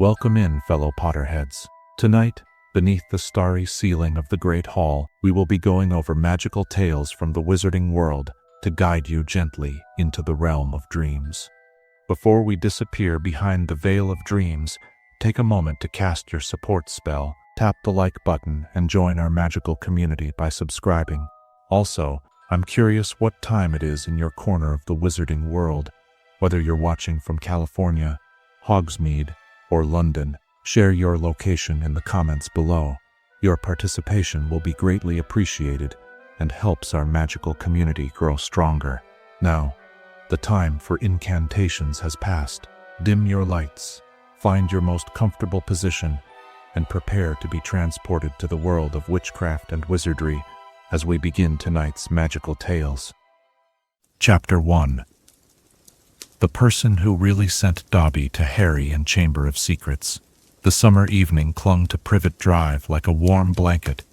Welcome in, fellow Potterheads. Tonight, beneath the starry ceiling of the Great Hall, we will be going over magical tales from the wizarding world to guide you gently into the realm of dreams. Before we disappear behind the veil of dreams, take a moment to cast your support spell, tap the like button, and join our magical community by subscribing. Also, I'm curious what time it is in your corner of the wizarding world. Whether you're watching from California, Hogsmeade, or London, share your location in the comments below. Your participation will be greatly appreciated and helps our magical community grow stronger. Now, the time for incantations has passed. Dim your lights, find your most comfortable position, and prepare to be transported to the world of witchcraft and wizardry as we begin tonight's magical tales. Chapter 1. The person who really sent Dobby to Harry and Chamber of Secrets. The summer evening clung to Privet Drive like a warm blanket,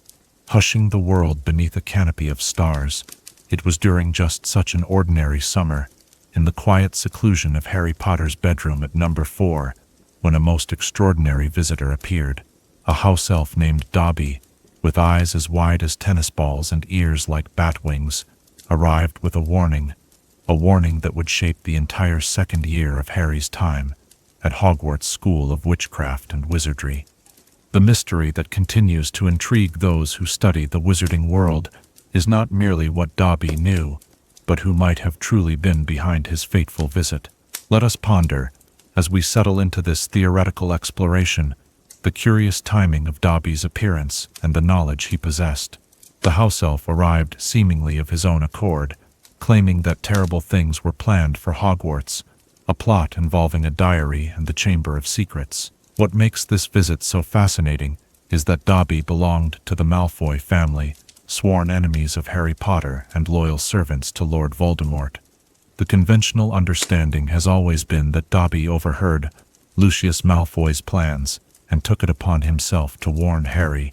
hushing the world beneath a canopy of stars. It was during just such an ordinary summer, in the quiet seclusion of Harry Potter's bedroom at number 4, when a most extraordinary visitor appeared. A house elf named Dobby, with eyes as wide as tennis balls and ears like bat wings, arrived with a warning that would shape the entire second year of Harry's time at Hogwarts School of Witchcraft and Wizardry. The mystery that continues to intrigue those who study the wizarding world is not merely what Dobby knew, but who might have truly been behind his fateful visit. Let us ponder, as we settle into this theoretical exploration, the curious timing of Dobby's appearance and the knowledge he possessed. The house elf arrived seemingly of his own accord, claiming that terrible things were planned for Hogwarts, a plot involving a diary and the Chamber of Secrets. What makes this visit so fascinating is that Dobby belonged to the Malfoy family, sworn enemies of Harry Potter and loyal servants to Lord Voldemort. The conventional understanding has always been that Dobby overheard Lucius Malfoy's plans and took it upon himself to warn Harry,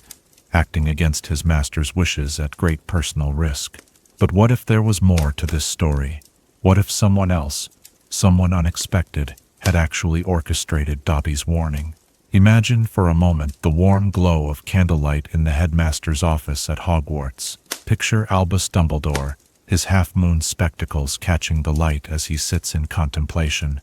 acting against his master's wishes at great personal risk. But what if there was more to this story? What if someone else, someone unexpected, had actually orchestrated Dobby's warning? Imagine for a moment the warm glow of candlelight in the headmaster's office at Hogwarts. Picture Albus Dumbledore, his half-moon spectacles catching the light as he sits in contemplation.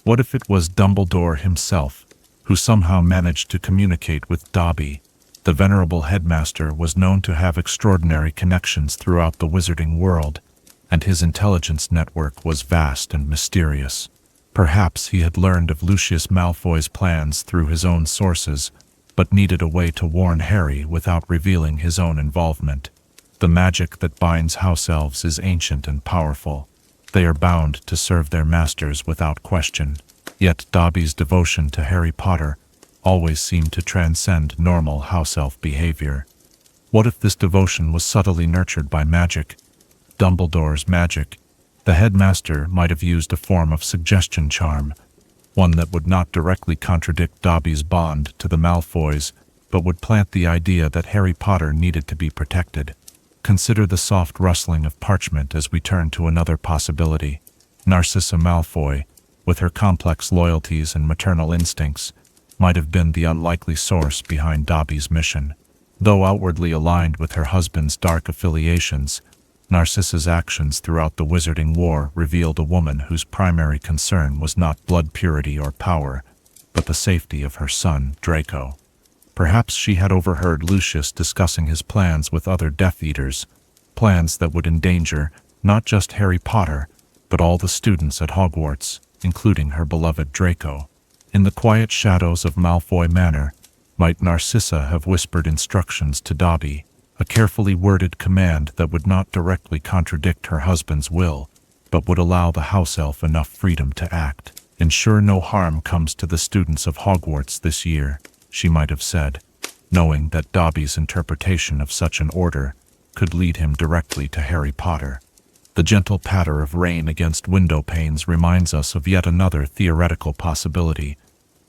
What if it was Dumbledore himself, who somehow managed to communicate with Dobby? The venerable headmaster was known to have extraordinary connections throughout the wizarding world, and his intelligence network was vast and mysterious. Perhaps he had learned of Lucius Malfoy's plans through his own sources, but needed a way to warn Harry without revealing his own involvement. The magic that binds house elves is ancient and powerful. They are bound to serve their masters without question. Yet Dobby's devotion to Harry Potter always seemed to transcend normal house elf behavior. What if this devotion was subtly nurtured by magic? Dumbledore's magic. The headmaster might have used a form of suggestion charm, one that would not directly contradict Dobby's bond to the Malfoys, but would plant the idea that Harry Potter needed to be protected. Consider the soft rustling of parchment as we turn to another possibility. Narcissa Malfoy, with her complex loyalties and maternal instincts, might have been the unlikely source behind Dobby's mission. Though outwardly aligned with her husband's dark affiliations, Narcissa's actions throughout the Wizarding War revealed a woman whose primary concern was not blood purity or power, but the safety of her son, Draco. Perhaps she had overheard Lucius discussing his plans with other Death Eaters, plans that would endanger not just Harry Potter, but all the students at Hogwarts, including her beloved Draco. In the quiet shadows of Malfoy Manor, might Narcissa have whispered instructions to Dobby, a carefully worded command that would not directly contradict her husband's will, but would allow the house elf enough freedom to act. "Ensure no harm comes to the students of Hogwarts this year," she might have said, knowing that Dobby's interpretation of such an order could lead him directly to Harry Potter. The gentle patter of rain against window panes reminds us of yet another theoretical possibility,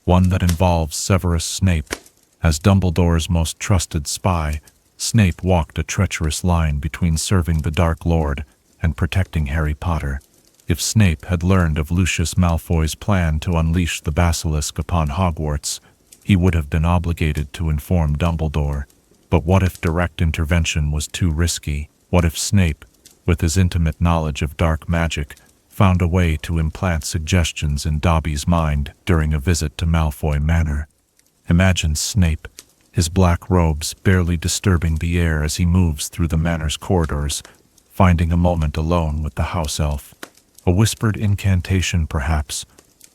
one that involves Severus Snape. As Dumbledore's most trusted spy, Snape walked a treacherous line between serving the Dark Lord and protecting Harry Potter. If Snape had learned of Lucius Malfoy's plan to unleash the basilisk upon Hogwarts, he would have been obligated to inform Dumbledore. But what if direct intervention was too risky? What if Snape, with his intimate knowledge of dark magic, found a way to implant suggestions in Dobby's mind during a visit to Malfoy Manor? Imagine Snape, his black robes barely disturbing the air as he moves through the manor's corridors, finding a moment alone with the house elf. A whispered incantation, perhaps,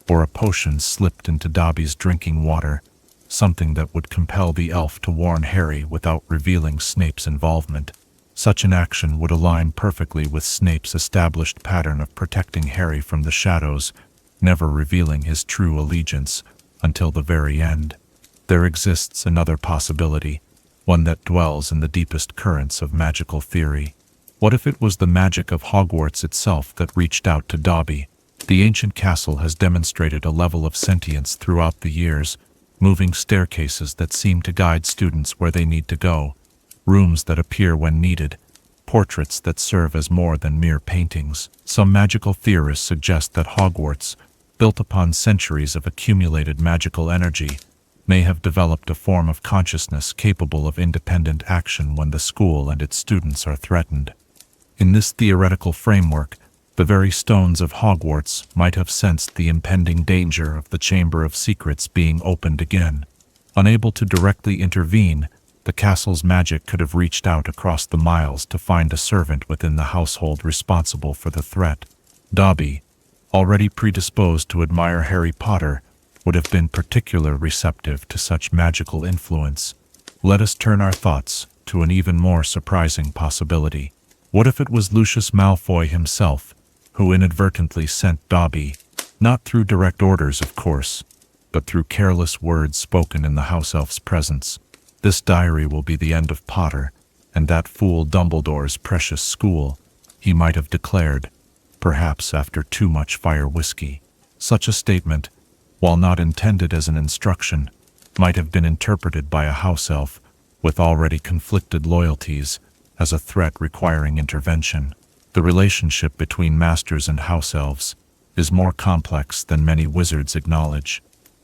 or a potion slipped into Dobby's drinking water, something that would compel the elf to warn Harry without revealing Snape's involvement. Such an action would align perfectly with Snape's established pattern of protecting Harry from the shadows, never revealing his true allegiance until the very end. There exists another possibility, one that dwells in the deepest currents of magical theory. What if it was the magic of Hogwarts itself that reached out to Dobby? The ancient castle has demonstrated a level of sentience throughout the years, moving staircases that seem to guide students where they need to go, rooms that appear when needed, portraits that serve as more than mere paintings. Some magical theorists suggest that Hogwarts, built upon centuries of accumulated magical energy, may have developed a form of consciousness capable of independent action when the school and its students are threatened. In this theoretical framework, the very stones of Hogwarts might have sensed the impending danger of the Chamber of Secrets being opened again. Unable to directly intervene, the castle's magic could have reached out across the miles to find a servant within the household responsible for the threat. Dobby, already predisposed to admire Harry Potter, would have been particularly receptive to such magical influence. Let us turn our thoughts to an even more surprising possibility. What if it was Lucius Malfoy himself, who inadvertently sent Dobby, not through direct orders, of course, but through careless words spoken in the house elf's presence? This diary will be the end of Potter, and that fool Dumbledore's precious school, he might have declared, perhaps after too much fire whiskey. Such a statement, while not intended as an instruction, might have been interpreted by a house elf with already conflicted loyalties as a threat requiring intervention. The relationship between masters and house elves is more complex than many wizards acknowledge.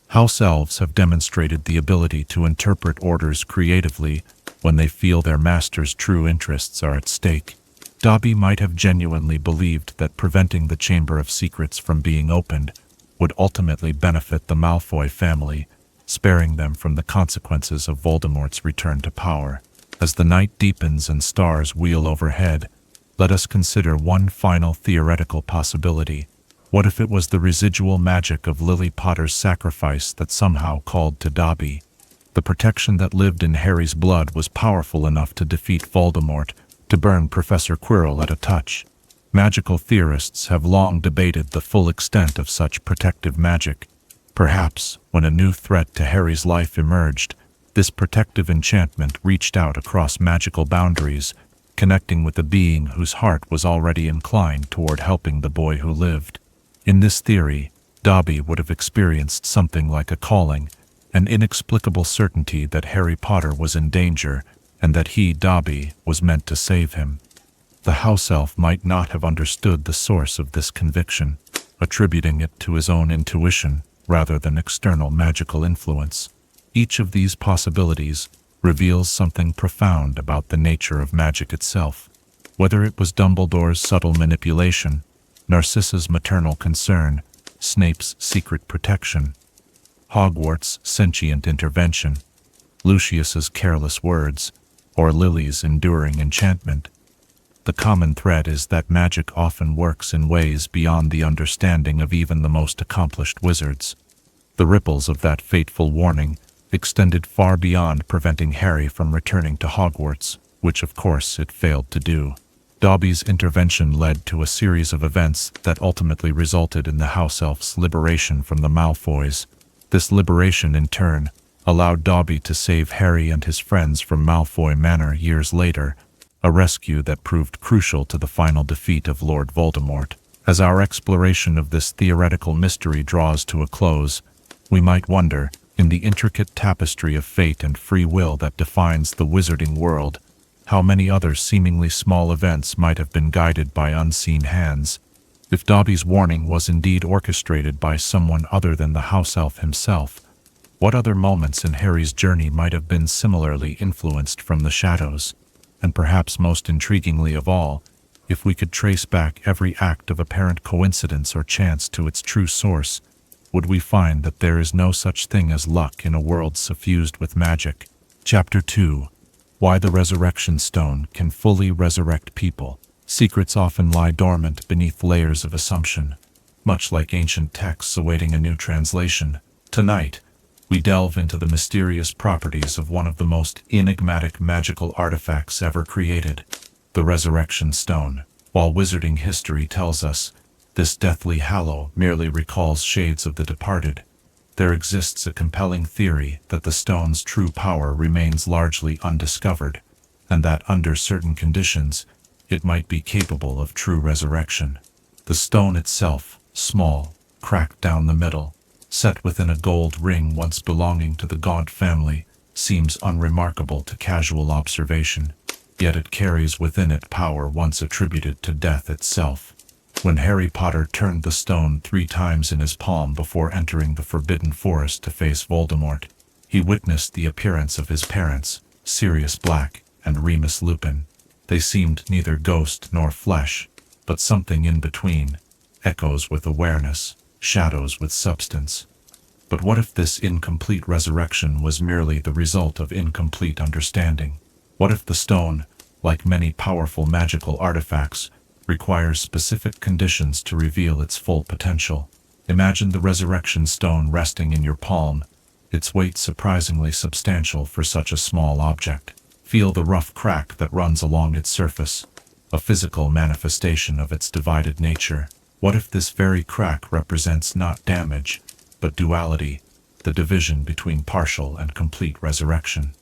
House elves have demonstrated the ability to interpret orders creatively when they feel their master's true interests are at stake. Dobby might have genuinely believed that preventing the Chamber of Secrets from being opened would ultimately benefit the Malfoy family, sparing them from the consequences of Voldemort's return to power. As the night deepens and stars wheel overhead, let us consider one final theoretical possibility. What if it was the residual magic of Lily Potter's sacrifice that somehow called to Dobby? The protection that lived in Harry's blood was powerful enough to defeat Voldemort, to burn Professor Quirrell at a touch. Magical theorists have long debated the full extent of such protective magic. Perhaps, when a new threat to Harry's life emerged, this protective enchantment reached out across magical boundaries, connecting with a being whose heart was already inclined toward helping the boy who lived. In this theory, Dobby would have experienced something like a calling, an inexplicable certainty that Harry Potter was in danger and that he, Dobby, was meant to save him. The house elf might not have understood the source of this conviction, attributing it to his own intuition rather than external magical influence. Each of these possibilities reveals something profound about the nature of magic itself. Whether it was Dumbledore's subtle manipulation, Narcissa's maternal concern, Snape's secret protection, Hogwarts' sentient intervention, Lucius's careless words, or Lily's enduring enchantment, the common thread is that magic often works in ways beyond the understanding of even the most accomplished wizards. The ripples of that fateful warning extended far beyond preventing Harry from returning to Hogwarts, which of course it failed to do. Dobby's intervention led to a series of events that ultimately resulted in the house elf's liberation from the Malfoys. This liberation, in turn, allowed Dobby to save Harry and his friends from Malfoy Manor years later, a rescue that proved crucial to the final defeat of Lord Voldemort. As our exploration of this theoretical mystery draws to a close, we might wonder, in the intricate tapestry of fate and free will that defines the wizarding world, how many other seemingly small events might have been guided by unseen hands. If Dobby's warning was indeed orchestrated by someone other than the house elf himself, what other moments in Harry's journey might have been similarly influenced from the shadows? And perhaps most intriguingly of all, if we could trace back every act of apparent coincidence or chance to its true source, would we find that there is no such thing as luck in a world suffused with magic? Chapter 2. Why the Resurrection Stone Can Fully Resurrect People. Secrets often lie dormant beneath layers of assumption, much like ancient texts awaiting a new translation. Tonight, we delve into the mysterious properties of one of the most enigmatic magical artifacts ever created, the Resurrection Stone. While wizarding history tells us this deathly hallow merely recalls shades of the departed, there exists a compelling theory that the stone's true power remains largely undiscovered, and that under certain conditions, it might be capable of true resurrection. The stone itself, small, cracked down the middle, set within a gold ring once belonging to the Gaunt family, seems unremarkable to casual observation, yet it carries within it power once attributed to death itself. When Harry Potter turned the stone 3 times in his palm before entering the Forbidden Forest to face Voldemort, he witnessed the appearance of his parents, Sirius Black and Remus Lupin. They seemed neither ghost nor flesh, but something in between, echoes with awareness, shadows with substance. But what if this incomplete resurrection was merely the result of incomplete understanding? What if the stone, like many powerful magical artifacts, requires specific conditions to reveal its full potential? Imagine the Resurrection Stone resting in your palm, its weight surprisingly substantial for such a small object. Feel the rough crack that runs along its surface, a physical manifestation of its divided nature. What if this very crack represents not damage, but duality, the division between partial and complete resurrection?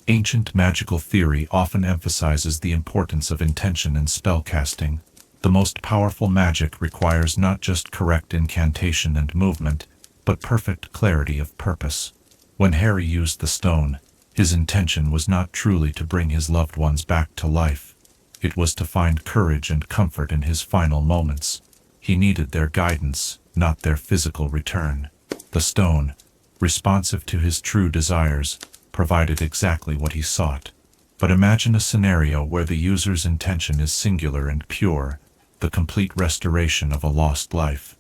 Ancient magical theory often emphasizes the importance of intention in spellcasting. The most powerful magic requires not just correct incantation and movement, but perfect clarity of purpose. When Harry used the stone, his intention was not truly to bring his loved ones back to life. It was to find courage and comfort in his final moments. He needed their guidance, not their physical return. The stone, responsive to his true desires, provided exactly what he sought. But imagine a scenario where the user's intention is singular and pure, the complete restoration of a lost life.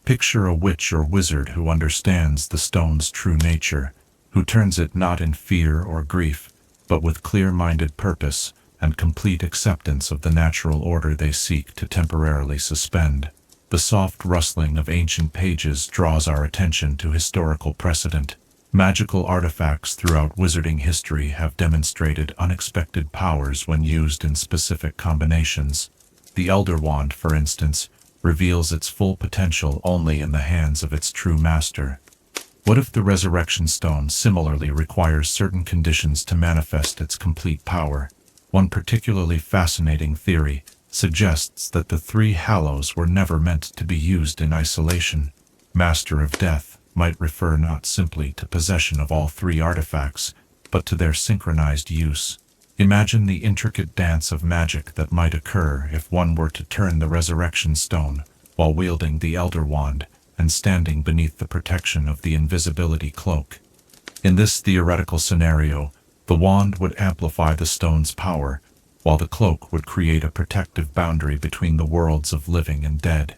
Picture a witch or wizard who understands the stone's true nature, who turns it not in fear or grief, but with clear-minded purpose and complete acceptance of the natural order they seek to temporarily suspend. The soft rustling of ancient pages draws our attention to historical precedent. Magical artifacts throughout wizarding history have demonstrated unexpected powers when used in specific combinations. The Elder Wand, for instance, reveals its full potential only in the hands of its true master. What if the Resurrection Stone similarly requires certain conditions to manifest its complete power? One particularly fascinating theory suggests that the 3 hallows were never meant to be used in isolation. Master of Death might refer not simply to possession of all 3 artifacts, but to their synchronized use. Imagine the intricate dance of magic that might occur if one were to turn the Resurrection Stone while wielding the Elder Wand and standing beneath the protection of the Invisibility Cloak. In this theoretical scenario, the wand would amplify the stone's power, while the cloak would create a protective boundary between the worlds of living and dead.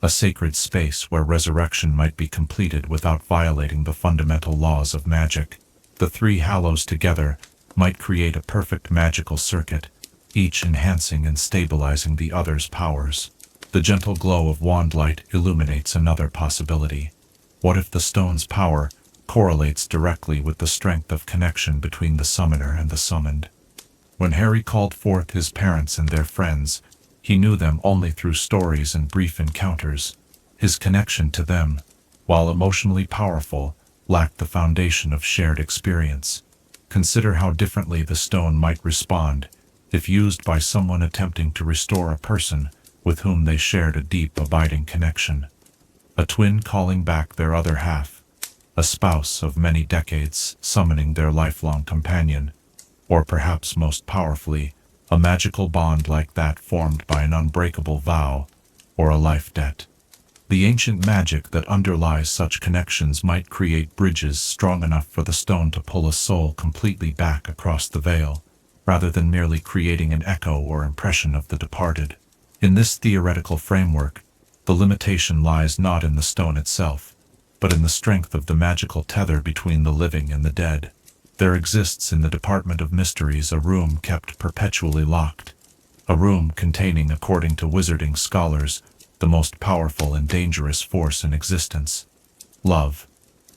A sacred space where resurrection might be completed without violating the fundamental laws of magic. The 3 hallows together might create a perfect magical circuit, each enhancing and stabilizing the other's powers. The gentle glow of wand light illuminates another possibility. What if the stone's power correlates directly with the strength of connection between the summoner and the summoned? When Harry called forth his parents and their friends, he knew them only through stories and brief encounters. His connection to them, while emotionally powerful, lacked the foundation of shared experience. Consider how differently the stone might respond if used by someone attempting to restore a person with whom they shared a deep, abiding connection. A twin calling back their other half, a spouse of many decades summoning their lifelong companion, or perhaps most powerfully, a magical bond like that formed by an unbreakable vow, or a life debt. The ancient magic that underlies such connections might create bridges strong enough for the stone to pull a soul completely back across the veil, rather than merely creating an echo or impression of the departed. In this theoretical framework, the limitation lies not in the stone itself, but in the strength of the magical tether between the living and the dead. There exists in the Department of Mysteries a room kept perpetually locked, a room containing, according to wizarding scholars, the most powerful and dangerous force in existence: love.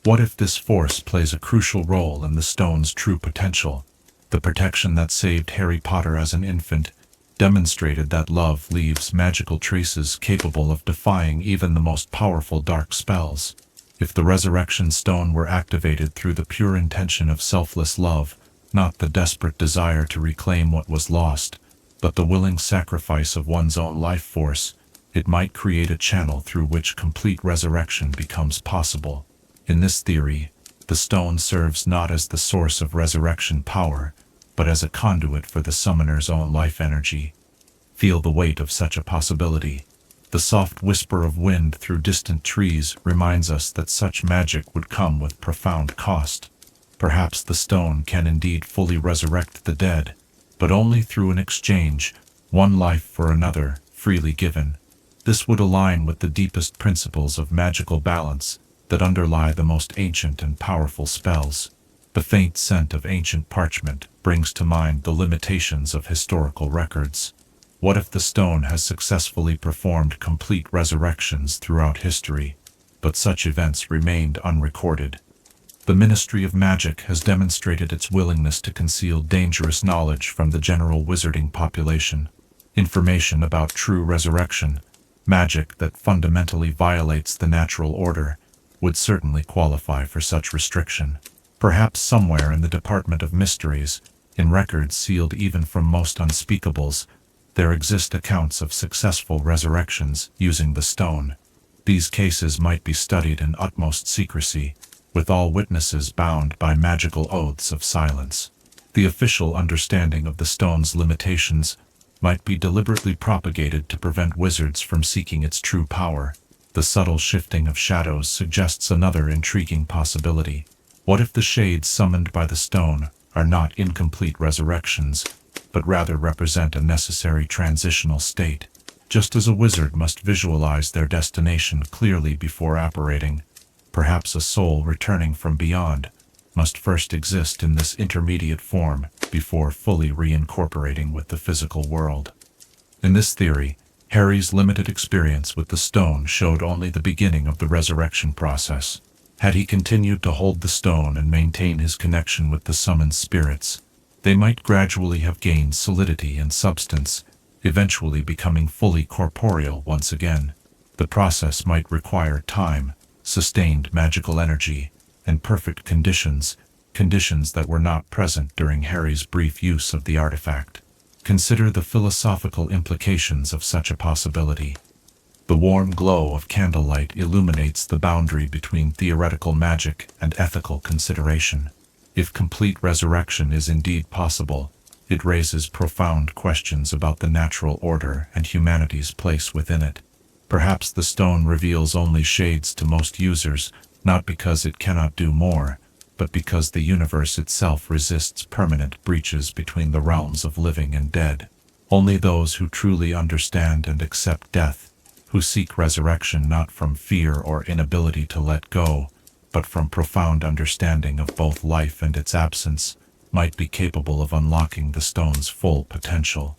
What if this force plays a crucial role in the stone's true potential? The protection that saved Harry Potter as an infant demonstrated that love leaves magical traces capable of defying even the most powerful dark spells. If the resurrection stone were activated through the pure intention of selfless love, not the desperate desire to reclaim what was lost, but the willing sacrifice of one's own life force, it might create a channel through which complete resurrection becomes possible. In this theory, the stone serves not as the source of resurrection power, but as a conduit for the summoner's own life energy. Feel the weight of such a possibility. The soft whisper of wind through distant trees reminds us that such magic would come with profound cost. Perhaps the stone can indeed fully resurrect the dead, but only through an exchange, one life for another, freely given. This would align with the deepest principles of magical balance that underlie the most ancient and powerful spells. The faint scent of ancient parchment brings to mind the limitations of historical records. What if the stone has successfully performed complete resurrections throughout history, but such events remained unrecorded? The Ministry of Magic has demonstrated its willingness to conceal dangerous knowledge from the general wizarding population. Information about true resurrection, magic that fundamentally violates the natural order, would certainly qualify for such restriction. Perhaps somewhere in the Department of Mysteries, in records sealed even from most unspeakables, there exist accounts of successful resurrections using the stone. These cases might be studied in utmost secrecy, with all witnesses bound by magical oaths of silence. The official understanding of the stone's limitations might be deliberately propagated to prevent wizards from seeking its true power. The subtle shifting of shadows suggests another intriguing possibility. What if the shades summoned by the stone are not incomplete resurrections, but rather represent a necessary transitional state? Just as a wizard must visualize their destination clearly before apparating, perhaps a soul returning from beyond must first exist in this intermediate form before fully reincorporating with the physical world. In this theory, Harry's limited experience with the stone showed only the beginning of the resurrection process. Had he continued to hold the stone and maintain his connection with the summoned spirits, they might gradually have gained solidity and substance, eventually becoming fully corporeal once again. The process might require time, sustained magical energy, and perfect conditions that were not present during Harry's brief use of the artifact. Consider the philosophical implications of such a possibility. The warm glow of candlelight illuminates the boundary between theoretical magic and ethical consideration. If complete resurrection is indeed possible, it raises profound questions about the natural order and humanity's place within it. Perhaps the stone reveals only shades to most users, not because it cannot do more, but because the universe itself resists permanent breaches between the realms of living and dead. Only those who truly understand and accept death, who seek resurrection not from fear or inability to let go, but from profound understanding of both life and its absence, might be capable of unlocking the stone's full potential.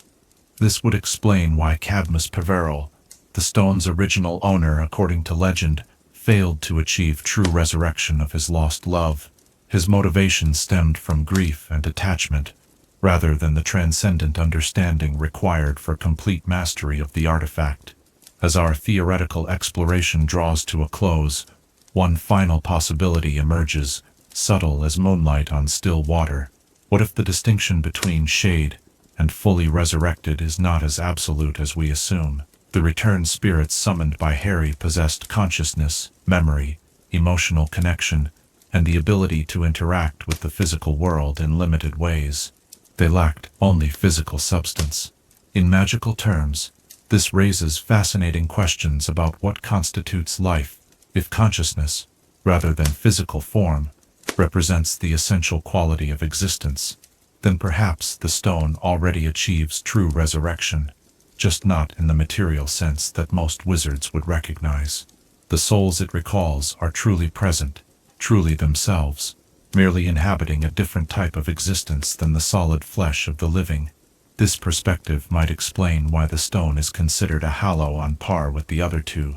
This would explain why Cadmus Peveril, the stone's original owner according to legend, failed to achieve true resurrection of his lost love. His motivation stemmed from grief and attachment, rather than the transcendent understanding required for complete mastery of the artifact. As our theoretical exploration draws to a close, one final possibility emerges, subtle as moonlight on still water. What if the distinction between shade and fully resurrected is not as absolute as we assume? The returned spirits summoned by Harry possessed consciousness, memory, emotional connection, and the ability to interact with the physical world in limited ways. They lacked only physical substance. In magical terms, This raises fascinating questions about what constitutes life. If consciousness, rather than physical form, represents the essential quality of existence, then perhaps the stone already achieves true resurrection, just not in the material sense that most wizards would recognize. The souls it recalls are truly present, truly themselves, merely inhabiting a different type of existence than the solid flesh of the living. This perspective might explain why the stone is considered a hallow on par with the other two.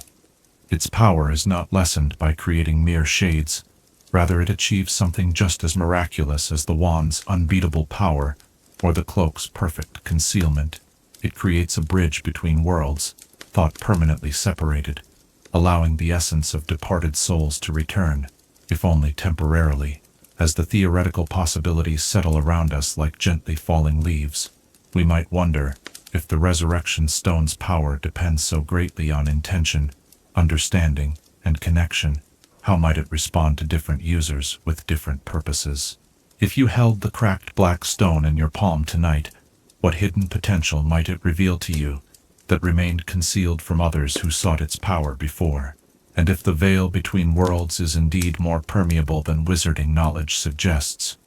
Its power is not lessened by creating mere shades. Rather, it achieves something just as miraculous as the wand's unbeatable power or the cloak's perfect concealment. It creates a bridge between worlds, thought permanently separated, allowing the essence of departed souls to return, if only temporarily. As the theoretical possibilities settle around us like gently falling leaves, we might wonder if the resurrection stone's power depends so greatly on intention, understanding, and connection. How might it respond to different users with different purposes? If you held the cracked black stone in your palm tonight, what hidden potential might it reveal to you that remained concealed from others who sought its power before? And if the veil between worlds is indeed more permeable than wizarding knowledge suggests,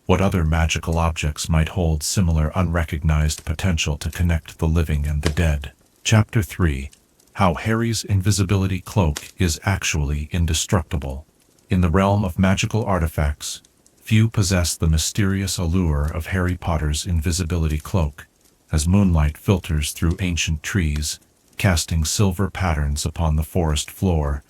what other magical objects might hold similar unrecognized potential to connect the living and the dead? Chapter 3. How Harry's invisibility cloak is actually indestructible. In the realm of magical artifacts, few possess the mysterious allure of Harry Potter's invisibility cloak. As moonlight filters through ancient trees, casting silver patterns upon the forest floor,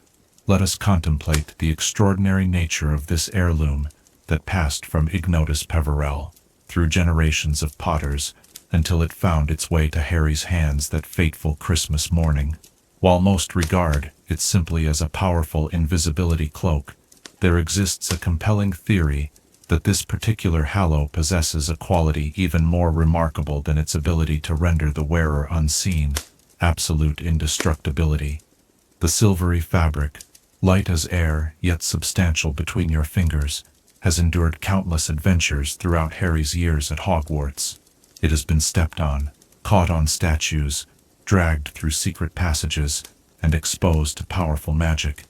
let us contemplate the extraordinary nature of this heirloom that passed from Ignotus Peverell through generations of Potters until it found its way to Harry's hands that fateful Christmas morning. While most regard it simply as a powerful invisibility cloak, there exists a compelling theory that this particular hallow possesses a quality even more remarkable than its ability to render the wearer unseen: absolute indestructibility. The silvery fabric, light as air yet substantial between your fingers, has endured countless adventures throughout Harry's years at Hogwarts. It has been stepped on, caught on statues, dragged through secret passages, and exposed to powerful magic.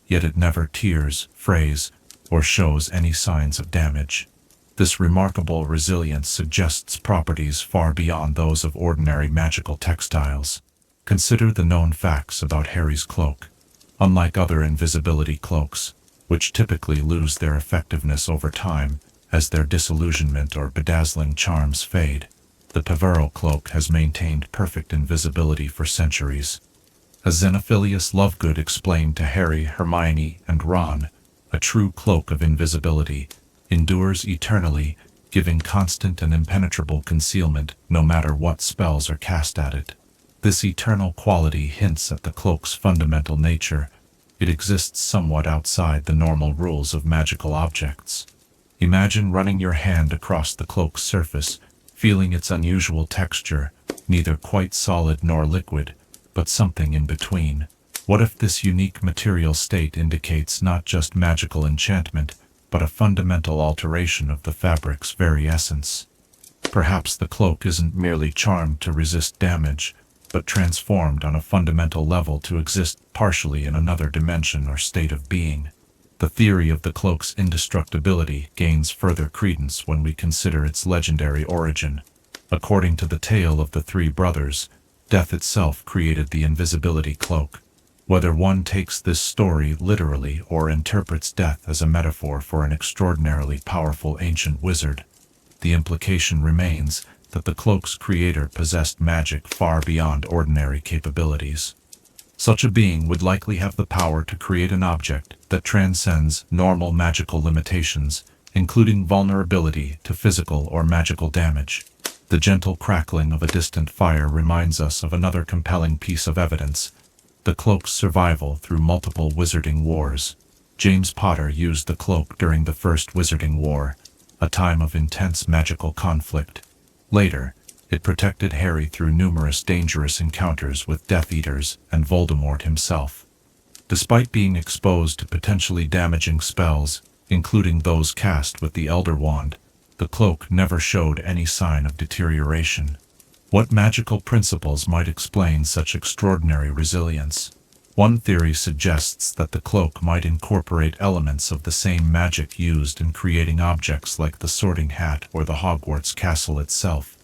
Yet it never tears, frays, or shows any signs of damage. This remarkable resilience suggests properties far beyond those of ordinary magical textiles. Consider the known facts about Harry's cloak. Unlike other invisibility cloaks, which typically lose their effectiveness over time as their disillusionment or bedazzling charms fade, the Peverell cloak has maintained perfect invisibility for centuries. As Xenophilius Lovegood explained to Harry, Hermione, and Ron, a true cloak of invisibility endures eternally, giving constant and impenetrable concealment no matter what spells are cast at it. This eternal quality hints at the cloak's fundamental nature. It exists somewhat outside the normal rules of magical objects. Imagine running your hand across the cloak's surface, feeling its unusual texture, neither quite solid nor liquid, but something in between. What if this unique material state indicates not just magical enchantment, but a fundamental alteration of the fabric's very essence? Perhaps the cloak isn't merely charmed to resist damage, but transformed on a fundamental level to exist partially in another dimension or state of being. The theory of the cloak's indestructibility gains further credence when we consider its legendary origin. According to the tale of the three brothers, death itself created the invisibility cloak. Whether one takes this story literally or interprets death as a metaphor for an extraordinarily powerful ancient wizard, the implication remains that the cloak's creator possessed magic far beyond ordinary capabilities. Such a being would likely have the power to create an object that transcends normal magical limitations, including vulnerability to physical or magical damage. The gentle crackling of a distant fire reminds us of another compelling piece of evidence: the cloak's survival through multiple wizarding wars. James Potter used the cloak during the First Wizarding War, a time of intense magical conflict. Later, it protected Harry through numerous dangerous encounters with Death Eaters and Voldemort himself. Despite being exposed to potentially damaging spells, including those cast with the Elder Wand, the cloak never showed any sign of deterioration. What magical principles might explain such extraordinary resilience? One theory suggests that the cloak might incorporate elements of the same magic used in creating objects like the Sorting Hat or the Hogwarts castle itself,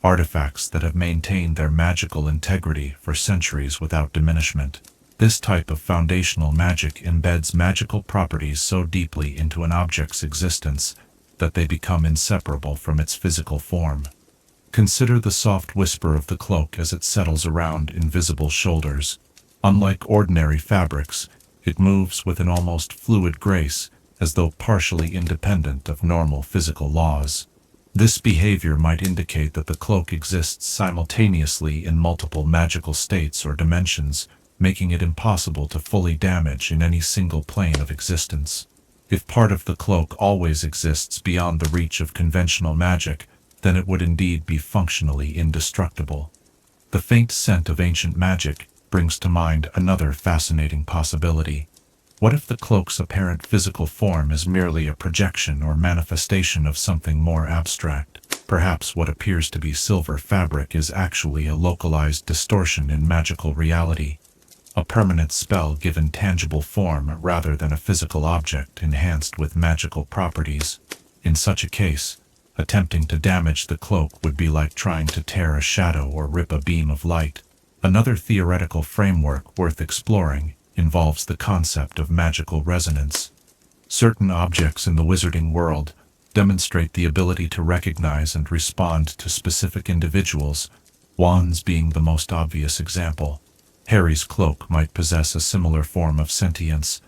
artifacts that have maintained their magical integrity for centuries without diminishment. This type of foundational magic embeds magical properties so deeply into an object's existence that they become inseparable from its physical form. Consider the soft whisper of the cloak as it settles around invisible shoulders. Unlike ordinary fabrics, it moves with an almost fluid grace, as though partially independent of normal physical laws. This behavior might indicate that the cloak exists simultaneously in multiple magical states or dimensions, making it impossible to fully damage in any single plane of existence. If part of the cloak always exists beyond the reach of conventional magic, then it would indeed be functionally indestructible. The faint scent of ancient magic brings to mind another fascinating possibility. What if the cloak's apparent physical form is merely a projection or manifestation of something more abstract? Perhaps what appears to be silver fabric is actually a localized distortion in magical reality, a permanent spell given tangible form rather than a physical object enhanced with magical properties. In such a case, attempting to damage the cloak would be like trying to tear a shadow or rip a beam of light. Another theoretical framework worth exploring involves the concept of magical resonance. Certain objects in the wizarding world demonstrate the ability to recognize and respond to specific individuals, wands being the most obvious example. Harry's cloak might possess a similar form of sentience,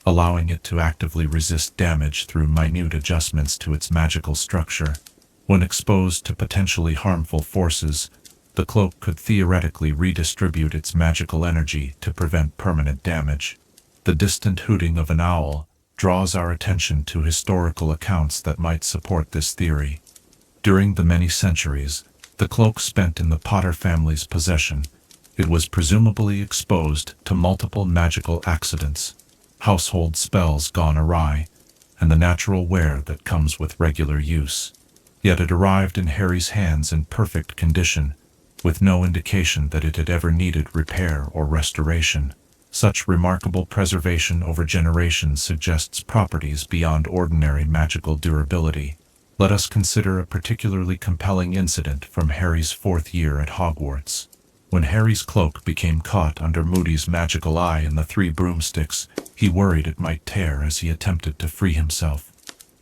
allowing it to actively resist damage through minute adjustments to its magical structure. When exposed to potentially harmful forces, the cloak could theoretically redistribute its magical energy to prevent permanent damage. The distant hooting of an owl draws our attention to historical accounts that might support this theory. During the many centuries the cloak spent in the Potter family's possession, it was presumably exposed to multiple magical accidents, household spells gone awry, and the natural wear that comes with regular use. Yet it arrived in Harry's hands in perfect condition, with no indication that it had ever needed repair or restoration. Such remarkable preservation over generations suggests properties beyond ordinary magical durability. Let us consider a particularly compelling incident from Harry's 4th year at Hogwarts. When Harry's cloak became caught under Moody's magical eye in the Three Broomsticks, he worried it might tear as he attempted to free himself.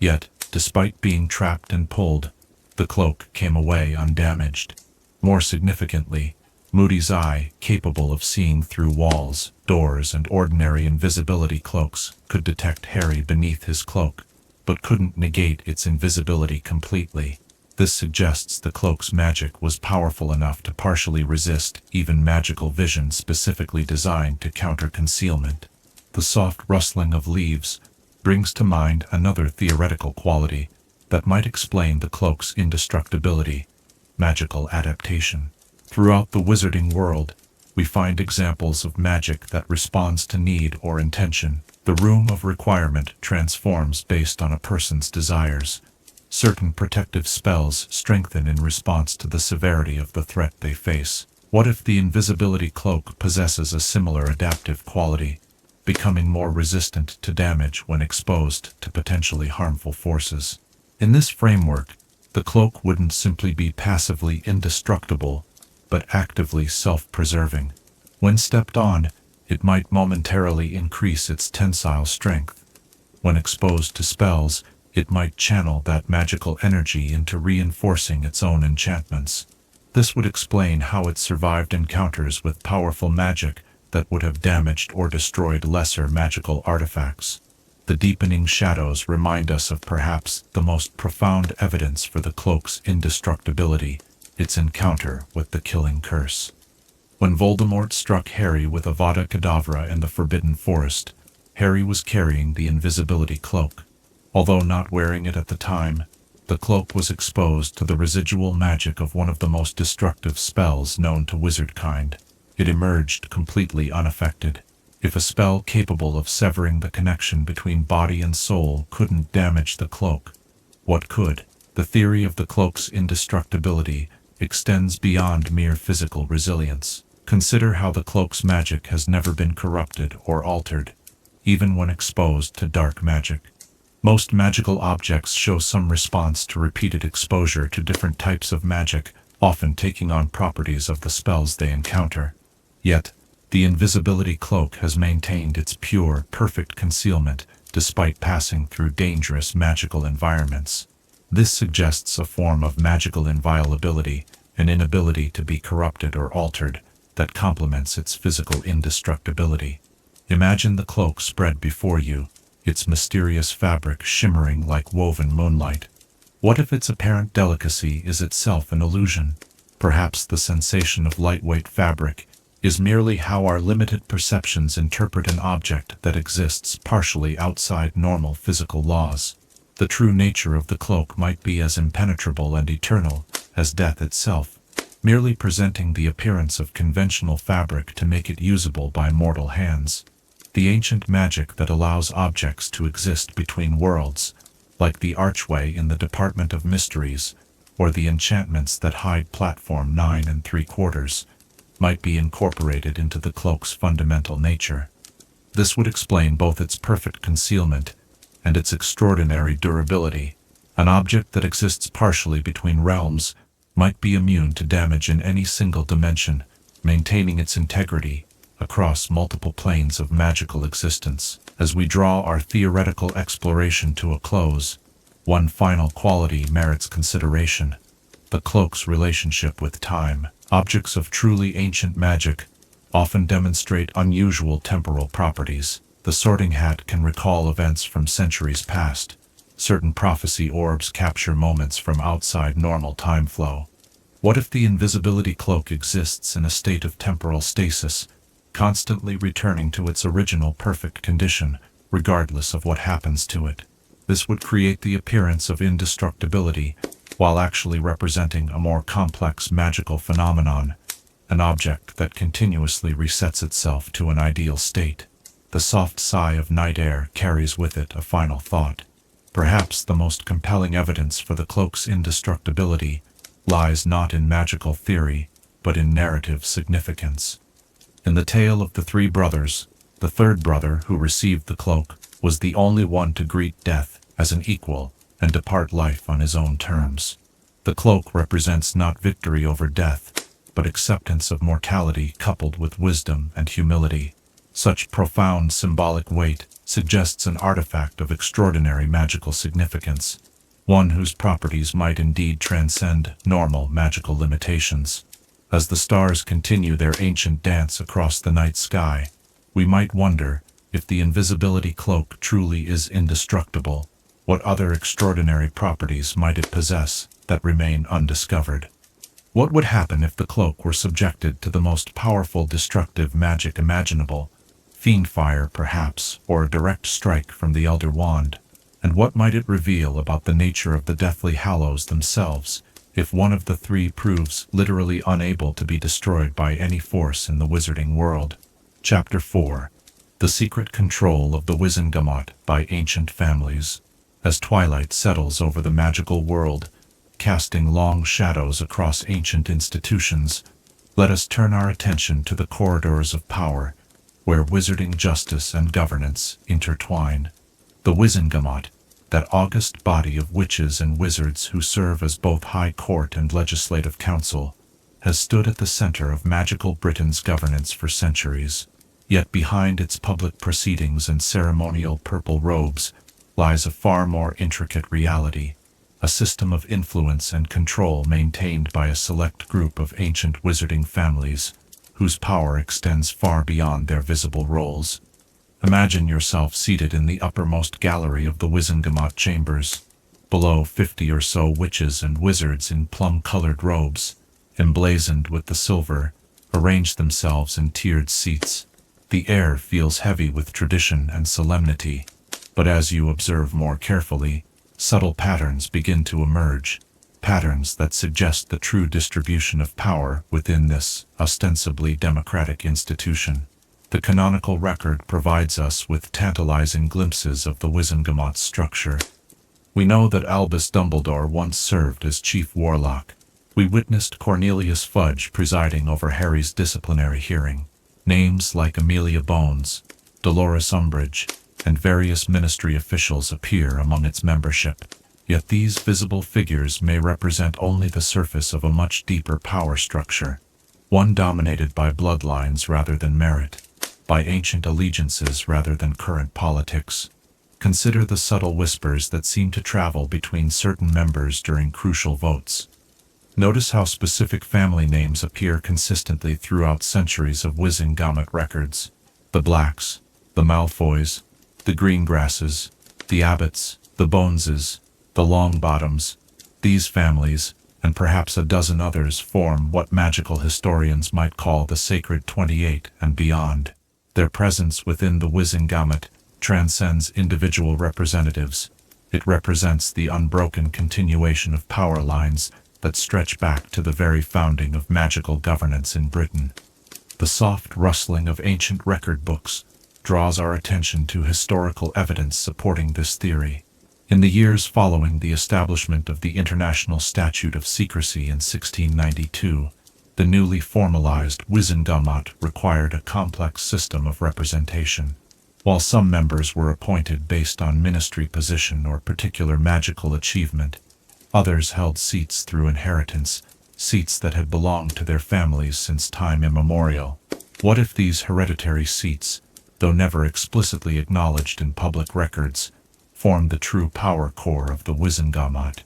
Yet, despite being trapped and pulled, the cloak came away undamaged. More significantly, Moody's eye, capable of seeing through walls, doors, and ordinary invisibility cloaks, could detect Harry beneath his cloak, but couldn't negate its invisibility completely. This suggests the cloak's magic was powerful enough to partially resist even magical vision specifically designed to counter concealment. The soft rustling of leaves brings to mind another theoretical quality that might explain the cloak's indestructibility: magical adaptation. Throughout the wizarding world, we find examples of magic that responds to need or intention. The room of requirement transforms based on a person's desires. Certain protective spells strengthen in response to the severity of the threat they face. What if the invisibility cloak possesses a similar adaptive quality, becoming more resistant to damage when exposed to potentially harmful forces? In this framework, the cloak wouldn't simply be passively indestructible, but actively self-preserving. When stepped on, it might momentarily increase its tensile strength. When exposed to spells, it might channel that magical energy into reinforcing its own enchantments. This would explain how it survived encounters with powerful magic that would have damaged or destroyed lesser magical artifacts. The deepening shadows remind us of perhaps the most profound evidence for the cloak's indestructibility: its encounter with the killing curse. When Voldemort struck Harry with Avada Kedavra in the Forbidden Forest, Harry was carrying the invisibility cloak. Although not wearing it at the time, the cloak was exposed to the residual magic of one of the most destructive spells known to wizardkind. It emerged completely unaffected. If a spell capable of severing the connection between body and soul couldn't damage the cloak, what could? The theory of the cloak's indestructibility extends beyond mere physical resilience. Consider how the cloak's magic has never been corrupted or altered, even when exposed to dark magic. Most magical objects show some response to repeated exposure to different types of magic, often taking on properties of the spells they encounter. Yet, the invisibility cloak has maintained its pure, perfect concealment despite passing through dangerous magical environments. This suggests a form of magical inviolability, an inability to be corrupted or altered, that complements its physical indestructibility. Imagine the cloak spread before you, its mysterious fabric shimmering like woven moonlight. What if its apparent delicacy is itself an illusion? Perhaps the sensation of lightweight fabric is merely how our limited perceptions interpret an object that exists partially outside normal physical laws. The true nature of the cloak might be as impenetrable and eternal as death itself, merely presenting the appearance of conventional fabric to make it usable by mortal hands. The ancient magic that allows objects to exist between worlds, like the archway in the Department of Mysteries, or the enchantments that hide Platform 9 3/4, might be incorporated into the cloak's fundamental nature. This would explain both its perfect concealment and its extraordinary durability. An object that exists partially between realms might be immune to damage in any single dimension, maintaining its integrity across multiple planes of magical existence. As we draw our theoretical exploration to a close, one final quality merits consideration: the cloak's relationship with time. Objects of truly ancient magic often demonstrate unusual temporal properties. The Sorting Hat can recall events from centuries past. Certain prophecy orbs capture moments from outside normal time flow. What if the invisibility cloak exists in a state of temporal stasis, constantly returning to its original perfect condition, regardless of what happens to it? This would create the appearance of indestructibility, while actually representing a more complex magical phenomenon, an object that continuously resets itself to an ideal state. The soft sigh of night air carries with it a final thought. Perhaps the most compelling evidence for the cloak's indestructibility lies not in magical theory, but in narrative significance. In the tale of the three brothers, the third brother who received the cloak was the only one to greet death as an equal and depart life on his own terms. The cloak represents not victory over death, but acceptance of mortality coupled with wisdom and humility. Such profound symbolic weight suggests an artifact of extraordinary magical significance, one whose properties might indeed transcend normal magical limitations. As the stars continue their ancient dance across the night sky, we might wonder if the invisibility cloak truly is indestructible. What other extraordinary properties might it possess that remain undiscovered? What would happen if the cloak were subjected to the most powerful destructive magic imaginable? Fiendfire, perhaps, or a direct strike from the Elder Wand? And what might it reveal about the nature of the Deathly Hallows themselves, if one of the three proves literally unable to be destroyed by any force in the wizarding world? Chapter 4. The Secret Control of the Wizengamot by Ancient Families. As twilight settles over the magical world, casting long shadows across ancient institutions, let us turn our attention to the corridors of power, where wizarding justice and governance intertwine. The Wizengamot, that august body of witches and wizards who serve as both High Court and Legislative Council, has stood at the center of magical Britain's governance for centuries. Yet behind its public proceedings and ceremonial purple robes lies a far more intricate reality, a system of influence and control maintained by a select group of ancient wizarding families, whose power extends far beyond their visible roles. Imagine yourself seated in the uppermost gallery of the Wizengamot chambers. Below 50 or so witches and wizards in plum-colored robes, emblazoned with the silver, arrange themselves in tiered seats. The air feels heavy with tradition and solemnity, but as you observe more carefully, subtle patterns begin to emerge, patterns that suggest the true distribution of power within this ostensibly democratic institution. The canonical record provides us with tantalizing glimpses of the Wizengamot's structure. We know that Albus Dumbledore once served as chief warlock, We witnessed Cornelius Fudge presiding over Harry's disciplinary hearing. Names like Amelia Bones, Dolores Umbridge, and various ministry officials appear among its membership. Yet these visible figures may represent only the surface of a much deeper power structure, one dominated by bloodlines rather than merit, by ancient allegiances rather than current politics. Consider the subtle whispers that seem to travel between certain members during crucial votes. Notice how specific family names appear consistently throughout centuries of Wizengamot records. The Blacks, the Malfoys, the Greengrasses, the Abbotts, the Boneses, the Longbottoms. These families, and perhaps a dozen others, form what magical historians might call the Sacred 28 and beyond. Their presence within the Wizengamot transcends individual representatives. It represents the unbroken continuation of power lines that stretch back to the very founding of magical governance in Britain. The soft rustling of ancient record books draws our attention to historical evidence supporting this theory. In the years following the establishment of the International Statute of Secrecy in 1692, the newly formalized Wizengamot required a complex system of representation. While some members were appointed based on ministry position or particular magical achievement, others held seats through inheritance, seats that had belonged to their families since time immemorial. What if these hereditary seats, though never explicitly acknowledged in public records, formed the true power core of the Wizengamot?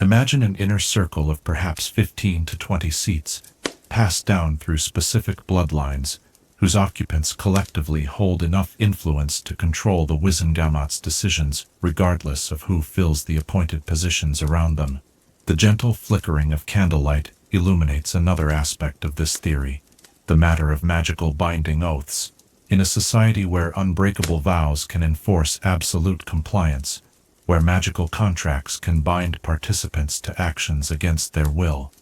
Imagine an inner circle of perhaps 15 to 20 seats, passed down through specific bloodlines, whose occupants collectively hold enough influence to control the Wizengamot's decisions, regardless of who fills the appointed positions around them. The gentle flickering of candlelight illuminates another aspect of this theory, the matter of magical binding oaths. In a society where unbreakable vows can enforce absolute compliance, where magical contracts can bind participants to actions against their will,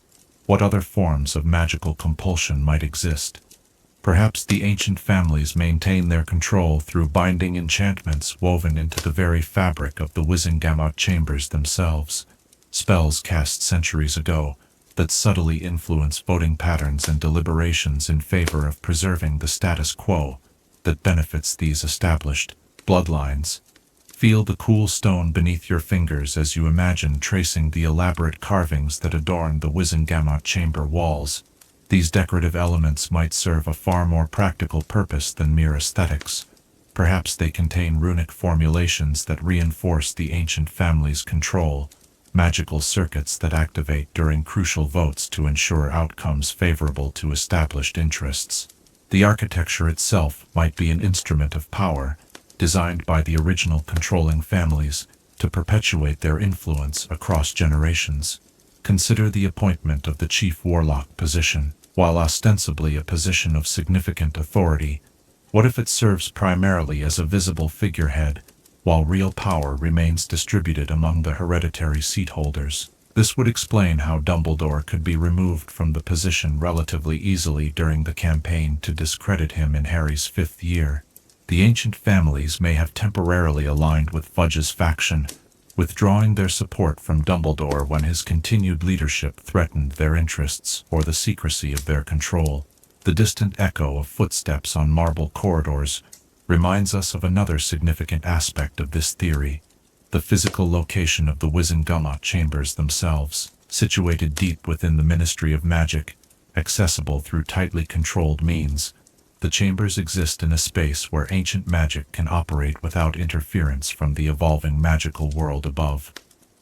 what other forms of magical compulsion might exist? Perhaps the ancient families maintain their control through binding enchantments woven into the very fabric of the Wizengamot chambers themselves, spells cast centuries ago that subtly influence voting patterns and deliberations in favor of preserving the status quo that benefits these established bloodlines. Feel the cool stone beneath your fingers as you imagine tracing the elaborate carvings that adorn the Wizengamot chamber walls. These decorative elements might serve a far more practical purpose than mere aesthetics. Perhaps they contain runic formulations that reinforce the ancient family's control, magical circuits that activate during crucial votes to ensure outcomes favorable to established interests. The architecture itself might be an instrument of power, designed by the original controlling families to perpetuate their influence across generations. Consider the appointment of the chief warlock position. While ostensibly a position of significant authority, what if it serves primarily as a visible figurehead, while real power remains distributed among the hereditary seat holders? This would explain how Dumbledore could be removed from the position relatively easily during the campaign to discredit him in Harry's 5th year. The ancient families may have temporarily aligned with Fudge's faction, withdrawing their support from Dumbledore when his continued leadership threatened their interests or the secrecy of their control. The distant echo of footsteps on marble corridors reminds us of another significant aspect of this theory, the physical location of the Wizengamot chambers themselves. Situated deep within the Ministry of Magic, accessible through tightly controlled means, the chambers exist in a space where ancient magic can operate without interference from the evolving magical world above.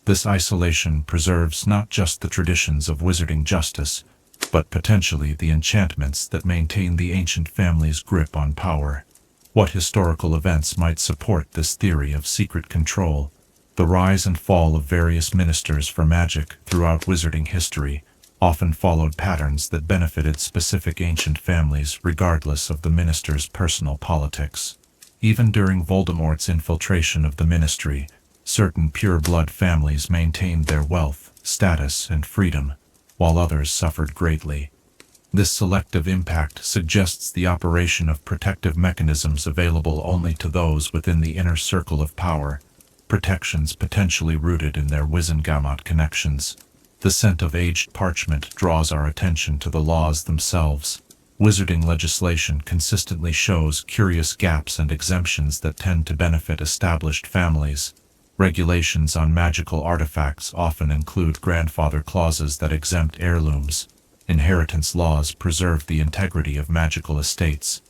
This isolation preserves not just the traditions of wizarding justice, but potentially the enchantments that maintain the ancient family's grip on power. What historical events might support this theory of secret control? The rise and fall of various ministers for magic throughout wizarding history often followed patterns that benefited specific ancient families regardless of the minister's personal politics. Even during Voldemort's infiltration of the ministry, certain pure-blood families maintained their wealth, status, and freedom, while others suffered greatly. This selective impact suggests the operation of protective mechanisms available only to those within the inner circle of power, protections potentially rooted in their Wizengamot connections. The scent of aged parchment draws our attention to the laws themselves. Wizarding legislation consistently shows curious gaps and exemptions that tend to benefit established families. Regulations on magical artifacts often include grandfather clauses that exempt heirlooms. Inheritance laws preserve the integrity of magical estates.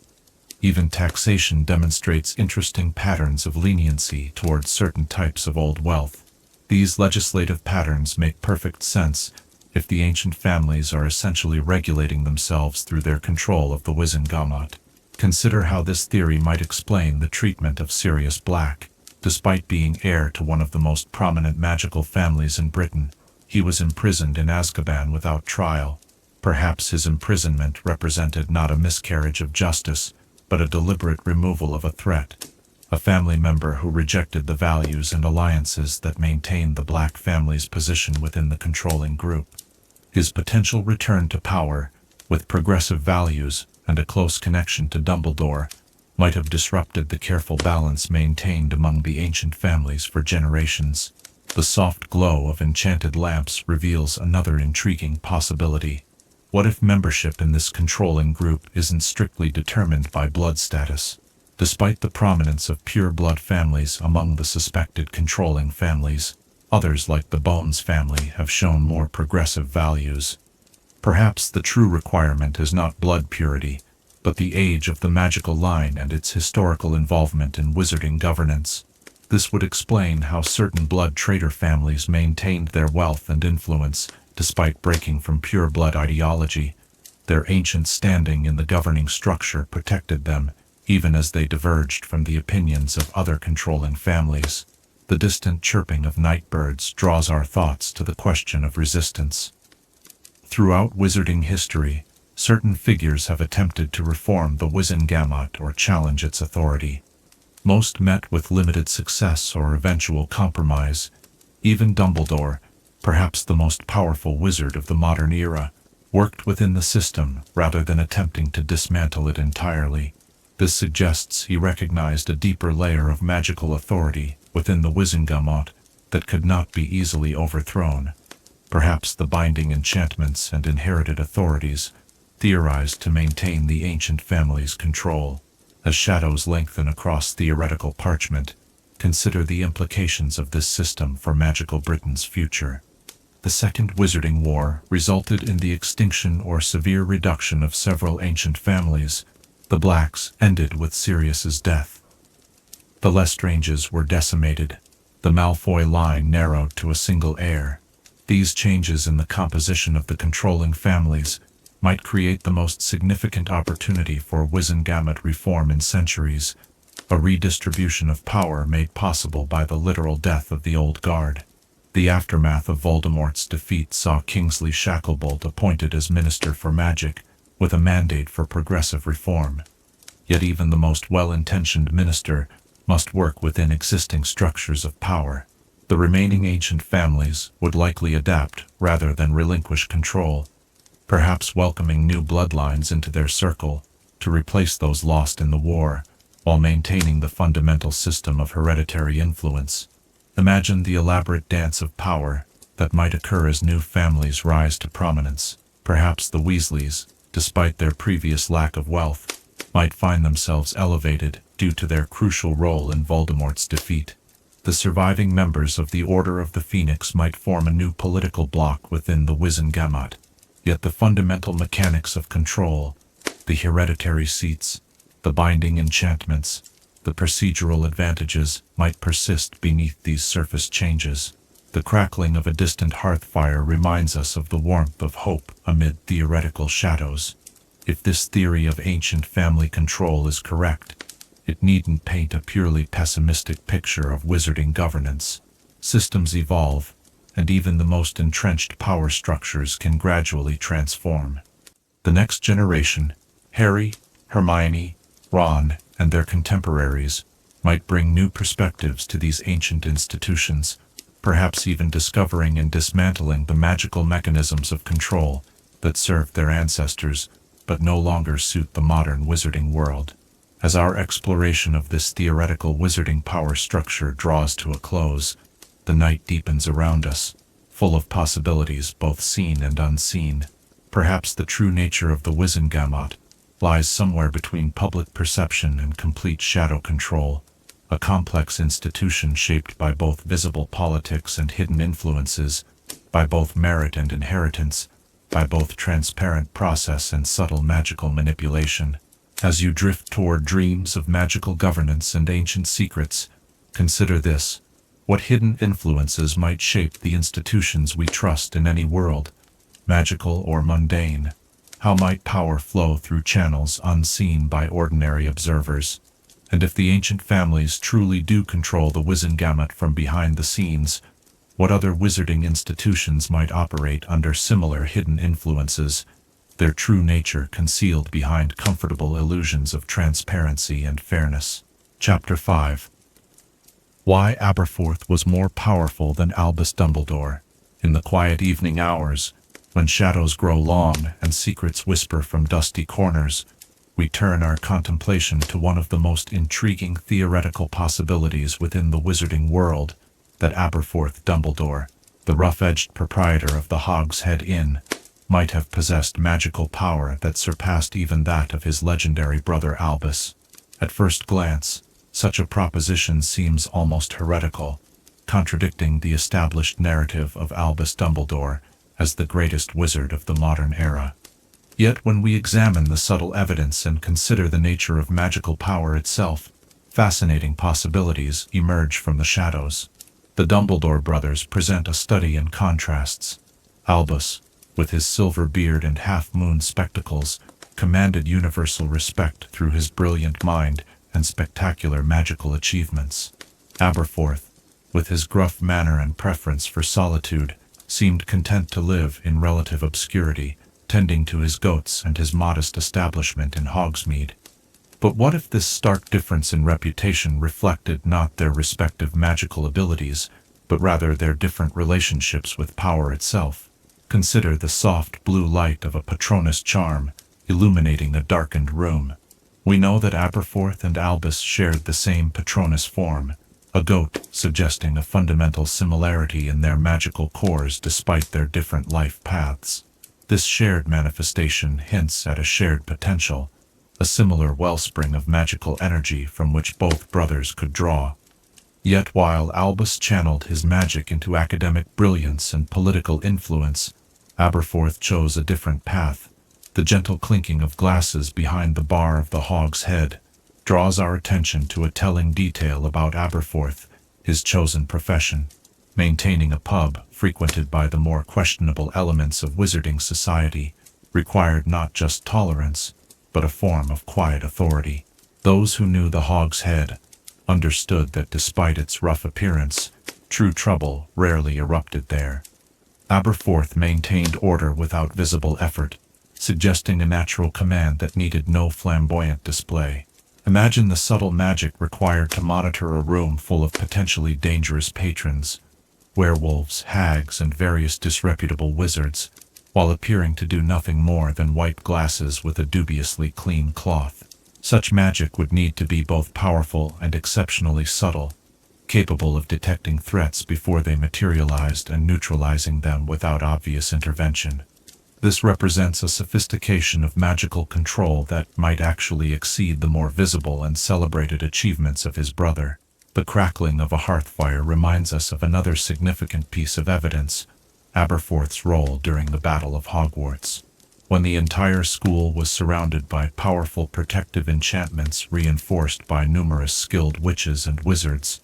Even taxation demonstrates interesting patterns of leniency towards certain types of old wealth. These legislative patterns make perfect sense if the ancient families are essentially regulating themselves through their control of the Wizengamot. Consider how this theory might explain the treatment of Sirius Black. Despite being heir to one of the most prominent magical families in Britain, he was imprisoned in Azkaban without trial. Perhaps his imprisonment represented not a miscarriage of justice, but a deliberate removal of a threat. A family member who rejected the values and alliances that maintained the Black family's position within the controlling group. His potential return to power, with progressive values and a close connection to Dumbledore, might have disrupted the careful balance maintained among the ancient families for generations. The soft glow of enchanted lamps reveals another intriguing possibility. What if membership in this controlling group isn't strictly determined by blood status? Despite the prominence of pure blood families among the suspected controlling families, others like the Bones family have shown more progressive values. Perhaps the true requirement is not blood purity, but the age of the magical line and its historical involvement in wizarding governance. This would explain how certain blood traitor families maintained their wealth and influence despite breaking from pure blood ideology. Their ancient standing in the governing structure protected them, even as they diverged from the opinions of other controlling families. The distant chirping of night birds draws our thoughts to the question of resistance. Throughout wizarding history, certain figures have attempted to reform the Wizengamot or challenge its authority. Most met with limited success or eventual compromise. Even Dumbledore, perhaps the most powerful wizard of the modern era, worked within the system rather than attempting to dismantle it entirely. This suggests he recognized a deeper layer of magical authority within the Wizengamot that could not be easily overthrown. Perhaps the binding enchantments and inherited authorities theorized to maintain the ancient family's control. As shadows lengthen across theoretical parchment, consider the implications of this system for magical Britain's future. The Second Wizarding War resulted in the extinction or severe reduction of several ancient families. The Blacks ended with Sirius's death. The Lestranges were decimated. The Malfoy line narrowed to a single heir. These changes in the composition of the controlling families might create the most significant opportunity for Wizengamot reform in centuries, a redistribution of power made possible by the literal death of the Old Guard. The aftermath of Voldemort's defeat saw Kingsley Shacklebolt appointed as Minister for Magic, with a mandate for progressive reform. Yet even the most well-intentioned minister must work within existing structures of power. The remaining ancient families would likely adapt rather than relinquish control, perhaps welcoming new bloodlines into their circle to replace those lost in the war, while maintaining the fundamental system of hereditary influence. Imagine the elaborate dance of power that might occur as new families rise to prominence. Perhaps the Weasleys, despite their previous lack of wealth, might find themselves elevated due to their crucial role in Voldemort's defeat. The surviving members of the Order of the Phoenix might form a new political bloc within the Wizengamot. Yet the fundamental mechanics of control, the hereditary seats, the binding enchantments, the procedural advantages might persist beneath these surface changes. The crackling of a distant hearth fire reminds us of the warmth of hope amid theoretical shadows. If this theory of ancient family control is correct, it needn't paint a purely pessimistic picture of wizarding governance. Systems evolve, and even the most entrenched power structures can gradually transform. The next generation, Harry, Hermione, Ron, and their contemporaries, might bring new perspectives to these ancient institutions, perhaps even discovering and dismantling the magical mechanisms of control that served their ancestors but no longer suit the modern wizarding world. As our exploration of this theoretical wizarding power structure draws to a close, the night deepens around us, full of possibilities both seen and unseen. Perhaps the true nature of the Wizengamot lies somewhere between public perception and complete shadow control, a complex institution shaped by both visible politics and hidden influences, by both merit and inheritance, by both transparent process and subtle magical manipulation. As you drift toward dreams of magical governance and ancient secrets, consider this: what hidden influences might shape the institutions we trust in any world, magical or mundane? How might power flow through channels unseen by ordinary observers? And if the ancient families truly do control the Wizengamot from behind the scenes, what other wizarding institutions might operate under similar hidden influences, their true nature concealed behind comfortable illusions of transparency and fairness? Chapter 5. Why Aberforth was more powerful than Albus Dumbledore. In the quiet evening hours, when shadows grow long and secrets whisper from dusty corners, we turn our contemplation to one of the most intriguing theoretical possibilities within the wizarding world: that Aberforth Dumbledore, the rough-edged proprietor of the Hogshead Inn, might have possessed magical power that surpassed even that of his legendary brother Albus. At first glance, such a proposition seems almost heretical, contradicting the established narrative of Albus Dumbledore as the greatest wizard of the modern era. Yet when we examine the subtle evidence and consider the nature of magical power itself, fascinating possibilities emerge from the shadows. The Dumbledore brothers present a study in contrasts. Albus, with his silver beard and half-moon spectacles, commanded universal respect through his brilliant mind and spectacular magical achievements. Aberforth, with his gruff manner and preference for solitude, seemed content to live in relative obscurity, tending to his goats and his modest establishment in Hogsmeade. But what if this stark difference in reputation reflected not their respective magical abilities, but rather their different relationships with power itself? Consider the soft blue light of a Patronus charm, illuminating a darkened room. We know that Aberforth and Albus shared the same Patronus form, a goat, suggesting a fundamental similarity in their magical cores despite their different life paths. This shared manifestation hints at a shared potential, a similar wellspring of magical energy from which both brothers could draw. Yet while Albus channeled his magic into academic brilliance and political influence, Aberforth chose a different path. The gentle clinking of glasses behind the bar of the Hog's Head draws our attention to a telling detail about Aberforth, his chosen profession. Maintaining a pub frequented by the more questionable elements of wizarding society required not just tolerance, but a form of quiet authority. Those who knew the Hog's Head understood that despite its rough appearance, true trouble rarely erupted there. Aberforth maintained order without visible effort, suggesting a natural command that needed no flamboyant display. Imagine the subtle magic required to monitor a room full of potentially dangerous patrons, werewolves, hags, and various disreputable wizards, while appearing to do nothing more than wipe glasses with a dubiously clean cloth. Such magic would need to be both powerful and exceptionally subtle, capable of detecting threats before they materialized and neutralizing them without obvious intervention. This represents a sophistication of magical control that might actually exceed the more visible and celebrated achievements of his brother. The crackling of a hearthfire reminds us of another significant piece of evidence: Aberforth's role during the Battle of Hogwarts. When the entire school was surrounded by powerful protective enchantments reinforced by numerous skilled witches and wizards,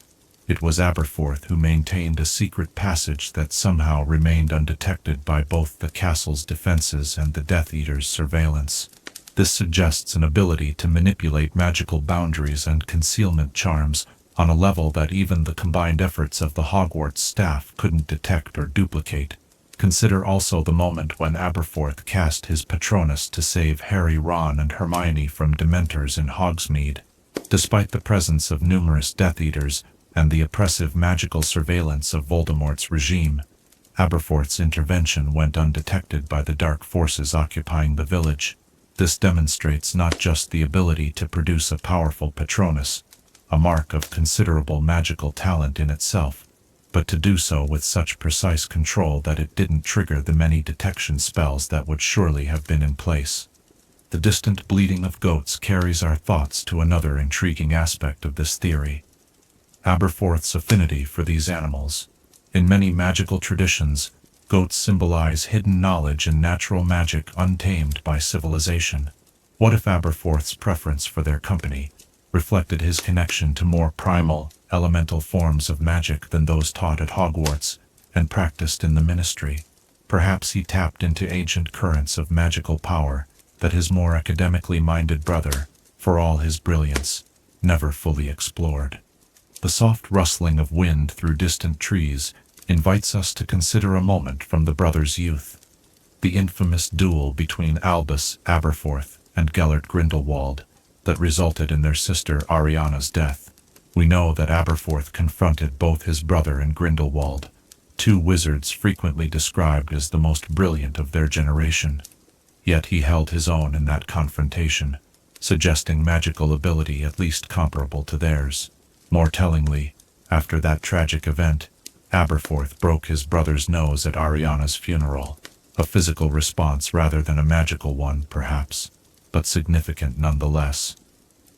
it was Aberforth who maintained a secret passage that somehow remained undetected by both the castle's defenses and the Death Eater's surveillance. This suggests an ability to manipulate magical boundaries and concealment charms on a level that even the combined efforts of the Hogwarts staff couldn't detect or duplicate. Consider also the moment when Aberforth cast his Patronus to save Harry, Ron, and Hermione from Dementors in Hogsmeade. Despite the presence of numerous Death Eaters and the oppressive magical surveillance of Voldemort's regime, Aberforth's intervention went undetected by the dark forces occupying the village. This demonstrates not just the ability to produce a powerful Patronus, a mark of considerable magical talent in itself, but to do so with such precise control that it didn't trigger the many detection spells that would surely have been in place. The distant bleating of goats carries our thoughts to another intriguing aspect of this theory: Aberforth's affinity for these animals. In many magical traditions, goats symbolize hidden knowledge and natural magic untamed by civilization. What if Aberforth's preference for their company reflected his connection to more primal, elemental forms of magic than those taught at Hogwarts and practiced in the ministry? Perhaps he tapped into ancient currents of magical power that his more academically minded brother, for all his brilliance, never fully explored. The soft rustling of wind through distant trees invites us to consider a moment from the brothers' youth. The infamous duel between Albus Aberforth and Gellert Grindelwald that resulted in their sister Ariana's death. We know that Aberforth confronted both his brother and Grindelwald, two wizards frequently described as the most brilliant of their generation. Yet he held his own in that confrontation, suggesting magical ability at least comparable to theirs. More tellingly, after that tragic event, Aberforth broke his brother's nose at Ariana's funeral, a physical response rather than a magical one, perhaps, but significant nonetheless.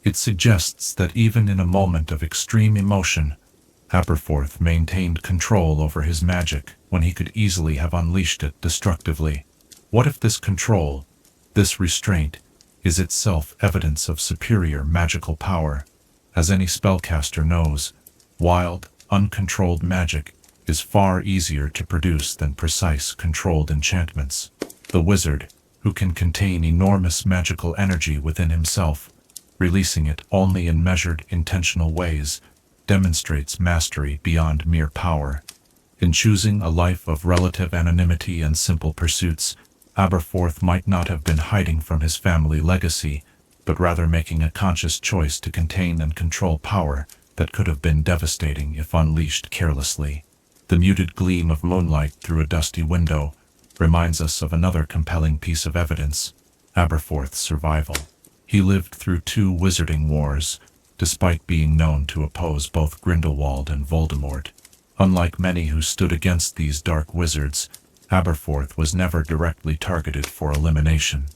It suggests that even in a moment of extreme emotion, Aberforth maintained control over his magic when he could easily have unleashed it destructively. What if this control, this restraint, is itself evidence of superior magical power? As any spellcaster knows, wild, uncontrolled magic is far easier to produce than precise, controlled enchantments. The wizard, who can contain enormous magical energy within himself, releasing it only in measured, intentional ways, demonstrates mastery beyond mere power. In choosing a life of relative anonymity and simple pursuits, Aberforth might not have been hiding from his family legacy, but rather making a conscious choice to contain and control power that could have been devastating if unleashed carelessly. The muted gleam of moonlight through a dusty window reminds us of another compelling piece of evidence: Aberforth's survival. He lived through 2 wizarding wars, despite being known to oppose both Grindelwald and Voldemort. Unlike many who stood against these dark wizards, Aberforth was never directly targeted for elimination.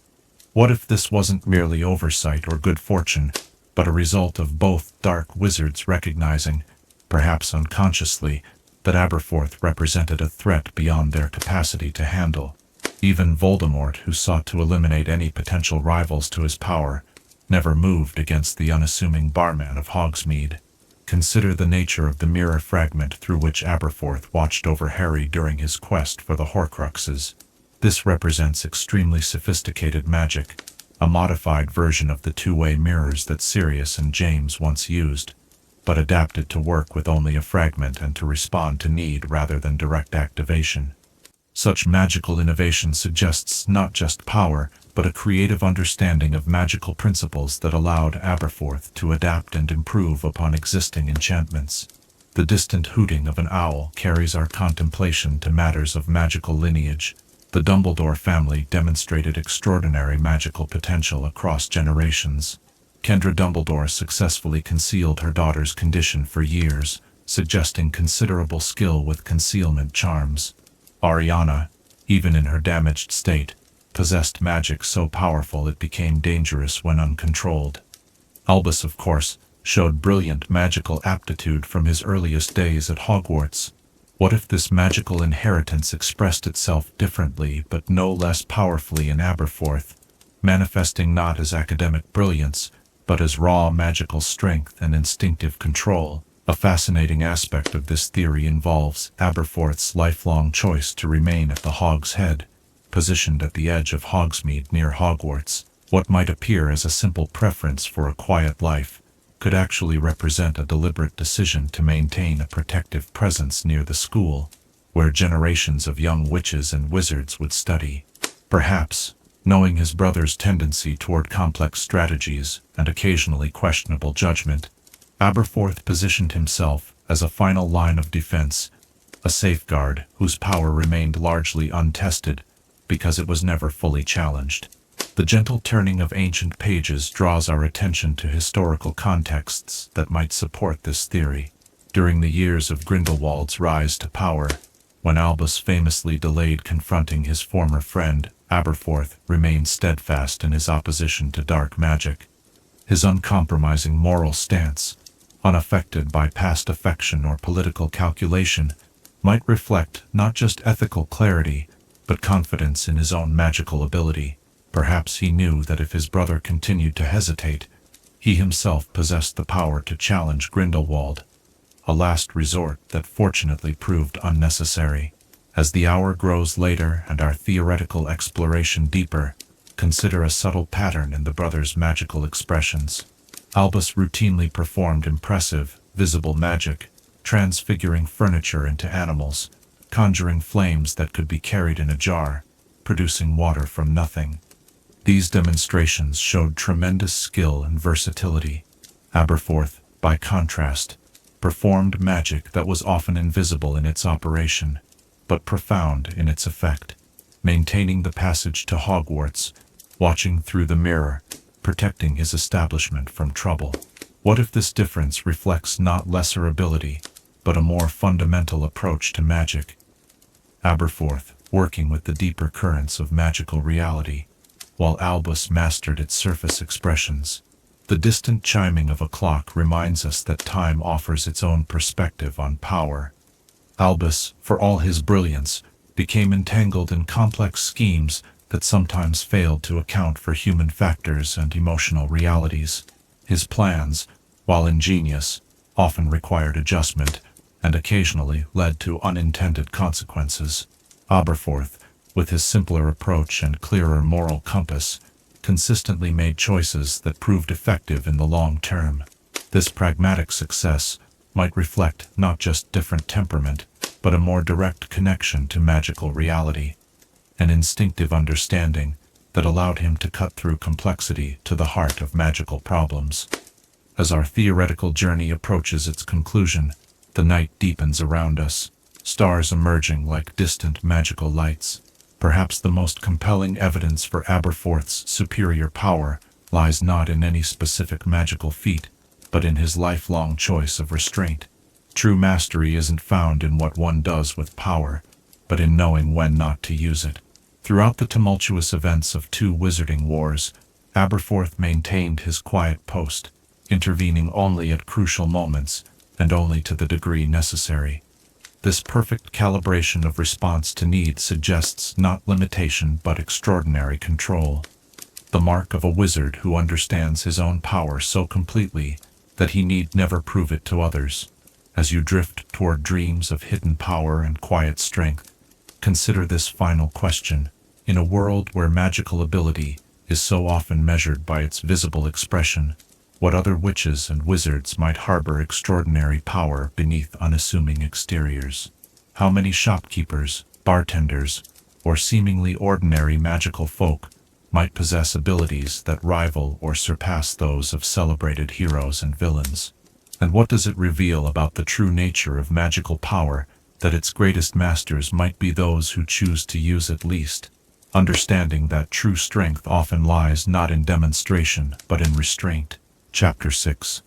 What if this wasn't merely oversight or good fortune, but a result of both dark wizards recognizing, perhaps unconsciously, that Aberforth represented a threat beyond their capacity to handle? Even Voldemort, who sought to eliminate any potential rivals to his power, never moved against the unassuming barman of Hogsmeade. Consider the nature of the mirror fragment through which Aberforth watched over Harry during his quest for the Horcruxes. This represents extremely sophisticated magic, a modified version of the two-way mirrors that Sirius and James once used, but adapted to work with only a fragment and to respond to need rather than direct activation. Such magical innovation suggests not just power, but a creative understanding of magical principles that allowed Aberforth to adapt and improve upon existing enchantments. The distant hooting of an owl carries our contemplation to matters of magical lineage. The Dumbledore family demonstrated extraordinary magical potential across generations. Kendra Dumbledore successfully concealed her daughter's condition for years, suggesting considerable skill with concealment charms. Ariana, even in her damaged state, possessed magic so powerful it became dangerous when uncontrolled. Albus, of course, showed brilliant magical aptitude from his earliest days at Hogwarts. What if this magical inheritance expressed itself differently but no less powerfully in Aberforth, manifesting not as academic brilliance, but as raw magical strength and instinctive control? A fascinating aspect of this theory involves Aberforth's lifelong choice to remain at the Hog's Head, positioned at the edge of Hogsmeade near Hogwarts. What might appear as a simple preference for a quiet life could actually represent a deliberate decision to maintain a protective presence near the school, where generations of young witches and wizards would study. Perhaps, knowing his brother's tendency toward complex strategies and occasionally questionable judgment, Aberforth positioned himself as a final line of defense, a safeguard whose power remained largely untested because it was never fully challenged. The gentle turning of ancient pages draws our attention to historical contexts that might support this theory. During the years of Grindelwald's rise to power, when Albus famously delayed confronting his former friend, Aberforth remained steadfast in his opposition to dark magic. His uncompromising moral stance, unaffected by past affection or political calculation, might reflect not just ethical clarity, but confidence in his own magical ability. Perhaps he knew that if his brother continued to hesitate, he himself possessed the power to challenge Grindelwald, a last resort that fortunately proved unnecessary. As the hour grows later and our theoretical exploration deeper, consider a subtle pattern in the brothers' magical expressions. Albus routinely performed impressive, visible magic, transfiguring furniture into animals, conjuring flames that could be carried in a jar, producing water from nothing. These demonstrations showed tremendous skill and versatility. Aberforth, by contrast, performed magic that was often invisible in its operation, but profound in its effect, maintaining the passage to Hogwarts, watching through the mirror, protecting his establishment from trouble. What if this difference reflects not lesser ability, but a more fundamental approach to magic? Aberforth, working with the deeper currents of magical reality, while Albus mastered its surface expressions. The distant chiming of a clock reminds us that time offers its own perspective on power. Albus, for all his brilliance, became entangled in complex schemes that sometimes failed to account for human factors and emotional realities. His plans, while ingenious, often required adjustment and occasionally led to unintended consequences. Aberforth, with his simpler approach and clearer moral compass, consistently made choices that proved effective in the long term. This pragmatic success might reflect not just different temperament, but a more direct connection to magical reality, an instinctive understanding that allowed him to cut through complexity to the heart of magical problems. As our theoretical journey approaches its conclusion, the night deepens around us, stars emerging like distant magical lights. Perhaps the most compelling evidence for Aberforth's superior power lies not in any specific magical feat, but in his lifelong choice of restraint. True mastery isn't found in what one does with power, but in knowing when not to use it. Throughout the tumultuous events of 2 wizarding wars, Aberforth maintained his quiet post, intervening only at crucial moments, and only to the degree necessary. This perfect calibration of response to need suggests not limitation but extraordinary control, the mark of a wizard who understands his own power so completely that he need never prove it to others. As you drift toward dreams of hidden power and quiet strength, consider this final question. In a world where magical ability is so often measured by its visible expression, what other witches and wizards might harbor extraordinary power beneath unassuming exteriors? How many shopkeepers, bartenders, or seemingly ordinary magical folk might possess abilities that rival or surpass those of celebrated heroes and villains? And what does it reveal about the true nature of magical power that its greatest masters might be those who choose to use it least? Understanding that true strength often lies not in demonstration but in restraint. Chapter 6.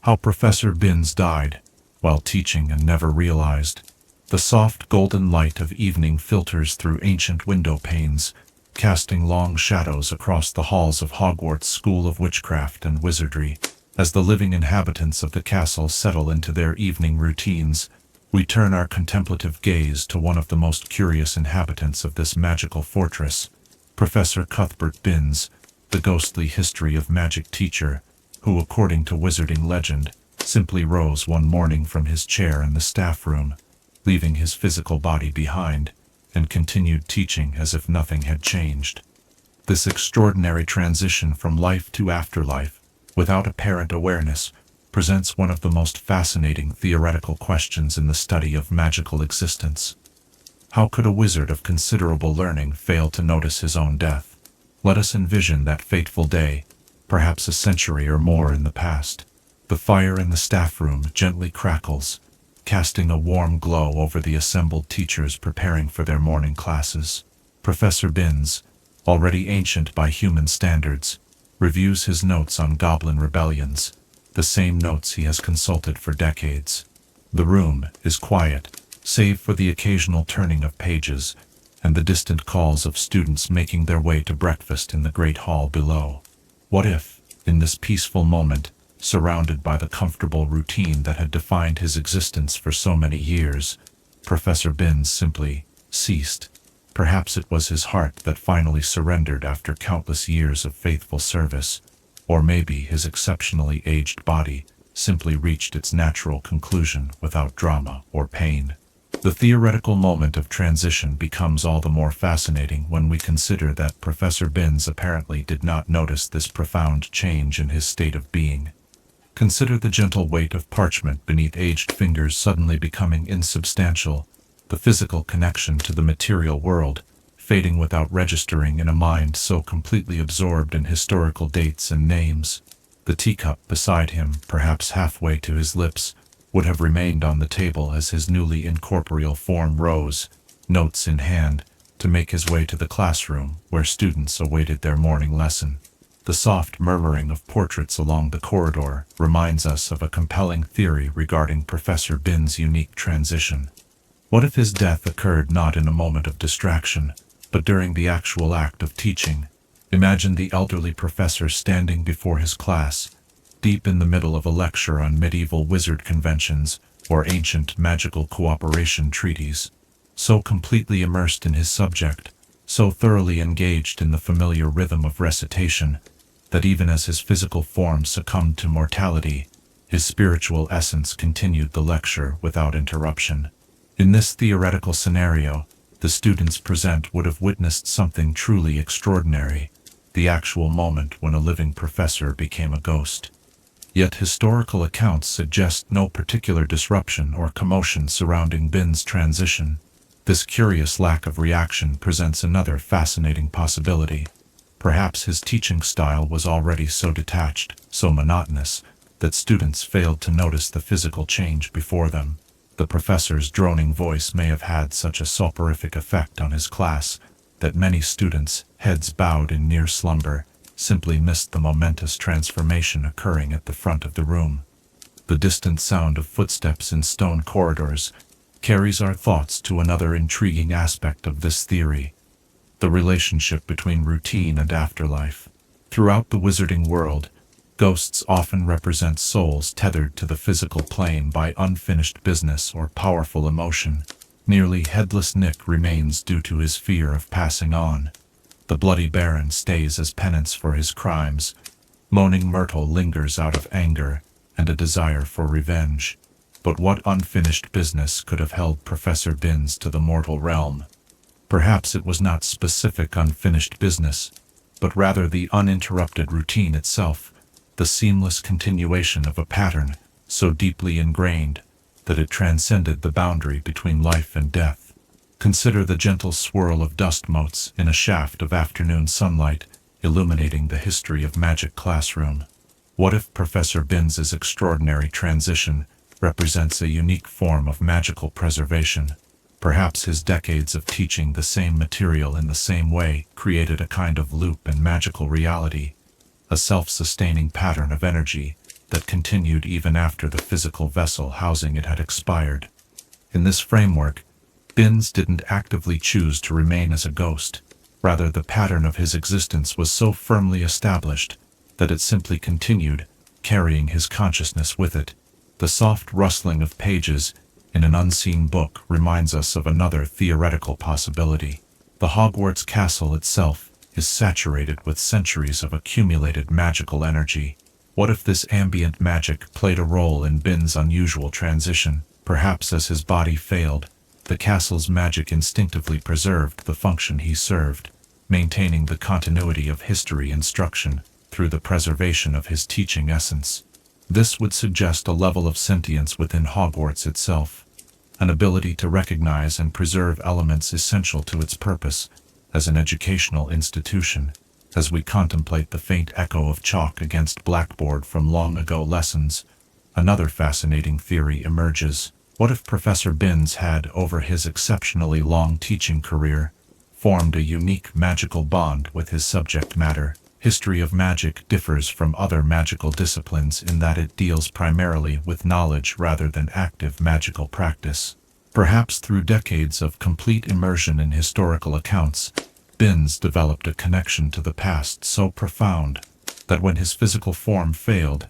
How Professor Binns died, while teaching and never realized. The soft golden light of evening filters through ancient window panes, casting long shadows across the halls of Hogwarts School of Witchcraft and Wizardry. As the living inhabitants of the castle settle into their evening routines, we turn our contemplative gaze to one of the most curious inhabitants of this magical fortress, Professor Cuthbert Binns, the ghostly history of magic teacher, who, according to wizarding legend, simply rose one morning from his chair in the staff room, leaving his physical body behind, and continued teaching as if nothing had changed. This extraordinary transition from life to afterlife, without apparent awareness, presents one of the most fascinating theoretical questions in the study of magical existence. How could a wizard of considerable learning fail to notice his own death? Let us envision that fateful day, perhaps a century or more in the past. The fire in the staff room gently crackles, casting a warm glow over the assembled teachers preparing for their morning classes. Professor Binns, already ancient by human standards, reviews his notes on goblin rebellions, the same notes he has consulted for decades. The room is quiet, save for the occasional turning of pages and the distant calls of students making their way to breakfast in the great hall below. What if, in this peaceful moment, surrounded by the comfortable routine that had defined his existence for so many years, Professor Binns simply ceased? Perhaps it was his heart that finally surrendered after countless years of faithful service, or maybe his exceptionally aged body simply reached its natural conclusion without drama or pain. The theoretical moment of transition becomes all the more fascinating when we consider that Professor Binns apparently did not notice this profound change in his state of being. Consider the gentle weight of parchment beneath aged fingers suddenly becoming insubstantial, the physical connection to the material world fading without registering in a mind so completely absorbed in historical dates and names. The teacup beside him, perhaps halfway to his lips, would have remained on the table as his newly incorporeal form rose, notes in hand, to make his way to the classroom where students awaited their morning lesson. The soft murmuring of portraits along the corridor reminds us of a compelling theory regarding Professor Binns' unique transition. What if his death occurred not in a moment of distraction, but during the actual act of teaching? Imagine the elderly professor standing before his class, deep in the middle of a lecture on medieval wizard conventions or ancient magical cooperation treaties, so completely immersed in his subject, so thoroughly engaged in the familiar rhythm of recitation, that even as his physical form succumbed to mortality, his spiritual essence continued the lecture without interruption. In this theoretical scenario, the students present would have witnessed something truly extraordinary, the actual moment when a living professor became a ghost. Yet historical accounts suggest no particular disruption or commotion surrounding Binns' transition. This curious lack of reaction presents another fascinating possibility. Perhaps his teaching style was already so detached, so monotonous, that students failed to notice the physical change before them. The professor's droning voice may have had such a soporific effect on his class that many students, heads bowed in near slumber, simply missed the momentous transformation occurring at the front of the room. The distant sound of footsteps in stone corridors carries our thoughts to another intriguing aspect of this theory: the relationship between routine and afterlife. Throughout the wizarding world, ghosts often represent souls tethered to the physical plane by unfinished business or powerful emotion. Nearly headless Nick remains due to his fear of passing on. The Bloody Baron stays as penance for his crimes. Moaning Myrtle lingers out of anger and a desire for revenge. But what unfinished business could have held Professor Binns to the mortal realm? Perhaps it was not specific unfinished business, but rather the uninterrupted routine itself, the seamless continuation of a pattern so deeply ingrained that it transcended the boundary between life and death. Consider the gentle swirl of dust motes in a shaft of afternoon sunlight, illuminating the history of magic classroom. What if Professor Binns' extraordinary transition represents a unique form of magical preservation? Perhaps his decades of teaching the same material in the same way created a kind of loop in magical reality, a self-sustaining pattern of energy that continued even after the physical vessel housing it had expired. In this framework, Binns didn't actively choose to remain as a ghost. Rather, the pattern of his existence was so firmly established that it simply continued, carrying his consciousness with it. The soft rustling of pages in an unseen book reminds us of another theoretical possibility. The Hogwarts castle itself is saturated with centuries of accumulated magical energy. What if this ambient magic played a role in Binns' unusual transition? Perhaps as his body failed, the castle's magic instinctively preserved the function he served, maintaining the continuity of history instruction through the preservation of his teaching essence. This would suggest a level of sentience within Hogwarts itself, an ability to recognize and preserve elements essential to its purpose as an educational institution. As we contemplate the faint echo of chalk against blackboard from long ago lessons, another fascinating theory emerges. What if Professor Binns had, over his exceptionally long teaching career, formed a unique magical bond with his subject matter, History of magic differs from other magical disciplines in that it deals primarily with knowledge rather than active magical practice. Perhaps through decades of complete immersion in historical accounts, Binns developed a connection to the past so profound that when his physical form failed,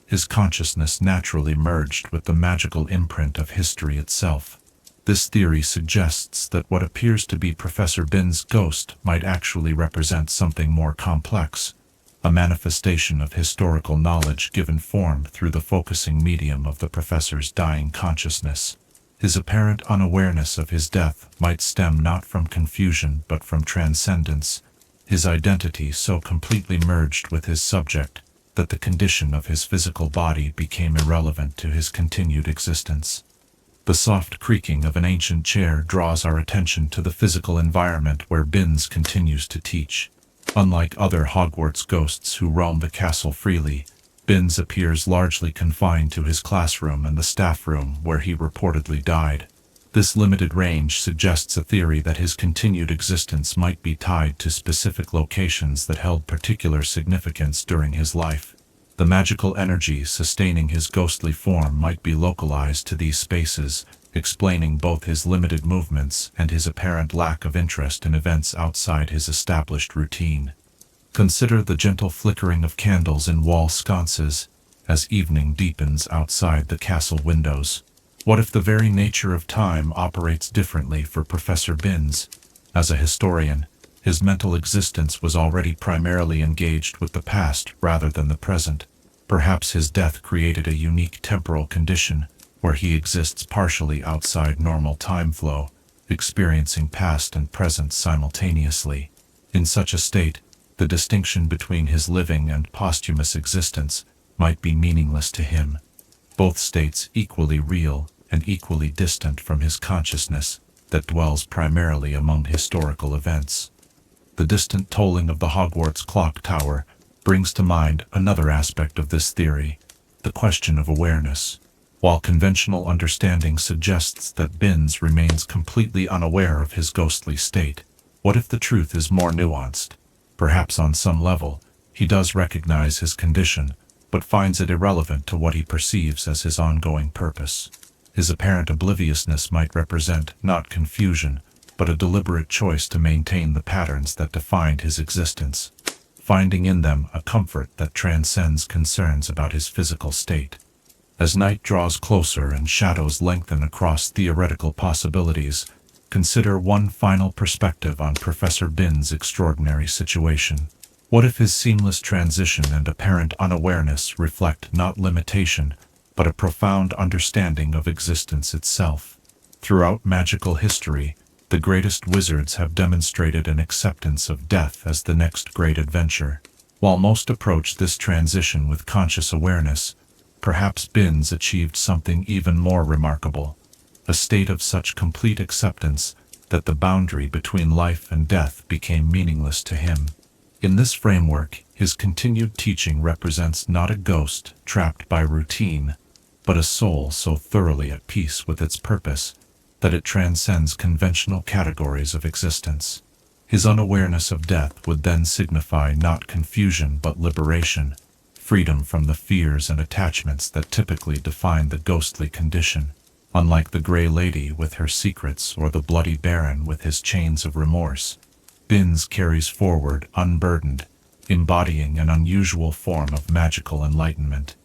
his consciousness naturally merged with the magical imprint of history itself. This theory suggests that what appears to be Professor Binns' ghost might actually represent something more complex, a manifestation of historical knowledge given form through the focusing medium of the professor's dying consciousness. His apparent unawareness of his death might stem not from confusion but from transcendence, his identity so completely merged with his subject that the condition of his physical body became irrelevant to his continued existence. The soft creaking of an ancient chair draws our attention to the physical environment where Binns continues to teach. Unlike other Hogwarts ghosts who roam the castle freely, Binns appears largely confined to his classroom and the staff room where he reportedly died. This limited range suggests a theory that his continued existence might be tied to specific locations that held particular significance during his life. The magical energy sustaining his ghostly form might be localized to these spaces, explaining both his limited movements and his apparent lack of interest in events outside his established routine. Consider the gentle flickering of candles in wall sconces as evening deepens outside the castle windows. What if the very nature of time operates differently for Professor Binns? As a historian, his mental existence was already primarily engaged with the past rather than the present. Perhaps his death created a unique temporal condition where he exists partially outside normal time flow, experiencing past and present simultaneously. In such a state, the distinction between his living and posthumous existence might be meaningless to him. Both states equally real and equally distant from his consciousness that dwells primarily among historical events. The distant tolling of the Hogwarts clock tower brings to mind another aspect of this theory, the question of awareness. While conventional understanding suggests that Binns remains completely unaware of his ghostly state, what if the truth is more nuanced? Perhaps on some level, he does recognize his condition, but finds it irrelevant to what he perceives as his ongoing purpose. His apparent obliviousness might represent not confusion, but a deliberate choice to maintain the patterns that defined his existence, finding in them a comfort that transcends concerns about his physical state. As night draws closer and shadows lengthen across theoretical possibilities, consider one final perspective on Professor Binns' extraordinary situation. What if his seamless transition and apparent unawareness reflect not limitation, but a profound understanding of existence itself? Throughout magical history, the greatest wizards have demonstrated an acceptance of death as the next great adventure. While most approach this transition with conscious awareness, perhaps Binns achieved something even more remarkable, a state of such complete acceptance that the boundary between life and death became meaningless to him. In this framework, his continued teaching represents not a ghost trapped by routine, but a soul so thoroughly at peace with its purpose that it transcends conventional categories of existence. His unawareness of death would then signify not confusion but liberation, freedom from the fears and attachments that typically define the ghostly condition. Unlike the Grey Lady with her secrets or the Bloody Baron with his chains of remorse, Binns carries forward unburdened, embodying an unusual form of magical enlightenment.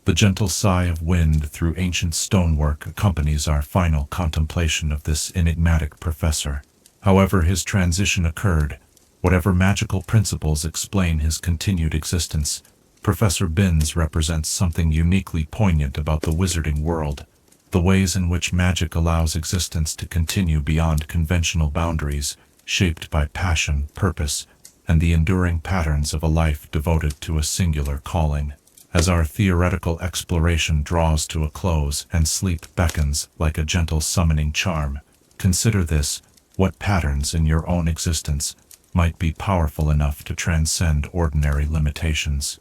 The gentle sigh of wind through ancient stonework accompanies our final contemplation of this enigmatic professor. However his transition occurred, whatever magical principles explain his continued existence, Professor Binns represents something uniquely poignant about the wizarding world, the ways in which magic allows existence to continue beyond conventional boundaries, shaped by passion, purpose, and the enduring patterns of a life devoted to a singular calling. As our theoretical exploration draws to a close and sleep beckons like a gentle summoning charm, consider this: what patterns in your own existence might be powerful enough to transcend ordinary limitations?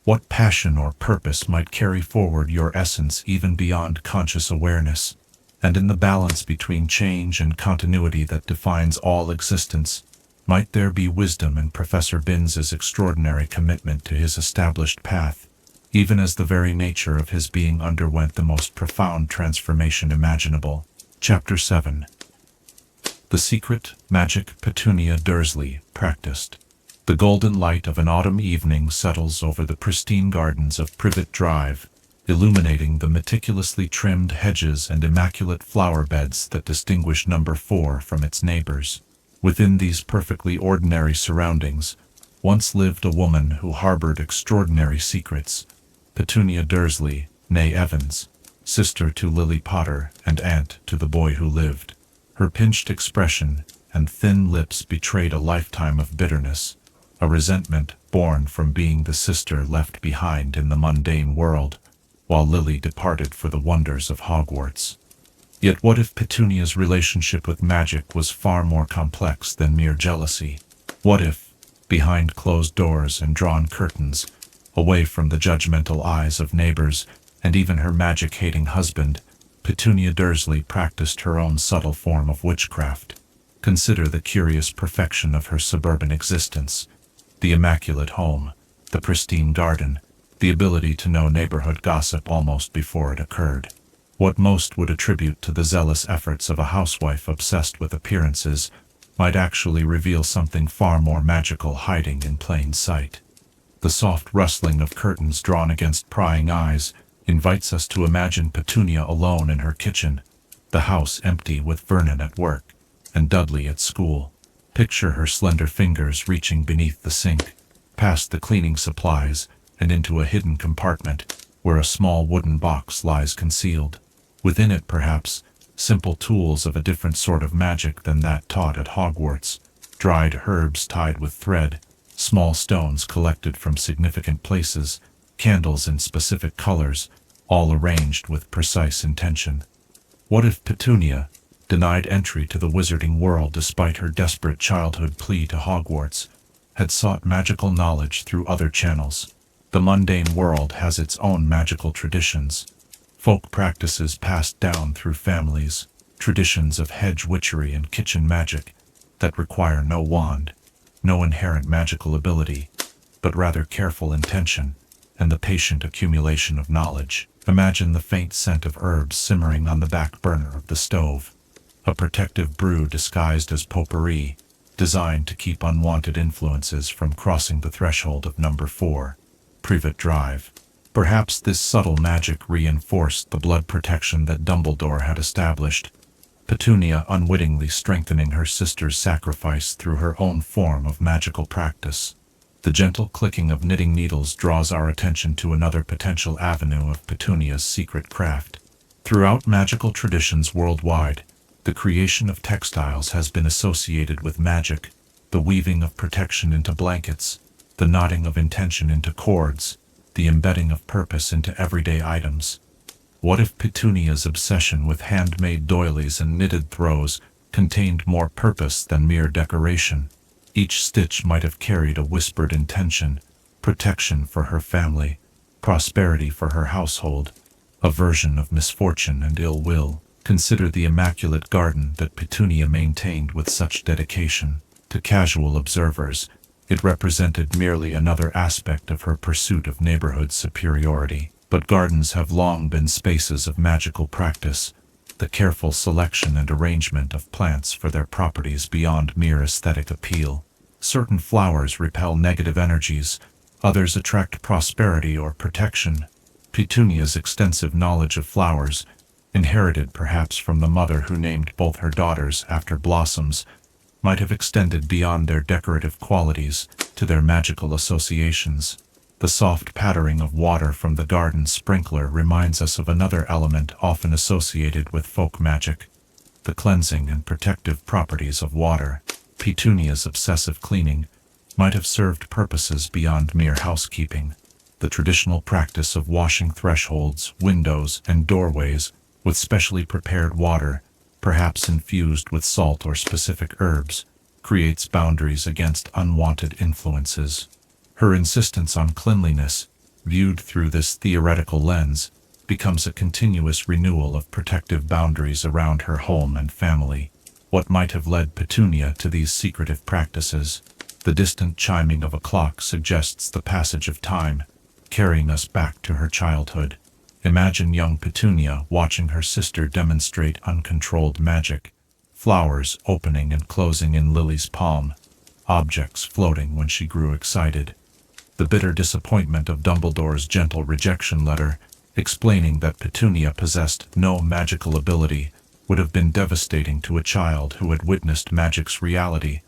What passion or purpose might carry forward your essence even beyond conscious awareness? And in the balance between change and continuity that defines all existence, Might there be wisdom in Professor Binns's extraordinary commitment to his established path, even as the very nature of his being underwent the most profound transformation imaginable? Chapter 7. The secret magic Petunia Dursley practiced. The golden light of an autumn evening settles over the pristine gardens of Privet Drive, illuminating the meticulously trimmed hedges and immaculate flower beds that distinguish Number 4 from its neighbors. Within these perfectly ordinary surroundings, once lived a woman who harbored extraordinary secrets, Petunia Dursley, née Evans, sister to Lily Potter and aunt to the boy who lived. Her pinched expression and thin lips betrayed a lifetime of bitterness, a resentment born from being the sister left behind in the mundane world, while Lily departed for the wonders of Hogwarts. Yet what if Petunia's relationship with magic was far more complex than mere jealousy? What if, behind closed doors and drawn curtains, away from the judgmental eyes of neighbors and even her magic-hating husband, Petunia Dursley practiced her own subtle form of witchcraft? Consider the curious perfection of her suburban existence, the immaculate home, the pristine garden, the ability to know neighborhood gossip almost before it occurred. What most would attribute to the zealous efforts of a housewife obsessed with appearances might actually reveal something far more magical hiding in plain sight. The soft rustling of curtains drawn against prying eyes invites us to imagine Petunia alone in her kitchen, the house empty with Vernon at work and Dudley at school. Picture her slender fingers reaching beneath the sink, past the cleaning supplies, and into a hidden compartment where a small wooden box lies concealed. Within it, perhaps, simple tools of a different sort of magic than that taught at Hogwarts, dried herbs tied with thread, small stones collected from significant places, candles in specific colors, all arranged with precise intention. What if Petunia, denied entry to the wizarding world despite her desperate childhood plea to Hogwarts, had sought magical knowledge through other channels? The mundane world has its own magical traditions, folk practices passed down through families, traditions of hedge witchery and kitchen magic that require no wand, no inherent magical ability, but rather careful intention and the patient accumulation of knowledge. Imagine the faint scent of herbs simmering on the back burner of the stove, a protective brew disguised as potpourri, designed to keep unwanted influences from crossing the threshold of Number 4, Privet Drive. Perhaps this subtle magic reinforced the blood protection that Dumbledore had established, Petunia unwittingly strengthening her sister's sacrifice through her own form of magical practice. The gentle clicking of knitting needles draws our attention to another potential avenue of Petunia's secret craft. Throughout magical traditions worldwide, the creation of textiles has been associated with magic, the weaving of protection into blankets, the knotting of intention into cords, the embedding of purpose into everyday items. What if Petunia's obsession with handmade doilies and knitted throws contained more purpose than mere decoration? Each stitch might have carried a whispered intention, protection for her family, prosperity for her household, aversion of misfortune and ill will. Consider the immaculate garden that Petunia maintained with such dedication. To casual observers, it represented merely another aspect of her pursuit of neighborhood superiority. But gardens have long been spaces of magical practice, the careful selection and arrangement of plants for their properties beyond mere aesthetic appeal. Certain flowers repel negative energies, others attract prosperity or protection. Petunia's extensive knowledge of flowers, inherited perhaps from the mother who named both her daughters after blossoms, might have extended beyond their decorative qualities to their magical associations. The soft pattering of water from the garden sprinkler reminds us of another element often associated with folk magic, the cleansing and protective properties of water. Petunia's obsessive cleaning might have served purposes beyond mere housekeeping. The traditional practice of washing thresholds, windows, and doorways with specially prepared water, perhaps infused with salt or specific herbs, creates boundaries against unwanted influences. Her insistence on cleanliness, viewed through this theoretical lens, becomes a continuous renewal of protective boundaries around her home and family. What might have led Petunia to these secretive practices? The distant chiming of a clock suggests the passage of time, carrying us back to her childhood. Imagine young Petunia watching her sister demonstrate uncontrolled magic, flowers opening and closing in Lily's palm, objects floating when she grew excited. The bitter disappointment of Dumbledore's gentle rejection letter, explaining that Petunia possessed no magical ability, would have been devastating to a child who had witnessed magic's reality,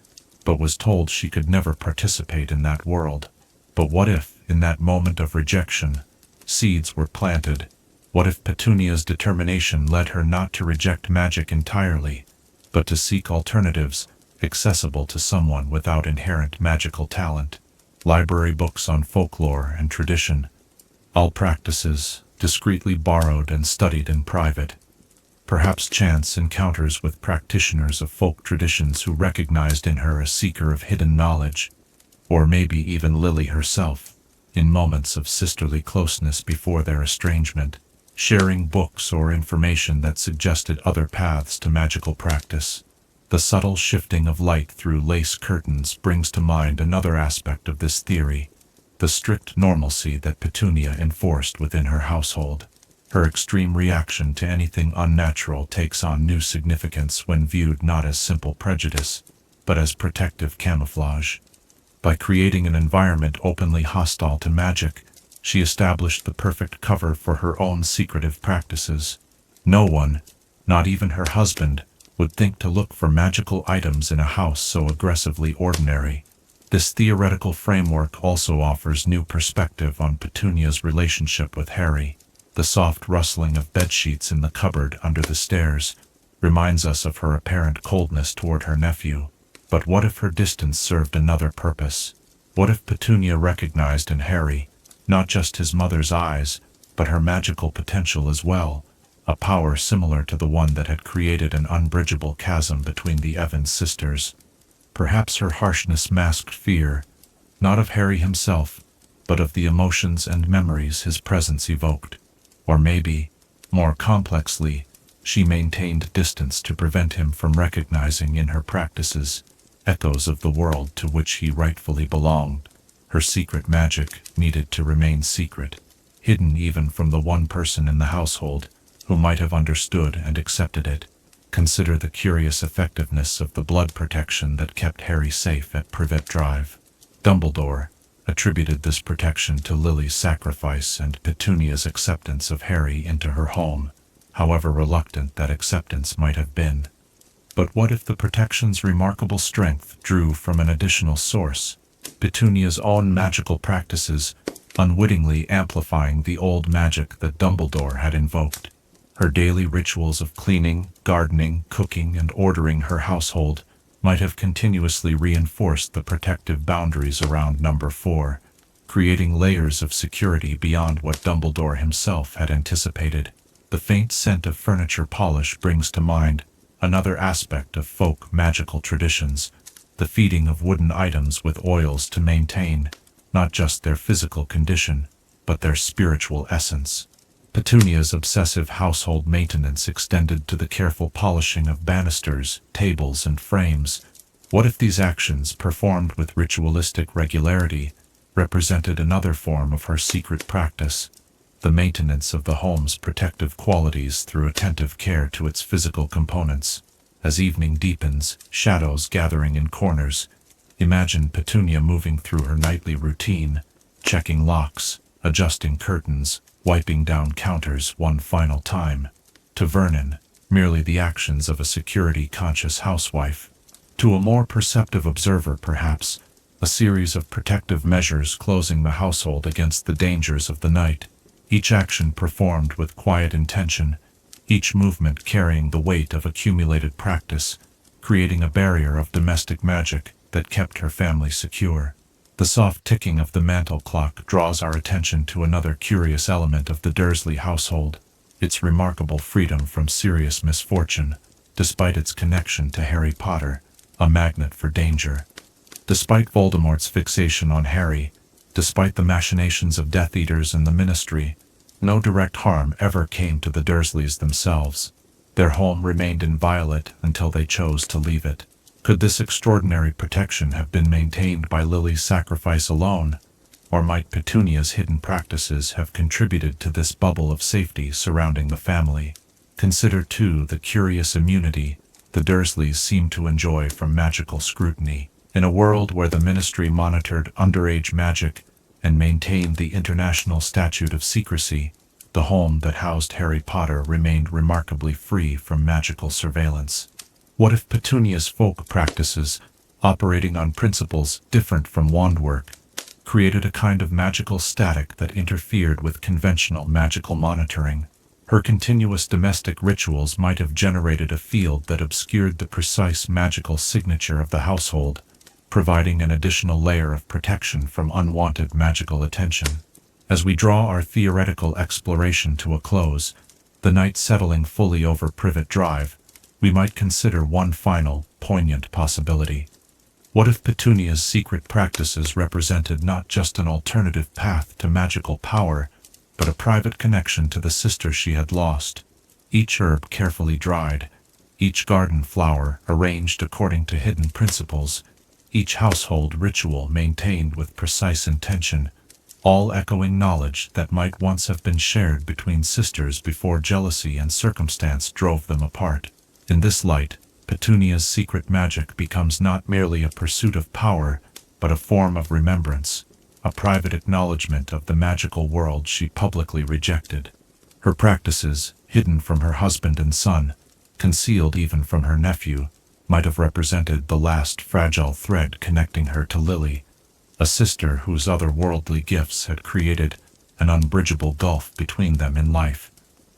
but was told she could never participate in that world. But what if, in that moment of rejection, seeds were planted? What if Petunia's determination led her not to reject magic entirely, but to seek alternatives accessible to someone without inherent magical talent? Library books on folklore and tradition, all practices discreetly borrowed and studied in private. Perhaps chance encounters with practitioners of folk traditions who recognized in her a seeker of hidden knowledge, or maybe even Lily herself, in moments of sisterly closeness before their estrangement, sharing books or information that suggested other paths to magical practice. The subtle shifting of light through lace curtains brings to mind another aspect of this theory, the strict normalcy that Petunia enforced within her household. Her extreme reaction to anything unnatural takes on new significance when viewed not as simple prejudice, but as protective camouflage. By creating an environment openly hostile to magic, she established the perfect cover for her own secretive practices. No one, not even her husband, would think to look for magical items in a house so aggressively ordinary. This theoretical framework also offers new perspective on Petunia's relationship with Harry. The soft rustling of bedsheets in the cupboard under the stairs reminds us of her apparent coldness toward her nephew. But what if her distance served another purpose? What if Petunia recognized in Harry not just his mother's eyes, but her magical potential as well, a power similar to the one that had created an unbridgeable chasm between the Evans sisters? Perhaps her harshness masked fear, not of Harry himself, but of the emotions and memories his presence evoked. Or maybe, more complexly, she maintained distance to prevent him from recognizing in her practices echoes of the world to which he rightfully belonged. Her secret magic needed to remain secret, hidden even from the one person in the household who might have understood and accepted it. Consider the curious effectiveness of the blood protection that kept Harry safe at Privet Drive. Dumbledore attributed this protection to Lily's sacrifice and Petunia's acceptance of Harry into her home, however reluctant that acceptance might have been. But what if the protection's remarkable strength drew from an additional source, Petunia's own magical practices, unwittingly amplifying the old magic that Dumbledore had invoked? Her daily rituals of cleaning, gardening, cooking, and ordering her household might have continuously reinforced the protective boundaries around Number 4, creating layers of security beyond what Dumbledore himself had anticipated. The faint scent of furniture polish brings to mind another aspect of folk magical traditions, the feeding of wooden items with oils to maintain not just their physical condition, but their spiritual essence. Petunia's obsessive household maintenance extended to the careful polishing of banisters, tables, and frames. What if these actions, performed with ritualistic regularity, represented another form of her secret practice, the maintenance of the home's protective qualities through attentive care to its physical components? As evening deepens, shadows gathering in corners, imagine Petunia moving through her nightly routine, checking locks, adjusting curtains, wiping down counters one final time. To Vernon, merely the actions of a security-conscious housewife. To a more perceptive observer, perhaps, a series of protective measures closing the household against the dangers of the night, each action performed with quiet intention, each movement carrying the weight of accumulated practice, creating a barrier of domestic magic that kept her family secure. The soft ticking of the mantel clock draws our attention to another curious element of the Dursley household, its remarkable freedom from serious misfortune, despite its connection to Harry Potter, a magnet for danger. Despite Voldemort's fixation on Harry, despite the machinations of Death Eaters and the Ministry, no direct harm ever came to the Dursleys themselves. Their home remained inviolate until they chose to leave it. Could this extraordinary protection have been maintained by Lily's sacrifice alone, or might Petunia's hidden practices have contributed to this bubble of safety surrounding the family? Consider, too, the curious immunity the Dursleys seem to enjoy from magical scrutiny. In a world where the Ministry monitored underage magic and maintained the international statute of secrecy, the home that housed Harry Potter remained remarkably free from magical surveillance. What if Petunia's folk practices, operating on principles different from wand work, created a kind of magical static that interfered with conventional magical monitoring? Her continuous domestic rituals might have generated a field that obscured the precise magical signature of the household, providing an additional layer of protection from unwanted magical attention. As we draw our theoretical exploration to a close, the night settling fully over Privet Drive, we might consider one final, poignant possibility. What if Petunia's secret practices represented not just an alternative path to magical power, but a private connection to the sister she had lost? Each herb carefully dried, each garden flower arranged according to hidden principles, each household ritual maintained with precise intention, all echoing knowledge that might once have been shared between sisters before jealousy and circumstance drove them apart. In this light, Petunia's secret magic becomes not merely a pursuit of power, but a form of remembrance, a private acknowledgement of the magical world she publicly rejected. Her practices, hidden from her husband and son, concealed even from her nephew, might have represented the last fragile thread connecting her to Lily, a sister whose otherworldly gifts had created an unbridgeable gulf between them in life,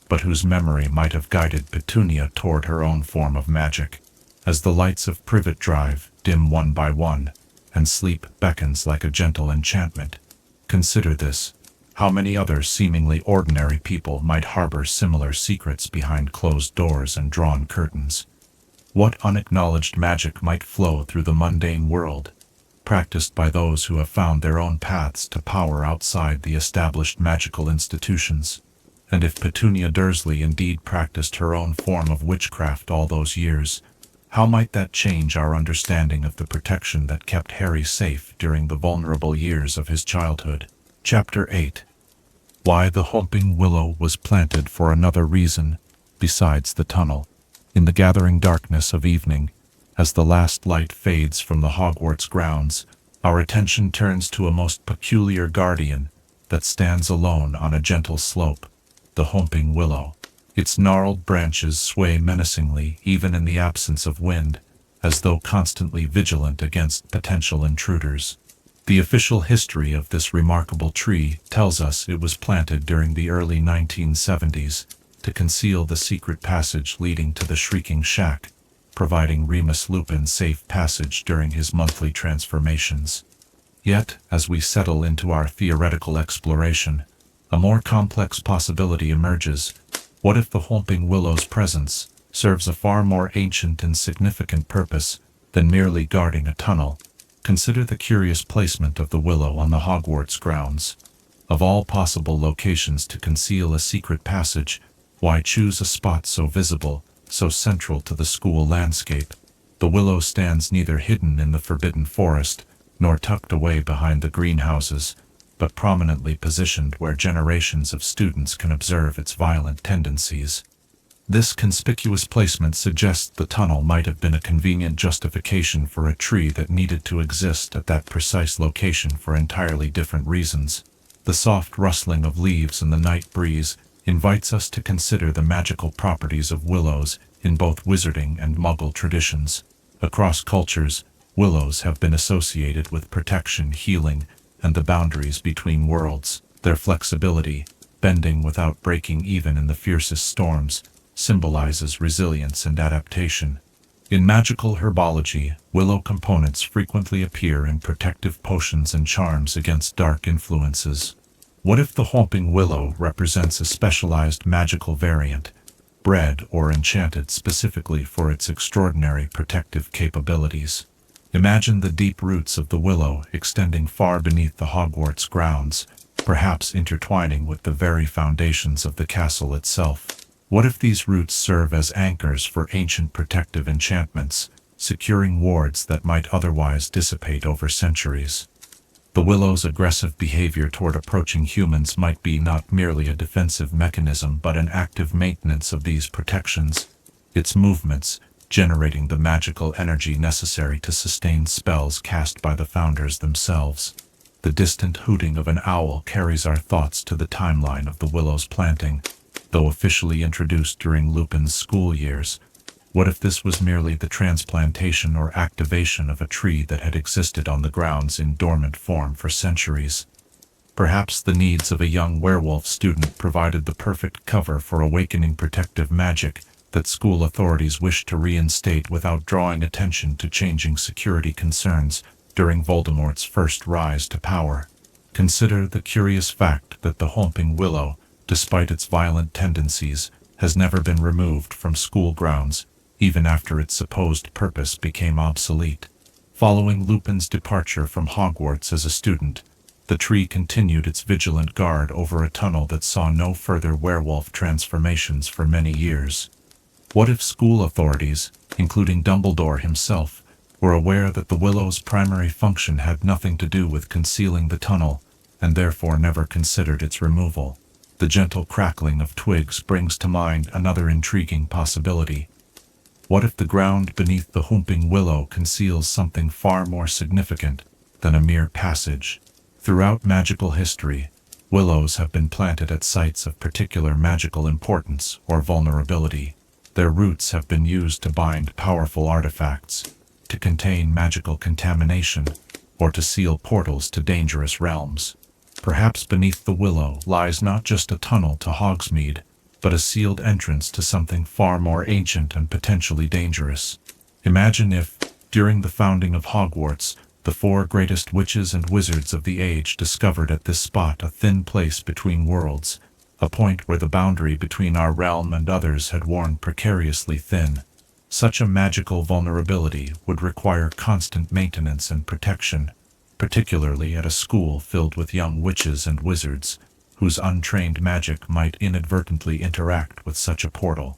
but whose memory might have guided Petunia toward her own form of magic. As the lights of Privet Drive dim one by one, and sleep beckons like a gentle enchantment, consider this: how many other seemingly ordinary people might harbor similar secrets behind closed doors and drawn curtains? What unacknowledged magic might flow through the mundane world, practiced by those who have found their own paths to power outside the established magical institutions? And if Petunia Dursley indeed practiced her own form of witchcraft all those years, how might that change our understanding of the protection that kept Harry safe during the vulnerable years of his childhood? Chapter 8. Why the Whomping Willow was planted for another reason besides the tunnel. In the gathering darkness of evening, as the last light fades from the Hogwarts grounds, our attention turns to a most peculiar guardian that stands alone on a gentle slope, the Whomping Willow. Its gnarled branches sway menacingly even in the absence of wind, as though constantly vigilant against potential intruders. The official history of this remarkable tree tells us it was planted during the early 1970s to conceal the secret passage leading to the Shrieking Shack, providing Remus Lupin safe passage during his monthly transformations. Yet, as we settle into our theoretical exploration, a more complex possibility emerges. What if the Whomping Willow's presence serves a far more ancient and significant purpose than merely guarding a tunnel? Consider the curious placement of the willow on the Hogwarts grounds. Of all possible locations to conceal a secret passage, why choose a spot so visible, so central to the school landscape? The willow stands neither hidden in the forbidden forest, nor tucked away behind the greenhouses, but prominently positioned where generations of students can observe its violent tendencies. This conspicuous placement suggests the tunnel might have been a convenient justification for a tree that needed to exist at that precise location for entirely different reasons. The soft rustling of leaves in the night breeze invites us to consider the magical properties of willows in both wizarding and Muggle traditions. Across cultures, willows have been associated with protection, healing, and the boundaries between worlds. Their flexibility, bending without breaking even in the fiercest storms, symbolizes resilience and adaptation. In magical herbology, willow components frequently appear in protective potions and charms against dark influences. What if the Whomping Willow represents a specialized magical variant, bred or enchanted specifically for its extraordinary protective capabilities? Imagine the deep roots of the willow extending far beneath the Hogwarts grounds, perhaps intertwining with the very foundations of the castle itself. What if these roots serve as anchors for ancient protective enchantments, securing wards that might otherwise dissipate over centuries? The Willow's aggressive behavior toward approaching humans might be not merely a defensive mechanism but an active maintenance of these protections, its movements generating the magical energy necessary to sustain spells cast by the founders themselves. The distant hooting of an owl carries our thoughts to the timeline of the Willow's planting. Though officially introduced during Lupin's school years, what if this was merely the transplantation or activation of a tree that had existed on the grounds in dormant form for centuries? Perhaps the needs of a young werewolf student provided the perfect cover for awakening protective magic that school authorities wished to reinstate without drawing attention to changing security concerns during Voldemort's first rise to power. Consider the curious fact that the Whomping Willow, despite its violent tendencies, has never been removed from school grounds, even after its supposed purpose became obsolete. Following Lupin's departure from Hogwarts as a student, the tree continued its vigilant guard over a tunnel that saw no further werewolf transformations for many years. What if school authorities, including Dumbledore himself, were aware that the Willow's primary function had nothing to do with concealing the tunnel, and therefore never considered its removal? The gentle crackling of twigs brings to mind another intriguing possibility. What if the ground beneath the Whomping Willow conceals something far more significant than a mere passage? Throughout magical history, willows have been planted at sites of particular magical importance or vulnerability. Their roots have been used to bind powerful artifacts, to contain magical contamination, or to seal portals to dangerous realms. Perhaps beneath the willow lies not just a tunnel to Hogsmeade, but a sealed entrance to something far more ancient and potentially dangerous. Imagine if, during the founding of Hogwarts, the four greatest witches and wizards of the age discovered at this spot a thin place between worlds, a point where the boundary between our realm and others had worn precariously thin. Such a magical vulnerability would require constant maintenance and protection, particularly at a school filled with young witches and wizards, whose untrained magic might inadvertently interact with such a portal.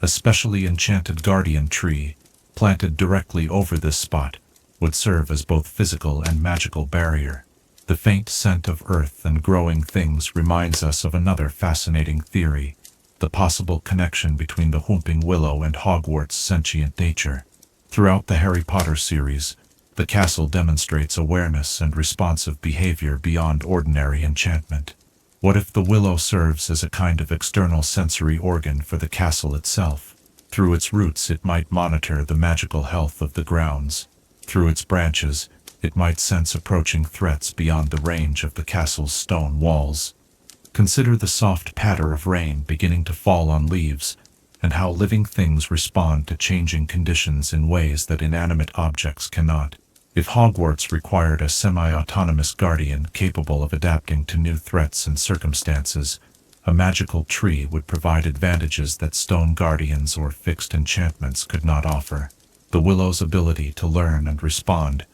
A specially enchanted guardian tree, planted directly over this spot, would serve as both physical and magical barrier. The faint scent of earth and growing things reminds us of another fascinating theory, the possible connection between the Whomping Willow and Hogwarts' sentient nature. Throughout the Harry Potter series, the castle demonstrates awareness and responsive behavior beyond ordinary enchantment. What if the willow serves as a kind of external sensory organ for the castle itself? Through its roots it might monitor the magical health of the grounds. Through its branches, it might sense approaching threats beyond the range of the castle's stone walls. Consider the soft patter of rain beginning to fall on leaves, and how living things respond to changing conditions in ways that inanimate objects cannot. If Hogwarts required a semi-autonomous guardian capable of adapting to new threats and circumstances, a magical tree would provide advantages that stone guardians or fixed enchantments could not offer. The willow's ability to learn and respond,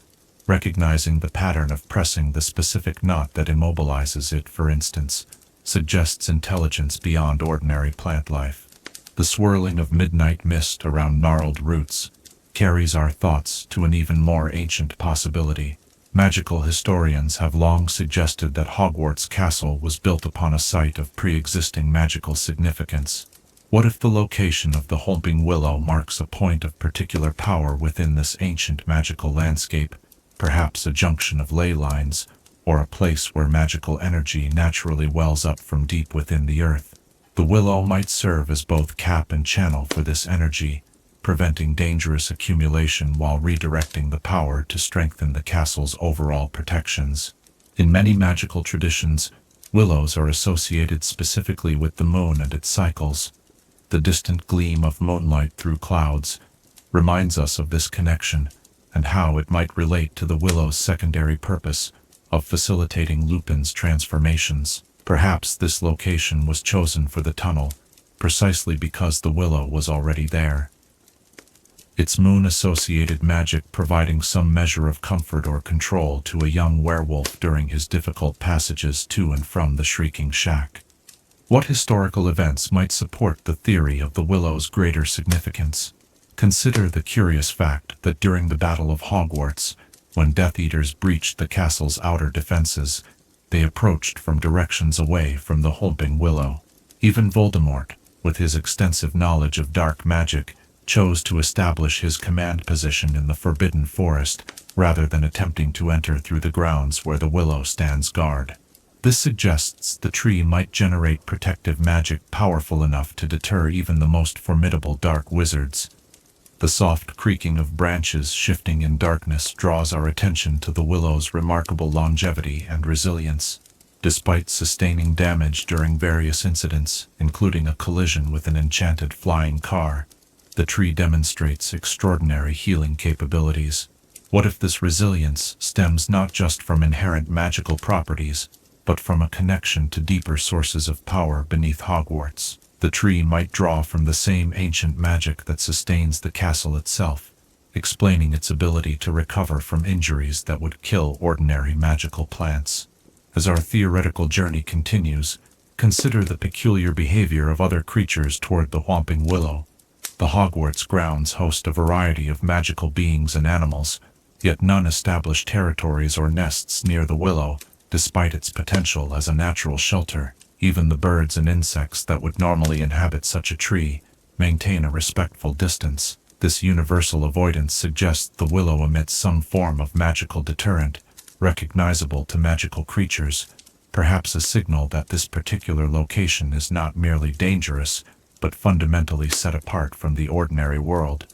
recognizing the pattern of pressing the specific knot that immobilizes it, for instance, suggests intelligence beyond ordinary plant life. The swirling of midnight mist around gnarled roots carries our thoughts to an even more ancient possibility. Magical historians have long suggested that Hogwarts Castle was built upon a site of pre-existing magical significance. What if the location of the Whomping Willow marks a point of particular power within this ancient magical landscape, perhaps a junction of ley lines, or a place where magical energy naturally wells up from deep within the earth? The willow might serve as both cap and channel for this energy, preventing dangerous accumulation while redirecting the power to strengthen the castle's overall protections. In many magical traditions, willows are associated specifically with the moon and its cycles. The distant gleam of moonlight through clouds reminds us of this connection and how it might relate to the willow's secondary purpose of facilitating Lupin's transformations. Perhaps this location was chosen for the tunnel precisely because the willow was already there, its moon-associated magic providing some measure of comfort or control to a young werewolf during his difficult passages to and from the Shrieking Shack. What historical events might support the theory of the Willow's greater significance? Consider the curious fact that during the Battle of Hogwarts, when Death Eaters breached the castle's outer defenses, they approached from directions away from the Whomping Willow. Even Voldemort, with his extensive knowledge of dark magic, chose to establish his command position in the Forbidden Forest, rather than attempting to enter through the grounds where the Willow stands guard. This suggests the tree might generate protective magic powerful enough to deter even the most formidable dark wizards. The soft creaking of branches shifting in darkness draws our attention to the Willow's remarkable longevity and resilience. Despite sustaining damage during various incidents, including a collision with an enchanted flying car, the tree demonstrates extraordinary healing capabilities. What if this resilience stems not just from inherent magical properties, but from a connection to deeper sources of power beneath Hogwarts? The tree might draw from the same ancient magic that sustains the castle itself, explaining its ability to recover from injuries that would kill ordinary magical plants. As our theoretical journey continues, consider the peculiar behavior of other creatures toward the Whomping Willow. The Hogwarts grounds host a variety of magical beings and animals, yet none establish territories or nests near the Willow, despite its potential as a natural shelter. Even the birds and insects that would normally inhabit such a tree maintain a respectful distance. This universal avoidance suggests the Willow emits some form of magical deterrent, recognizable to magical creatures, perhaps a signal that this particular location is not merely dangerous, but fundamentally set apart from the ordinary world.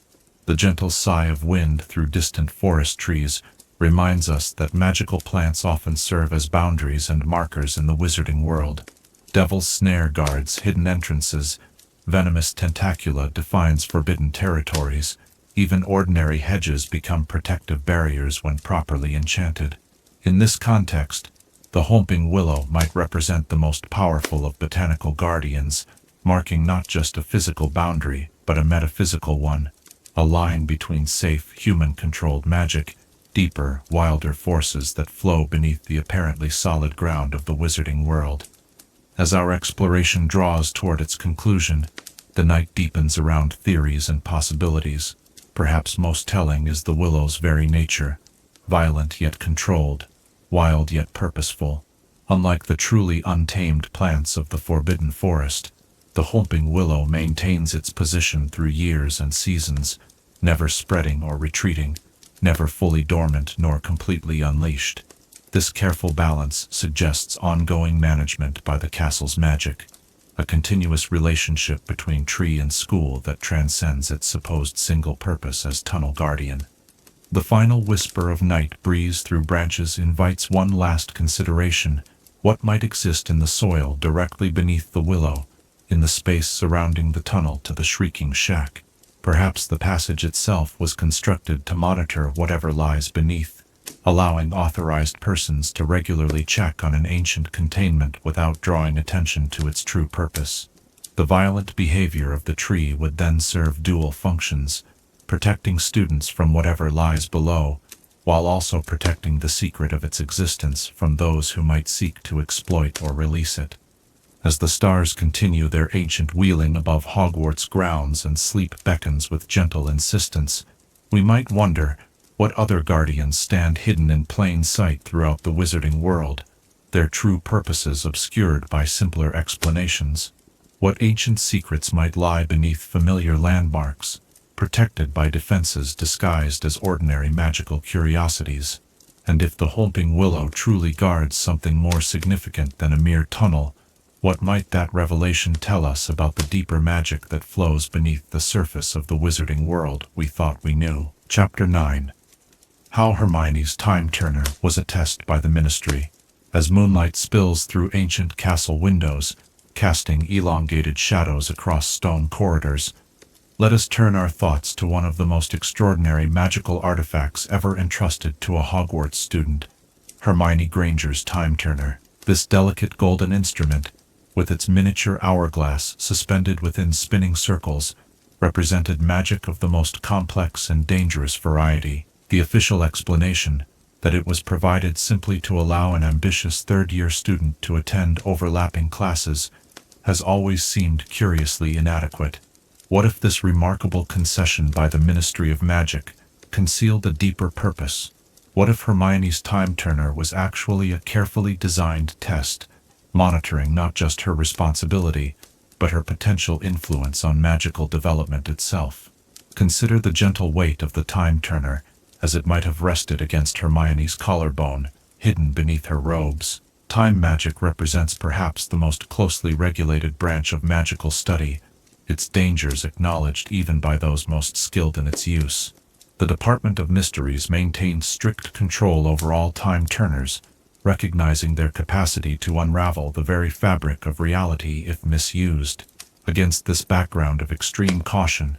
The gentle sigh of wind through distant forest trees reminds us that magical plants often serve as boundaries and markers in the wizarding world. Devil's Snare guards hidden entrances, venomous tentacula defines forbidden territories, even ordinary hedges become protective barriers when properly enchanted. In this context, the Whomping Willow might represent the most powerful of botanical guardians, marking not just a physical boundary, but a metaphysical one, a line between safe, human-controlled magic, deeper, wilder forces that flow beneath the apparently solid ground of the wizarding world. As our exploration draws toward its conclusion, the night deepens around theories and possibilities. Perhaps most telling is the Willow's very nature, violent yet controlled, wild yet purposeful. Unlike the truly untamed plants of the Forbidden Forest, the Whomping Willow maintains its position through years and seasons, never spreading or retreating, never fully dormant nor completely unleashed. This careful balance suggests ongoing management by the castle's magic, a continuous relationship between tree and school that transcends its supposed single purpose as tunnel guardian. The final whisper of night breeze through branches invites one last consideration: what might exist in the soil directly beneath the Willow, in the space surrounding the tunnel to the Shrieking Shack? Perhaps the passage itself was constructed to monitor whatever lies beneath, allowing authorized persons to regularly check on an ancient containment without drawing attention to its true purpose. The violent behavior of the tree would then serve dual functions, protecting students from whatever lies below, while also protecting the secret of its existence from those who might seek to exploit or release it. As the stars continue their ancient wheeling above Hogwarts grounds and sleep beckons with gentle insistence, we might wonder, what other guardians stand hidden in plain sight throughout the wizarding world, their true purposes obscured by simpler explanations? What ancient secrets might lie beneath familiar landmarks, protected by defenses disguised as ordinary magical curiosities? And if the Whomping Willow truly guards something more significant than a mere tunnel, what might that revelation tell us about the deeper magic that flows beneath the surface of the wizarding world we thought we knew? Chapter 9. How Hermione's Time Turner was a test by the Ministry. As moonlight spills through ancient castle windows, casting elongated shadows across stone corridors, let us turn our thoughts to one of the most extraordinary magical artifacts ever entrusted to a Hogwarts student, Hermione Granger's Time Turner. This delicate golden instrument, with its miniature hourglass suspended within spinning circles, represented magic of the most complex and dangerous variety. The official explanation, that it was provided simply to allow an ambitious third-year student to attend overlapping classes, has always seemed curiously inadequate. What if this remarkable concession by the Ministry of Magic concealed a deeper purpose? What if Hermione's time turner was actually a carefully designed test, monitoring not just her responsibility, but her potential influence on magical development itself? Consider the gentle weight of the time turner, as it might have rested against Hermione's collarbone, hidden beneath her robes. Time magic represents perhaps the most closely regulated branch of magical study, its dangers acknowledged even by those most skilled in its use. The Department of Mysteries maintains strict control over all time turners, recognizing their capacity to unravel the very fabric of reality if misused. Against this background of extreme caution,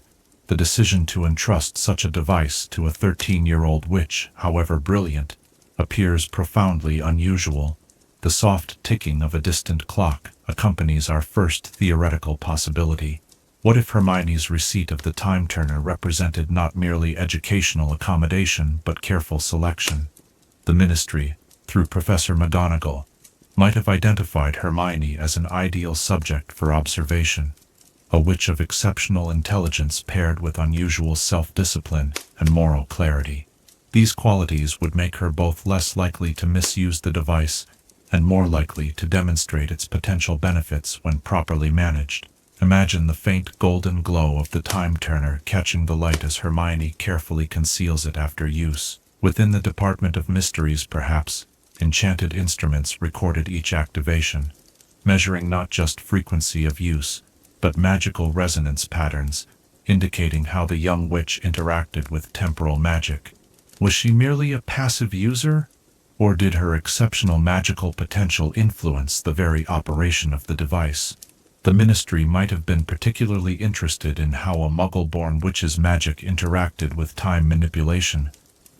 the decision to entrust such a device to a 13-year-old witch, however brilliant, appears profoundly unusual. The soft ticking of a distant clock accompanies our first theoretical possibility. What if Hermione's receipt of the time turner represented not merely educational accommodation but careful selection? The Ministry, through Professor McGonagall, might have identified Hermione as an ideal subject for observation, a witch of exceptional intelligence paired with unusual self-discipline and moral clarity. These qualities would make her both less likely to misuse the device and more likely to demonstrate its potential benefits when properly managed. Imagine the faint golden glow of the time turner catching the light as Hermione carefully conceals it after use. Within the Department of Mysteries, perhaps, enchanted instruments recorded each activation, measuring not just frequency of use, but magical resonance patterns, indicating how the young witch interacted with temporal magic. Was she merely a passive user, or did her exceptional magical potential influence the very operation of the device? The Ministry might have been particularly interested in how a Muggle-born witch's magic interacted with time manipulation,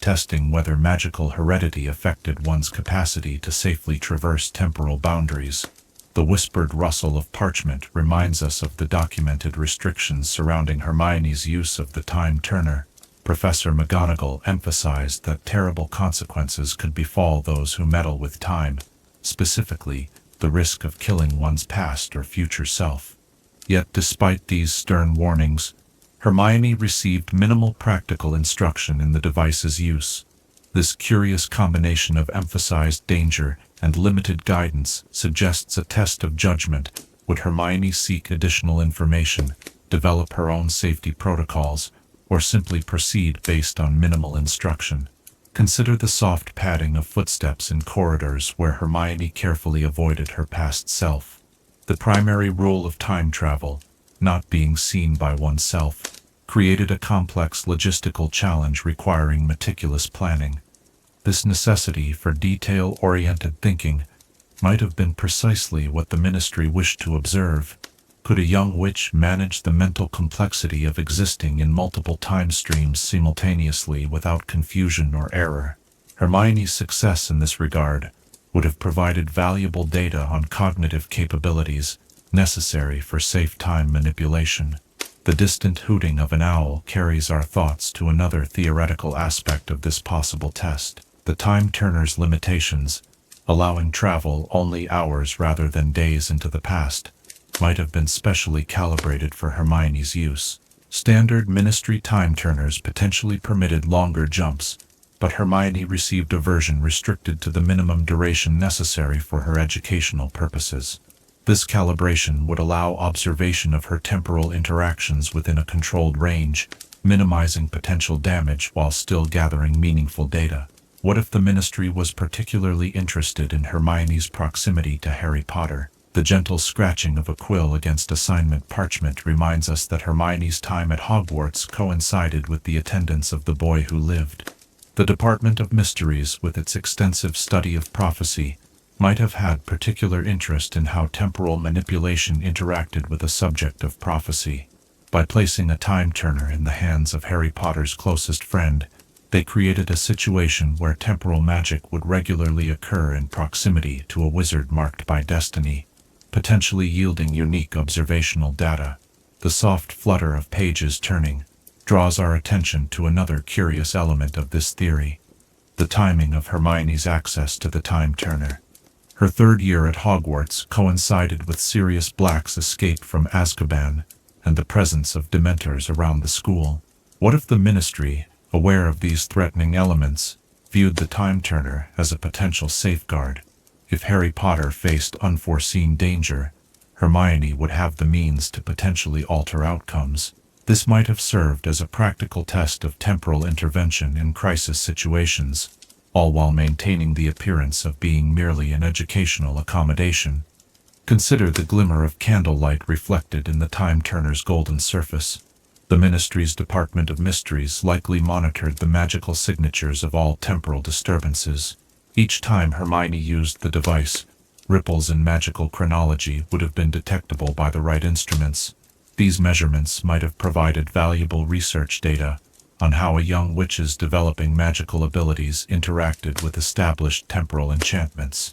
testing whether magical heredity affected one's capacity to safely traverse temporal boundaries. The whispered rustle of parchment reminds us of the documented restrictions surrounding Hermione's use of the time turner. Professor McGonagall emphasized that terrible consequences could befall those who meddle with time, specifically, the risk of killing one's past or future self. Yet despite these stern warnings, Hermione received minimal practical instruction in the device's use. This curious combination of emphasized danger and limited guidance suggests a test of judgment. Would Hermione seek additional information, develop her own safety protocols, or simply proceed based on minimal instruction? Consider the soft padding of footsteps in corridors where Hermione carefully avoided her past self. The primary rule of time travel, not being seen by oneself, created a complex logistical challenge requiring meticulous planning. This necessity for detail-oriented thinking might have been precisely what the Ministry wished to observe. Could a young witch manage the mental complexity of existing in multiple time streams simultaneously without confusion or error? Hermione's success in this regard would have provided valuable data on cognitive capabilities necessary for safe time manipulation. The distant hooting of an owl carries our thoughts to another theoretical aspect of this possible test. The time turner's limitations, allowing travel only hours rather than days into the past, might have been specially calibrated for Hermione's use. Standard Ministry time turners potentially permitted longer jumps, but Hermione received a version restricted to the minimum duration necessary for her educational purposes. This calibration would allow observation of her temporal interactions within a controlled range, minimizing potential damage while still gathering meaningful data. What if the Ministry was particularly interested in Hermione's proximity to Harry Potter? The gentle scratching of a quill against assignment parchment reminds us that Hermione's time at Hogwarts coincided with the attendance of the boy who lived. The Department of Mysteries, with its extensive study of prophecy, might have had particular interest in how temporal manipulation interacted with a subject of prophecy. By placing a time turner in the hands of Harry Potter's closest friend, they created a situation where temporal magic would regularly occur in proximity to a wizard marked by destiny, potentially yielding unique observational data. The soft flutter of pages turning draws our attention to another curious element of this theory: the timing of Hermione's access to the time turner. Her third year at Hogwarts coincided with Sirius Black's escape from Azkaban and the presence of Dementors around the school. What if the Ministry, aware of these threatening elements, viewed the Time Turner as a potential safeguard? If Harry Potter faced unforeseen danger, Hermione would have the means to potentially alter outcomes. This might have served as a practical test of temporal intervention in crisis situations, all while maintaining the appearance of being merely an educational accommodation. Consider the glimmer of candlelight reflected in the Time Turner's golden surface. The Ministry's Department of Mysteries likely monitored the magical signatures of all temporal disturbances. Each time Hermione used the device, ripples in magical chronology would have been detectable by the right instruments. These measurements might have provided valuable research data on how a young witch's developing magical abilities interacted with established temporal enchantments.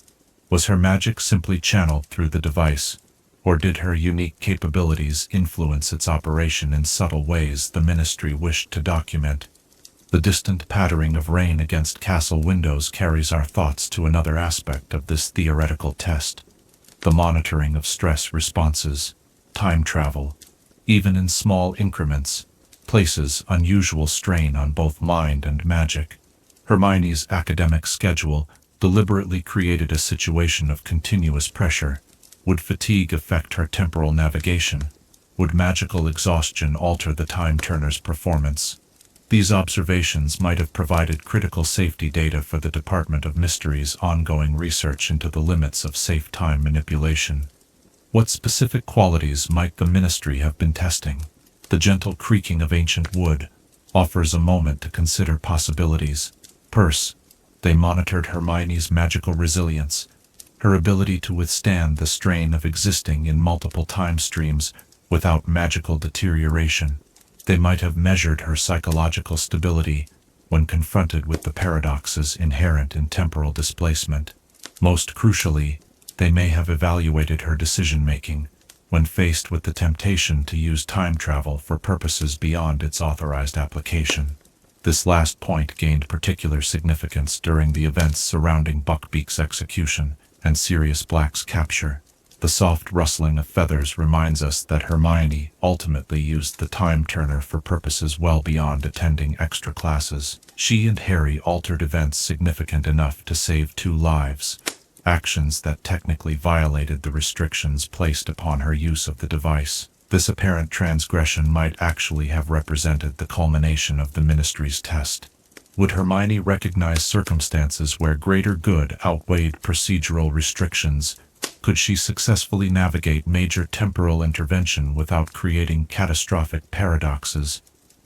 Was her magic simply channeled through the device, or did her unique capabilities influence its operation in subtle ways the Ministry wished to document? The distant pattering of rain against castle windows carries our thoughts to another aspect of this theoretical test: the monitoring of stress responses. Time travel, even in small increments, places unusual strain on both mind and magic. Hermione's academic schedule deliberately created a situation of continuous pressure. Would fatigue affect her temporal navigation? Would magical exhaustion alter the Time Turner's performance? These observations might have provided critical safety data for the Department of Mysteries' ongoing research into the limits of safe time manipulation. What specific qualities might the Ministry have been testing? The gentle creaking of ancient wood offers a moment to consider possibilities. Perhaps they monitored Hermione's magical resilience, her ability to withstand the strain of existing in multiple time streams without magical deterioration. They might have measured her psychological stability when confronted with the paradoxes inherent in temporal displacement. Most crucially, they may have evaluated her decision-making when faced with the temptation to use time travel for purposes beyond its authorized application. This last point gained particular significance during the events surrounding Buckbeak's execution and Sirius Black's capture. The soft rustling of feathers reminds us that Hermione ultimately used the Time Turner for purposes well beyond attending extra classes. She and Harry altered events significant enough to save 2 lives, actions that technically violated the restrictions placed upon her use of the device. This apparent transgression might actually have represented the culmination of the Ministry's test. Would Hermione recognize circumstances where greater good outweighed procedural restrictions? Could she successfully navigate major temporal intervention without creating catastrophic paradoxes?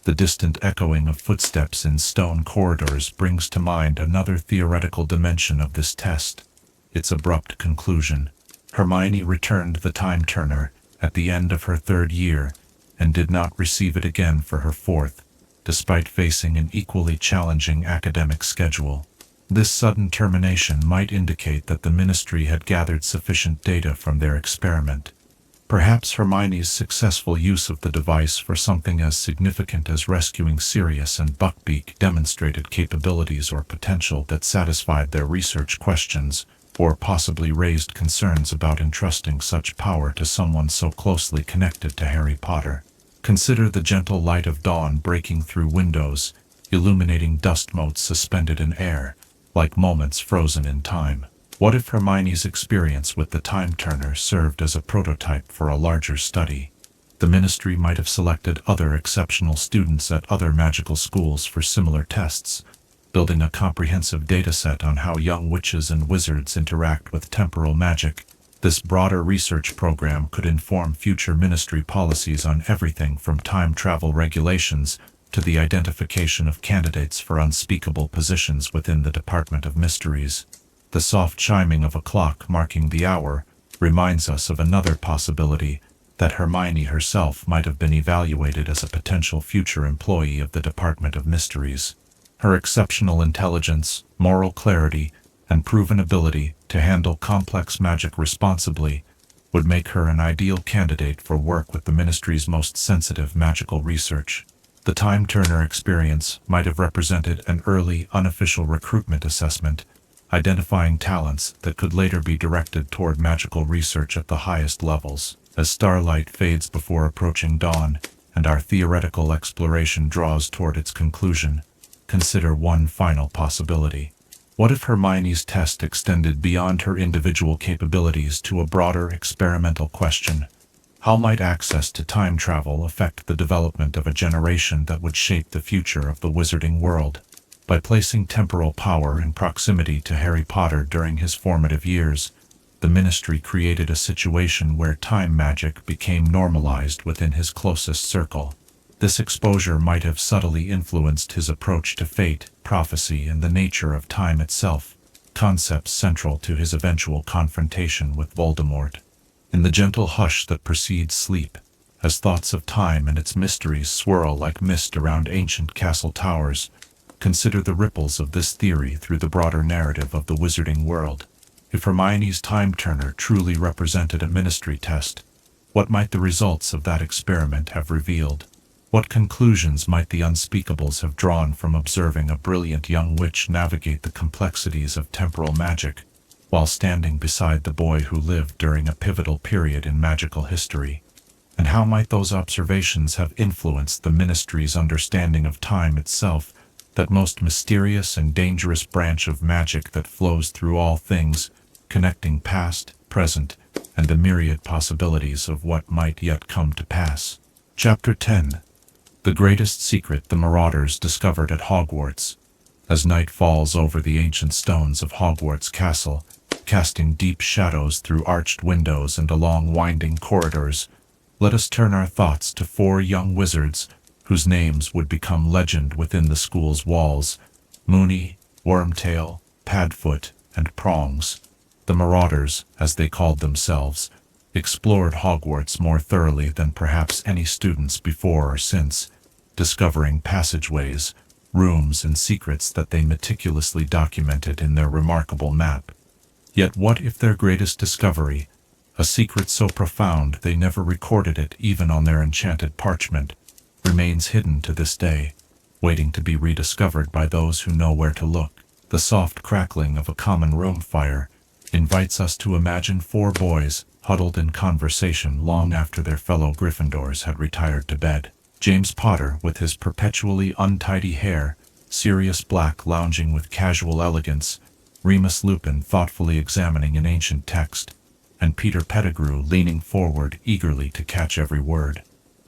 The distant echoing of footsteps in stone corridors brings to mind another theoretical dimension of this test: its abrupt conclusion. Hermione returned the Time Turner at the end of her 3rd year and did not receive it again for her 4th, despite facing an equally challenging academic schedule. This sudden termination might indicate that the Ministry had gathered sufficient data from their experiment. Perhaps Hermione's successful use of the device for something as significant as rescuing Sirius and Buckbeak demonstrated capabilities or potential that satisfied their research questions, or possibly raised concerns about entrusting such power to someone so closely connected to Harry Potter. Consider the gentle light of dawn breaking through windows, illuminating dust motes suspended in air, like moments frozen in time. What if Hermione's experience with the Time Turner served as a prototype for a larger study? The Ministry might have selected other exceptional students at other magical schools for similar tests, building a comprehensive dataset on how young witches and wizards interact with temporal magic. This broader research program could inform future Ministry policies on everything from time travel regulations to the identification of candidates for unspeakable positions within the Department of Mysteries. The soft chiming of a clock marking the hour reminds us of another possibility, that Hermione herself might have been evaluated as a potential future employee of the Department of Mysteries. Her exceptional intelligence, moral clarity, and proven ability to handle complex magic responsibly would make her an ideal candidate for work with the Ministry's most sensitive magical research. The Time Turner experience might have represented an early, unofficial recruitment assessment, identifying talents that could later be directed toward magical research at the highest levels. As starlight fades before approaching dawn, and our theoretical exploration draws toward its conclusion, consider one final possibility. What if Hermione's test extended beyond her individual capabilities to a broader experimental question? How might access to time travel affect the development of a generation that would shape the future of the wizarding world? By placing temporal power in proximity to Harry Potter during his formative years, the Ministry created a situation where time magic became normalized within his closest circle. This exposure might have subtly influenced his approach to fate, prophecy, and the nature of time itself, concepts central to his eventual confrontation with Voldemort. In the gentle hush that precedes sleep, as thoughts of time and its mysteries swirl like mist around ancient castle towers, consider the ripples of this theory through the broader narrative of the wizarding world. If Hermione's time-turner truly represented a Ministry test, what might the results of that experiment have revealed? What conclusions might the unspeakables have drawn from observing a brilliant young witch navigate the complexities of temporal magic, while standing beside the boy who lived during a pivotal period in magical history? And how might those observations have influenced the Ministry's understanding of time itself, that most mysterious and dangerous branch of magic that flows through all things, connecting past, present, and the myriad possibilities of what might yet come to pass? Chapter 10. The Greatest Secret the Marauders Discovered at Hogwarts. As night falls over the ancient stones of Hogwarts Castle, casting deep shadows through arched windows and along winding corridors, let us turn our thoughts to four young wizards whose names would become legend within the school's walls: Moony, Wormtail, Padfoot, and Prongs. The Marauders, as they called themselves, explored Hogwarts more thoroughly than perhaps any students before or since, discovering passageways, rooms, and secrets that they meticulously documented in their remarkable map. Yet what if their greatest discovery, a secret so profound they never recorded it even on their enchanted parchment, remains hidden to this day, waiting to be rediscovered by those who know where to look? The soft crackling of a common room fire invites us to imagine four boys huddled in conversation long after their fellow Gryffindors had retired to bed. James Potter, with his perpetually untidy hair, Sirius Black lounging with casual elegance, Remus Lupin thoughtfully examining an ancient text, and Peter Pettigrew leaning forward eagerly to catch every word.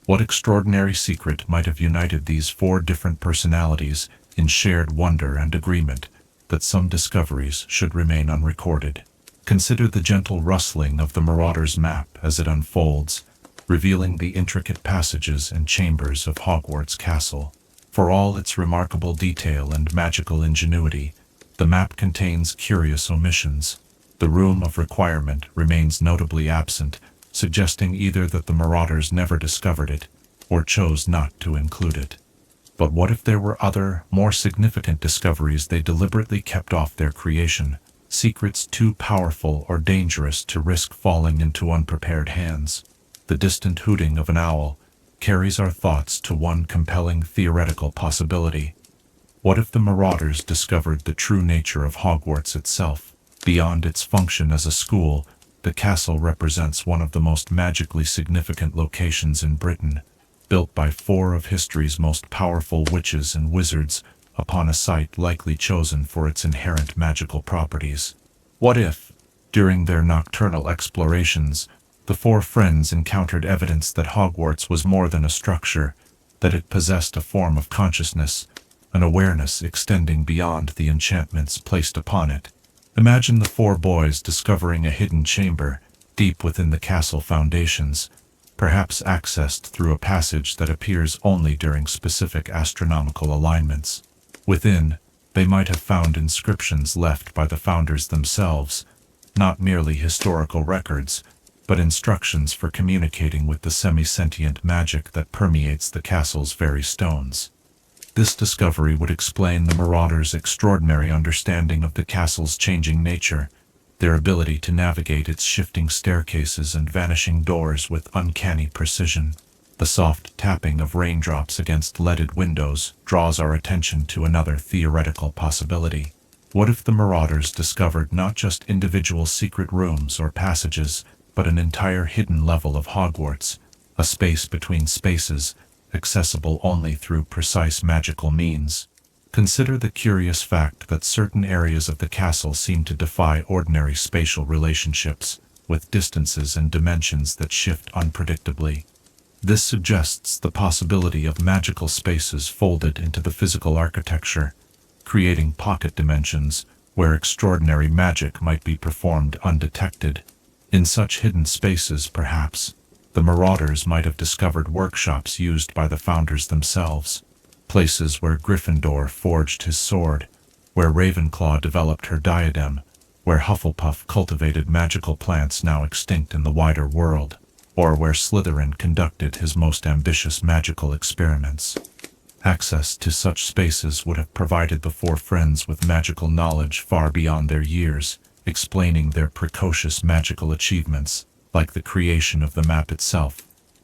What extraordinary secret might have united these four different personalities in shared wonder and agreement that some discoveries should remain unrecorded? Consider the gentle rustling of the Marauders' map as it unfolds, revealing the intricate passages and chambers of Hogwarts Castle. For all its remarkable detail and magical ingenuity, the map contains curious omissions. The Room of Requirement remains notably absent, suggesting either that the Marauders never discovered it, or chose not to include it. But what if there were other, more significant discoveries they deliberately kept off their creation, secrets too powerful or dangerous to risk falling into unprepared hands? The distant hooting of an owl carries our thoughts to one compelling theoretical possibility. What if the Marauders discovered the true nature of Hogwarts itself? Beyond its function as a school, the castle represents one of the most magically significant locations in Britain, built by four of history's most powerful witches and wizards upon a site likely chosen for its inherent magical properties. What if, during their nocturnal explorations, the four friends encountered evidence that Hogwarts was more than a structure, that it possessed a form of consciousness, an awareness extending beyond the enchantments placed upon it? Imagine the four boys discovering a hidden chamber deep within the castle foundations, perhaps accessed through a passage that appears only during specific astronomical alignments. Within, they might have found inscriptions left by the founders themselves, not merely historical records, but instructions for communicating with the semi-sentient magic that permeates the castle's very stones. This discovery would explain the Marauders' extraordinary understanding of the castle's changing nature, their ability to navigate its shifting staircases and vanishing doors with uncanny precision. The soft tapping of raindrops against leaded windows draws our attention to another theoretical possibility. What if the Marauders discovered not just individual secret rooms or passages, but an entire hidden level of Hogwarts, a space between spaces, accessible only through precise magical means? Consider the curious fact that certain areas of the castle seem to defy ordinary spatial relationships, with distances and dimensions that shift unpredictably. This suggests the possibility of magical spaces folded into the physical architecture, creating pocket dimensions where extraordinary magic might be performed undetected. In such hidden spaces, perhaps, the Marauders might have discovered workshops used by the founders themselves, places where Gryffindor forged his sword, where Ravenclaw developed her diadem, where Hufflepuff cultivated magical plants now extinct in the wider world, or where Slytherin conducted his most ambitious magical experiments. Access to such spaces would have provided the four friends with magical knowledge far beyond their years, explaining their precocious magical achievements, like the creation of the map itself,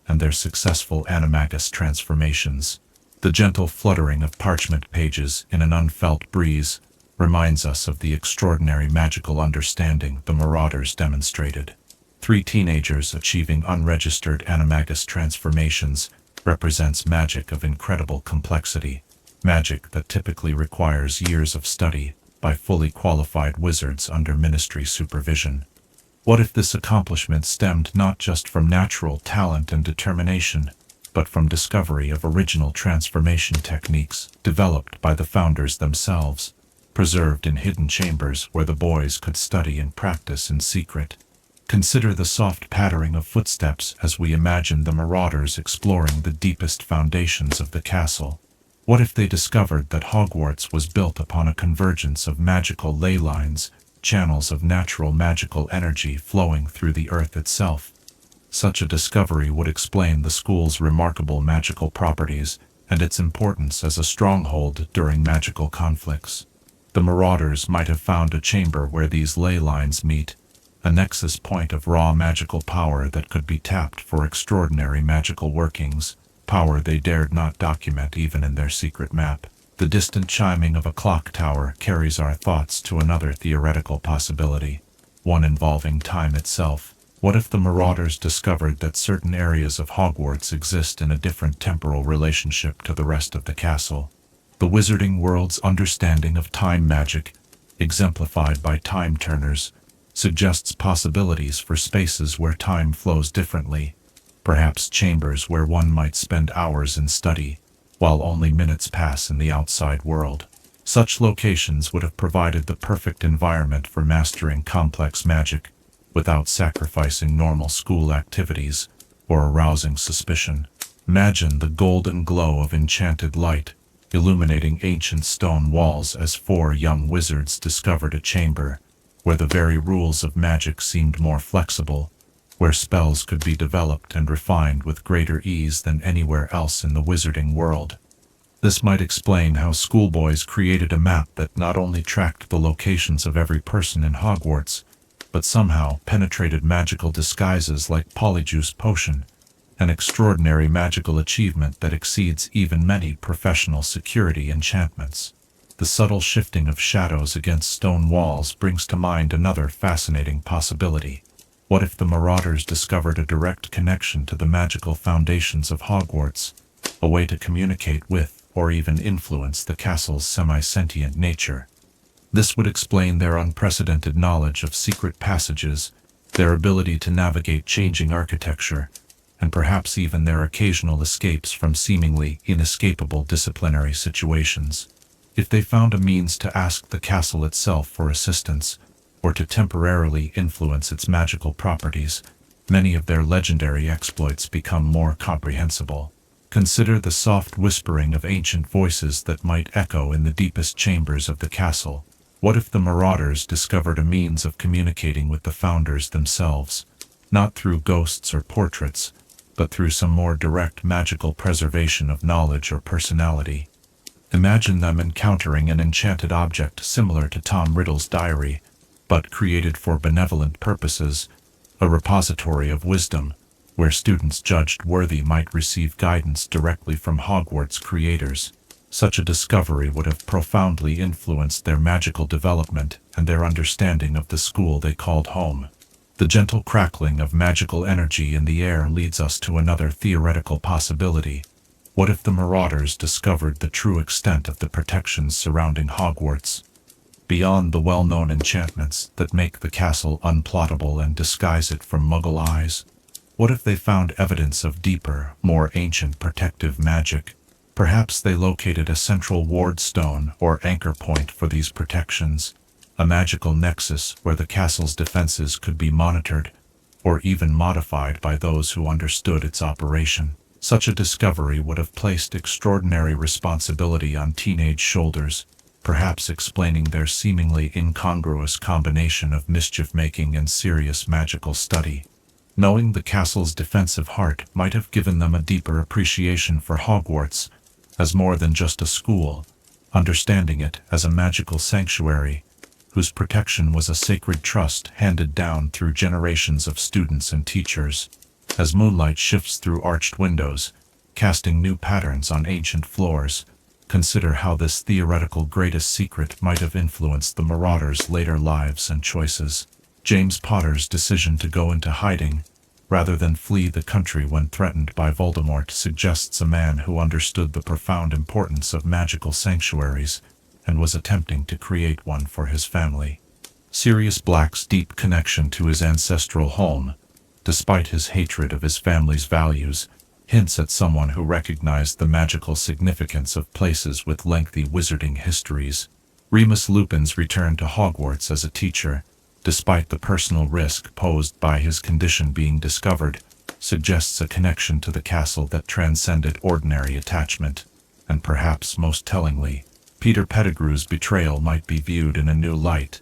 and their successful animagus transformations. The gentle fluttering of parchment pages in an unfelt breeze reminds us of the extraordinary magical understanding the Marauders demonstrated. 3 teenagers achieving unregistered animagus transformations represents magic of incredible complexity, magic that typically requires years of study by fully qualified wizards under ministry supervision. What if this accomplishment stemmed not just from natural talent and determination, but from discovery of original transformation techniques developed by the founders themselves, preserved in hidden chambers where the boys could study and practice in secret? Consider the soft pattering of footsteps as we imagine the Marauders exploring the deepest foundations of the castle. What if they discovered that Hogwarts was built upon a convergence of magical ley lines, channels of natural magical energy flowing through the earth itself? Such a discovery would explain the school's remarkable magical properties and its importance as a stronghold during magical conflicts. The Marauders might have found a chamber where these ley lines meet, a nexus point of raw magical power that could be tapped for extraordinary magical workings, power they dared not document even in their secret map. The distant chiming of a clock tower carries our thoughts to another theoretical possibility, one involving time itself. What if the Marauders discovered that certain areas of Hogwarts exist in a different temporal relationship to the rest of the castle? The wizarding world's understanding of time magic, exemplified by time turners, suggests possibilities for spaces where time flows differently, perhaps chambers where one might spend hours in study, while only minutes pass in the outside world. Such locations would have provided the perfect environment for mastering complex magic, without sacrificing normal school activities or arousing suspicion. Imagine the golden glow of enchanted light, illuminating ancient stone walls as 4 young wizards discovered a chamber where the very rules of magic seemed more flexible, where spells could be developed and refined with greater ease than anywhere else in the wizarding world. This might explain how schoolboys created a map that not only tracked the locations of every person in Hogwarts, but somehow penetrated magical disguises like Polyjuice Potion, an extraordinary magical achievement that exceeds even many professional security enchantments. The subtle shifting of shadows against stone walls brings to mind another fascinating possibility. What if the Marauders discovered a direct connection to the magical foundations of Hogwarts, a way to communicate with or even influence the castle's semi-sentient nature? This would explain their unprecedented knowledge of secret passages, their ability to navigate changing architecture, and perhaps even their occasional escapes from seemingly inescapable disciplinary situations. If they found a means to ask the castle itself for assistance, or to temporarily influence its magical properties, many of their legendary exploits become more comprehensible. Consider the soft whispering of ancient voices that might echo in the deepest chambers of the castle. What if the Marauders discovered a means of communicating with the founders themselves, not through ghosts or portraits, but through some more direct magical preservation of knowledge or personality? Imagine them encountering an enchanted object similar to Tom Riddle's diary, but created for benevolent purposes, a repository of wisdom, where students judged worthy might receive guidance directly from Hogwarts creators. Such a discovery would have profoundly influenced their magical development and their understanding of the school they called home. The gentle crackling of magical energy in the air leads us to another theoretical possibility. What if the Marauders discovered the true extent of the protections surrounding Hogwarts? Beyond the well-known enchantments that make the castle unplottable and disguise it from Muggle eyes? What if they found evidence of deeper, more ancient protective magic? Perhaps they located a central ward stone or anchor point for these protections, a magical nexus where the castle's defenses could be monitored, or even modified by those who understood its operation. Such a discovery would have placed extraordinary responsibility on teenage shoulders, perhaps explaining their seemingly incongruous combination of mischief-making and serious magical study. Knowing the castle's defensive heart might have given them a deeper appreciation for Hogwarts as more than just a school, understanding it as a magical sanctuary, whose protection was a sacred trust handed down through generations of students and teachers. As moonlight shifts through arched windows, casting new patterns on ancient floors, consider how this theoretical greatest secret might have influenced the Marauders' later lives and choices. James Potter's decision to go into hiding, rather than flee the country when threatened by Voldemort, suggests a man who understood the profound importance of magical sanctuaries and was attempting to create one for his family. Sirius Black's deep connection to his ancestral home, despite his hatred of his family's values, hints at someone who recognized the magical significance of places with lengthy wizarding histories. Remus Lupin's return to Hogwarts as a teacher, despite the personal risk posed by his condition being discovered, suggests a connection to the castle that transcended ordinary attachment. And perhaps most tellingly, Peter Pettigrew's betrayal might be viewed in a new light,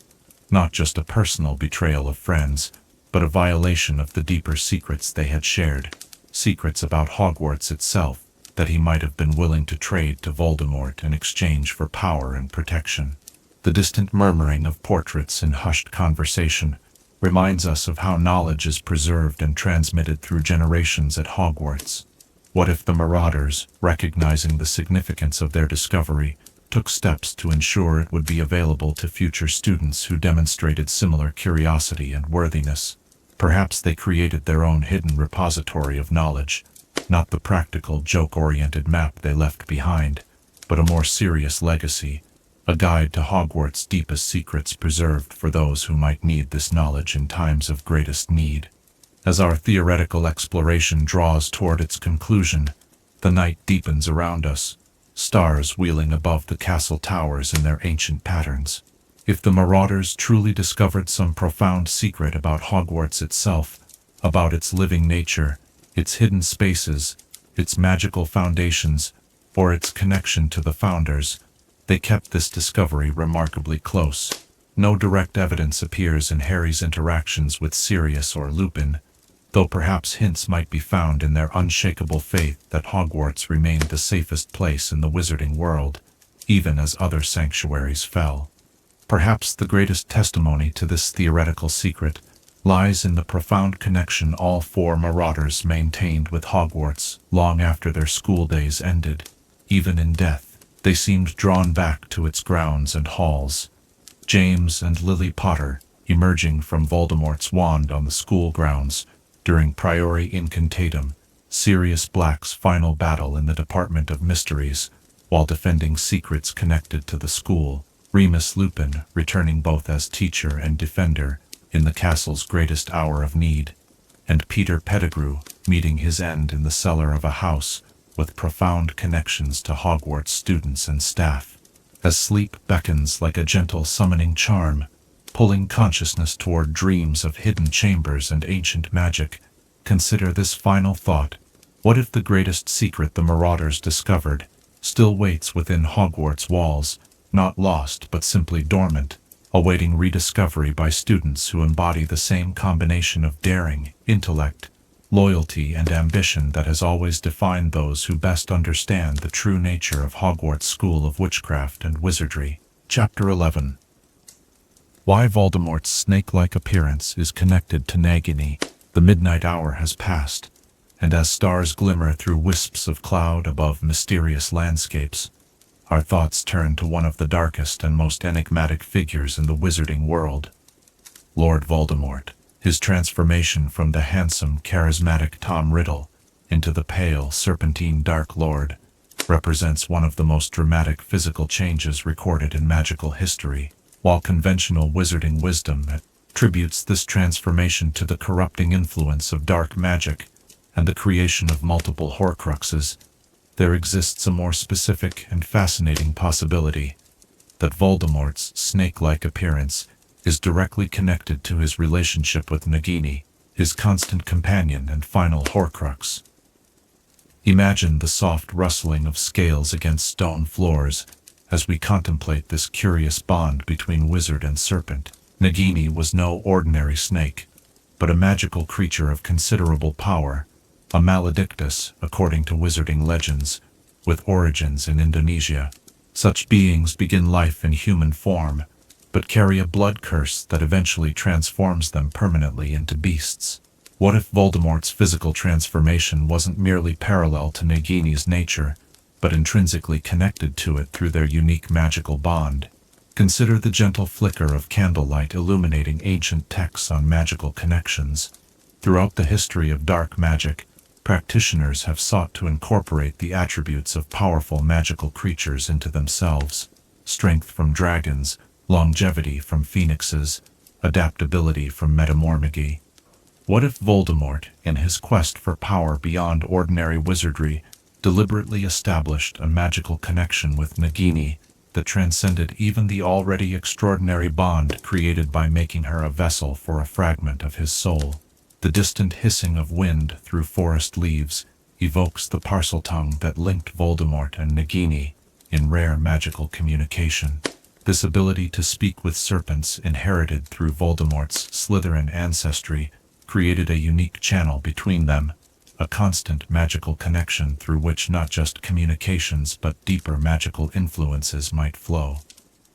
not just a personal betrayal of friends, but a violation of the deeper secrets they had shared, secrets about Hogwarts itself that he might have been willing to trade to Voldemort in exchange for power and protection. The distant murmuring of portraits in hushed conversation reminds us of how knowledge is preserved and transmitted through generations at Hogwarts. What if the Marauders, recognizing the significance of their discovery, took steps to ensure it would be available to future students who demonstrated similar curiosity and worthiness? Perhaps they created their own hidden repository of knowledge, not the practical, joke-oriented map they left behind, but a more serious legacy, a guide to Hogwarts' deepest secrets preserved for those who might need this knowledge in times of greatest need. As our theoretical exploration draws toward its conclusion, the night deepens around us, stars wheeling above the castle towers in their ancient patterns. If the Marauders truly discovered some profound secret about Hogwarts itself, about its living nature, its hidden spaces, its magical foundations, or its connection to the Founders, they kept this discovery remarkably close. No direct evidence appears in Harry's interactions with Sirius or Lupin, though perhaps hints might be found in their unshakable faith that Hogwarts remained the safest place in the wizarding world, even as other sanctuaries fell. Perhaps the greatest testimony to this theoretical secret lies in the profound connection all four Marauders maintained with Hogwarts long after their school days ended. Even in death, they seemed drawn back to its grounds and halls. James and Lily Potter, emerging from Voldemort's wand on the school grounds during Priori Incantatem, Sirius Black's final battle in the Department of Mysteries, while defending secrets connected to the school, Remus Lupin returning both as teacher and defender in the castle's greatest hour of need, and Peter Pettigrew meeting his end in the cellar of a house with profound connections to Hogwarts students and staff. As sleep beckons like a gentle summoning charm, pulling consciousness toward dreams of hidden chambers and ancient magic, consider this final thought. What if the greatest secret the Marauders discovered still waits within Hogwarts walls, not lost but simply dormant, awaiting rediscovery by students who embody the same combination of daring, intellect, loyalty, and ambition that has always defined those who best understand the true nature of Hogwarts School of Witchcraft and Wizardry. Chapter 11. Why Voldemort's snake-like appearance is connected to Nagini. The midnight hour has passed, and as stars glimmer through wisps of cloud above mysterious landscapes, our thoughts turn to one of the darkest and most enigmatic figures in the wizarding world, Lord Voldemort. His transformation from the handsome, charismatic Tom Riddle into the pale, serpentine Dark Lord represents one of the most dramatic physical changes recorded in magical history. While conventional wizarding wisdom attributes this transformation to the corrupting influence of dark magic and the creation of multiple Horcruxes, there exists a more specific and fascinating possibility that Voldemort's snake-like appearance is directly connected to his relationship with Nagini, his constant companion and final Horcrux. Imagine the soft rustling of scales against stone floors as we contemplate this curious bond between wizard and serpent. Nagini was no ordinary snake, but a magical creature of considerable power, a maledictus, according to wizarding legends, with origins in Indonesia. Such beings begin life in human form, but carry a blood curse that eventually transforms them permanently into beasts. What if Voldemort's physical transformation wasn't merely parallel to Nagini's nature, but intrinsically connected to it through their unique magical bond? Consider the gentle flicker of candlelight illuminating ancient texts on magical connections. Throughout the history of dark magic, practitioners have sought to incorporate the attributes of powerful magical creatures into themselves: strength from dragons, longevity from phoenixes, adaptability from metamorphagy. What if Voldemort, in his quest for power beyond ordinary wizardry, deliberately established a magical connection with Nagini that transcended even the already extraordinary bond created by making her a vessel for a fragment of his soul? The distant hissing of wind through forest leaves evokes the parseltongue that linked Voldemort and Nagini in rare magical communication. This ability to speak with serpents, inherited through Voldemort's Slytherin ancestry, created a unique channel between them, a constant magical connection through which not just communications but deeper magical influences might flow.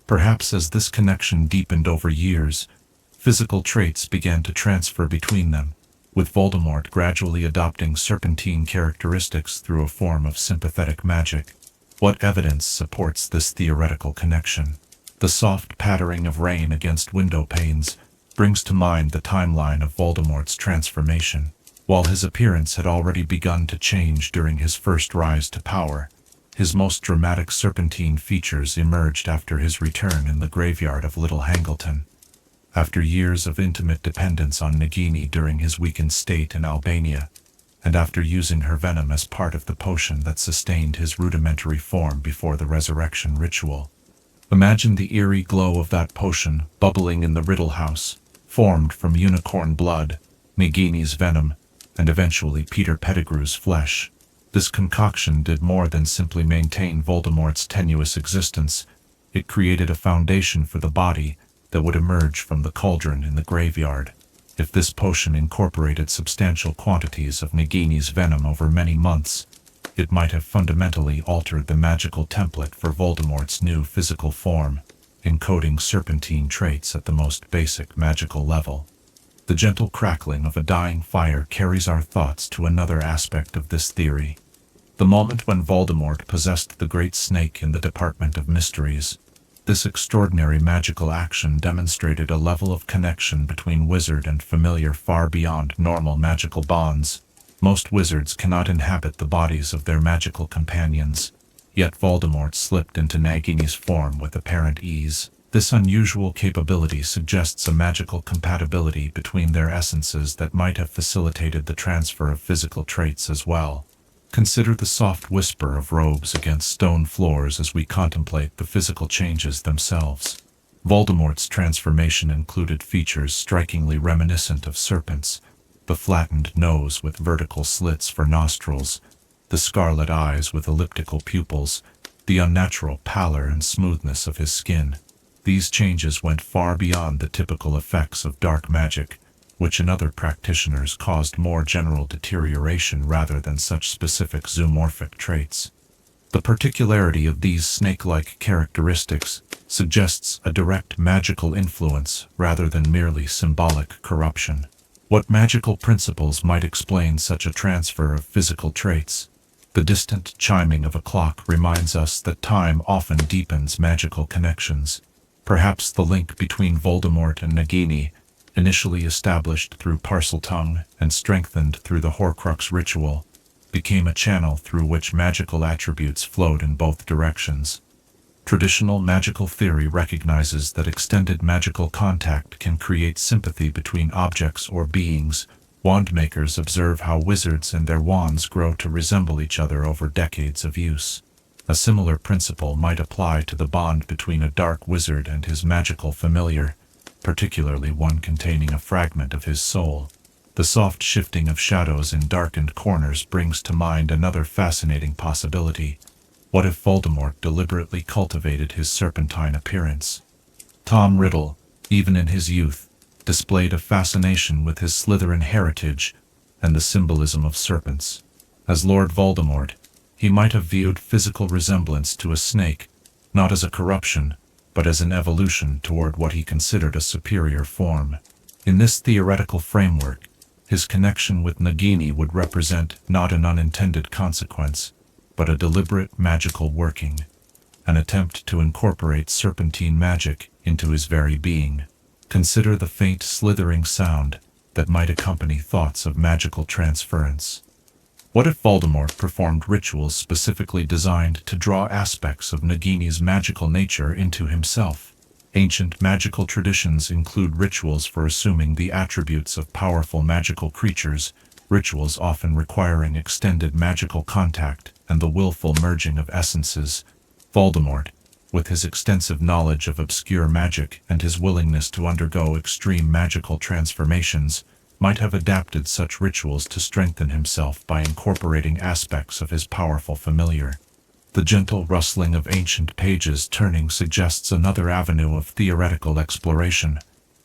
Perhaps as this connection deepened over years, physical traits began to transfer between them, with Voldemort gradually adopting serpentine characteristics through a form of sympathetic magic. What evidence supports this theoretical connection? The soft pattering of rain against window panes brings to mind the timeline of Voldemort's transformation. While his appearance had already begun to change during his first rise to power, his most dramatic serpentine features emerged after his return in the graveyard of Little Hangleton. After years of intimate dependence on Nagini during his weakened state in Albania, and after using her venom as part of the potion that sustained his rudimentary form before the resurrection ritual, imagine the eerie glow of that potion bubbling in the Riddle House, formed from unicorn blood, Nagini's venom, and eventually Peter Pettigrew's flesh. This concoction did more than simply maintain Voldemort's tenuous existence. It created a foundation for the body that would emerge from the cauldron in the graveyard. If this potion incorporated substantial quantities of Nagini's venom over many months, it might have fundamentally altered the magical template for Voldemort's new physical form, encoding serpentine traits at the most basic magical level. The gentle crackling of a dying fire carries our thoughts to another aspect of this theory. The moment when Voldemort possessed the Great Snake in the Department of Mysteries, this extraordinary magical action demonstrated a level of connection between wizard and familiar far beyond normal magical bonds. Most wizards cannot inhabit the bodies of their magical companions, yet Voldemort slipped into Nagini's form with apparent ease. This unusual capability suggests a magical compatibility between their essences that might have facilitated the transfer of physical traits as well. Consider the soft whisper of robes against stone floors as we contemplate the physical changes themselves. Voldemort's transformation included features strikingly reminiscent of serpents: the flattened nose with vertical slits for nostrils, the scarlet eyes with elliptical pupils, the unnatural pallor and smoothness of his skin. These changes went far beyond the typical effects of dark magic, which in other practitioners caused more general deterioration rather than such specific zoomorphic traits. The particularity of these snake-like characteristics suggests a direct magical influence rather than merely symbolic corruption. What magical principles might explain such a transfer of physical traits? The distant chiming of a clock reminds us that time often deepens magical connections. Perhaps the link between Voldemort and Nagini, initially established through Parseltongue and strengthened through the Horcrux ritual, became a channel through which magical attributes flowed in both directions. Traditional magical theory recognizes that extended magical contact can create sympathy between objects or beings. Wandmakers observe how wizards and their wands grow to resemble each other over decades of use. A similar principle might apply to the bond between a dark wizard and his magical familiar, particularly one containing a fragment of his soul. The soft shifting of shadows in darkened corners brings to mind another fascinating possibility. What if Voldemort deliberately cultivated his serpentine appearance? Tom Riddle, even in his youth, displayed a fascination with his Slytherin heritage and the symbolism of serpents. As Lord Voldemort, he might have viewed physical resemblance to a snake, not as a corruption, but as an evolution toward what he considered a superior form. In this theoretical framework, his connection with Nagini would represent not an unintended consequence, but a deliberate magical working, an attempt to incorporate serpentine magic into his very being. Consider the faint slithering sound that might accompany thoughts of magical transference. What if Voldemort performed rituals specifically designed to draw aspects of Nagini's magical nature into himself? Ancient magical traditions include rituals for assuming the attributes of powerful magical creatures, rituals often requiring extended magical contact and the willful merging of essences. Voldemort, with his extensive knowledge of obscure magic and his willingness to undergo extreme magical transformations, might have adapted such rituals to strengthen himself by incorporating aspects of his powerful familiar. The gentle rustling of ancient pages turning suggests another avenue of theoretical exploration,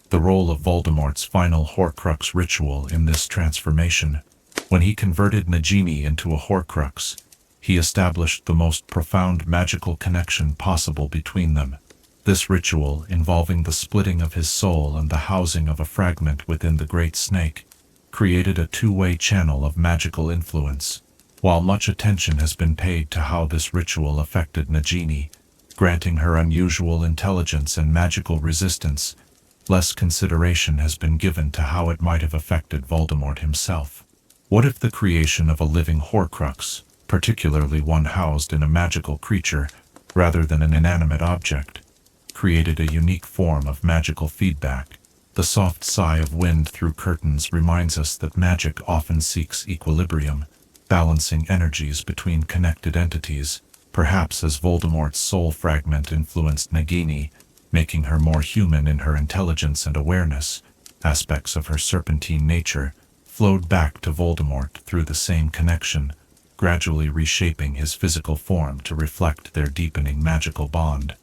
the role of Voldemort's final Horcrux ritual in this transformation. When he converted Nagini into a Horcrux, he established the most profound magical connection possible between them. This ritual, involving the splitting of his soul and the housing of a fragment within the Great Snake, created a two-way channel of magical influence. While much attention has been paid to how this ritual affected Nagini, granting her unusual intelligence and magical resistance, less consideration has been given to how it might have affected Voldemort himself. What if the creation of a living Horcrux, particularly one housed in a magical creature rather than an inanimate object, created a unique form of magical feedback? The soft sigh of wind through curtains reminds us that magic often seeks equilibrium, balancing energies between connected entities. Perhaps as Voldemort's soul fragment influenced Nagini, making her more human in her intelligence and awareness, aspects of her serpentine nature flowed back to Voldemort through the same connection, gradually reshaping his physical form to reflect their deepening magical bond.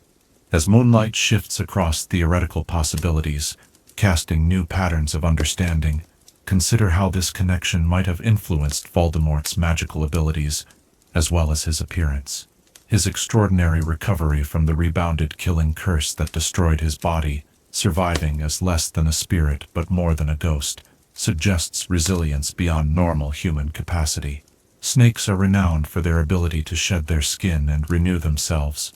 As moonlight shifts across theoretical possibilities, casting new patterns of understanding, consider how this connection might have influenced Voldemort's magical abilities, as well as his appearance. His extraordinary recovery from the rebounded killing curse that destroyed his body, surviving as less than a spirit but more than a ghost, suggests resilience beyond normal human capacity. Snakes are renowned for their ability to shed their skin and renew themselves.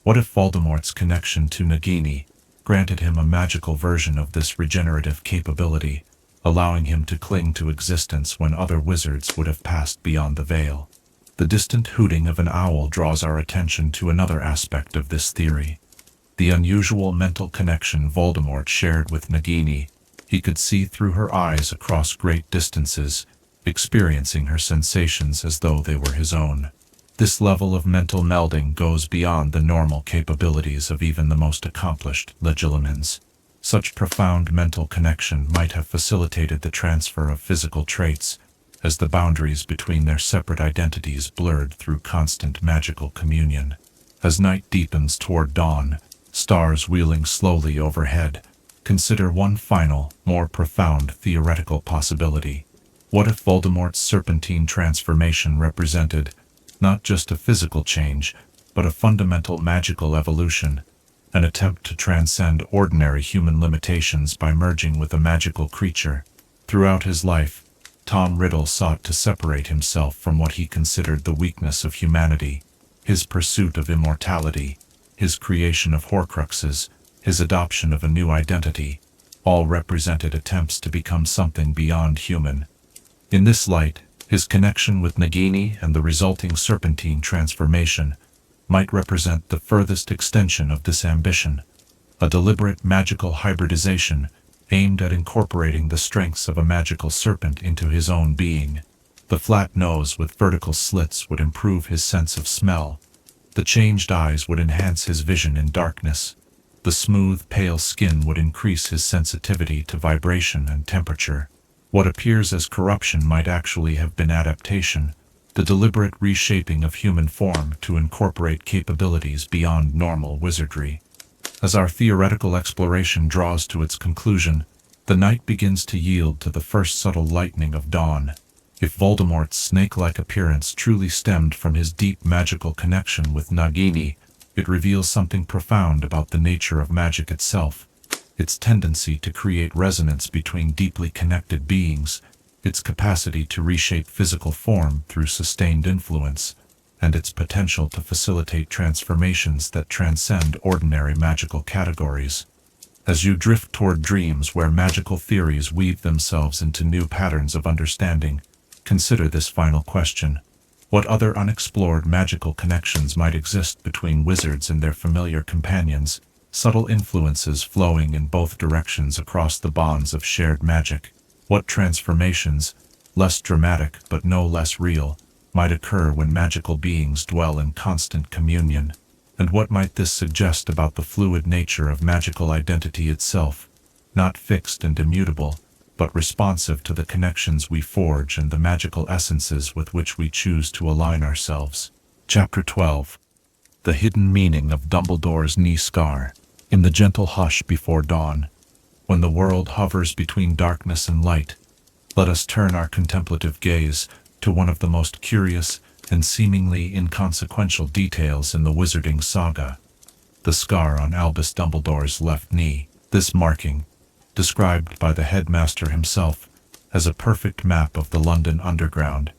What if Voldemort's connection to Nagini granted him a magical version of this regenerative capability, allowing him to cling to existence when other wizards would have passed beyond the veil? The distant hooting of an owl draws our attention to another aspect of this theory. The unusual mental connection Voldemort shared with Nagini. He could see through her eyes across great distances, experiencing her sensations as though they were his own. This level of mental melding goes beyond the normal capabilities of even the most accomplished legilimens. Such profound mental connection might have facilitated the transfer of physical traits, as the boundaries between their separate identities blurred through constant magical communion. As night deepens toward dawn, stars wheeling slowly overhead, consider one final, more profound theoretical possibility. What if Voldemort's serpentine transformation represented not just a physical change, but a fundamental magical evolution, an attempt to transcend ordinary human limitations by merging with a magical creature? Throughout his life, Tom Riddle sought to separate himself from what he considered the weakness of humanity. His pursuit of immortality, his creation of Horcruxes, his adoption of a new identity, all represented attempts to become something beyond human. In this light, his connection with Nagini and the resulting serpentine transformation might represent the furthest extension of this ambition, a deliberate magical hybridization aimed at incorporating the strengths of a magical serpent into his own being. The flat nose with vertical slits would improve his sense of smell. The changed eyes would enhance his vision in darkness. The smooth, pale skin would increase his sensitivity to vibration and temperature. What appears as corruption might actually have been adaptation, the deliberate reshaping of human form to incorporate capabilities beyond normal wizardry. As our theoretical exploration draws to its conclusion, the night begins to yield to the first subtle lightening of dawn. If Voldemort's snake-like appearance truly stemmed from his deep magical connection with Nagini, it reveals something profound about the nature of magic itself, its tendency to create resonance between deeply connected beings, its capacity to reshape physical form through sustained influence, and its potential to facilitate transformations that transcend ordinary magical categories. As you drift toward dreams where magical theories weave themselves into new patterns of understanding, consider this final question. What other unexplored magical connections might exist between wizards and their familiar companions, subtle influences flowing in both directions across the bonds of shared magic? What transformations, less dramatic but no less real, might occur when magical beings dwell in constant communion? And what might this suggest about the fluid nature of magical identity itself, not fixed and immutable, but responsive to the connections we forge and the magical essences with which we choose to align ourselves? Chapter 12. The Hidden Meaning of Dumbledore's Knee Scar. In the gentle hush before dawn, when the world hovers between darkness and light, let us turn our contemplative gaze to one of the most curious and seemingly inconsequential details in the wizarding saga: the scar on Albus Dumbledore's left knee. This marking, described by the headmaster himself as a perfect map of the London Underground,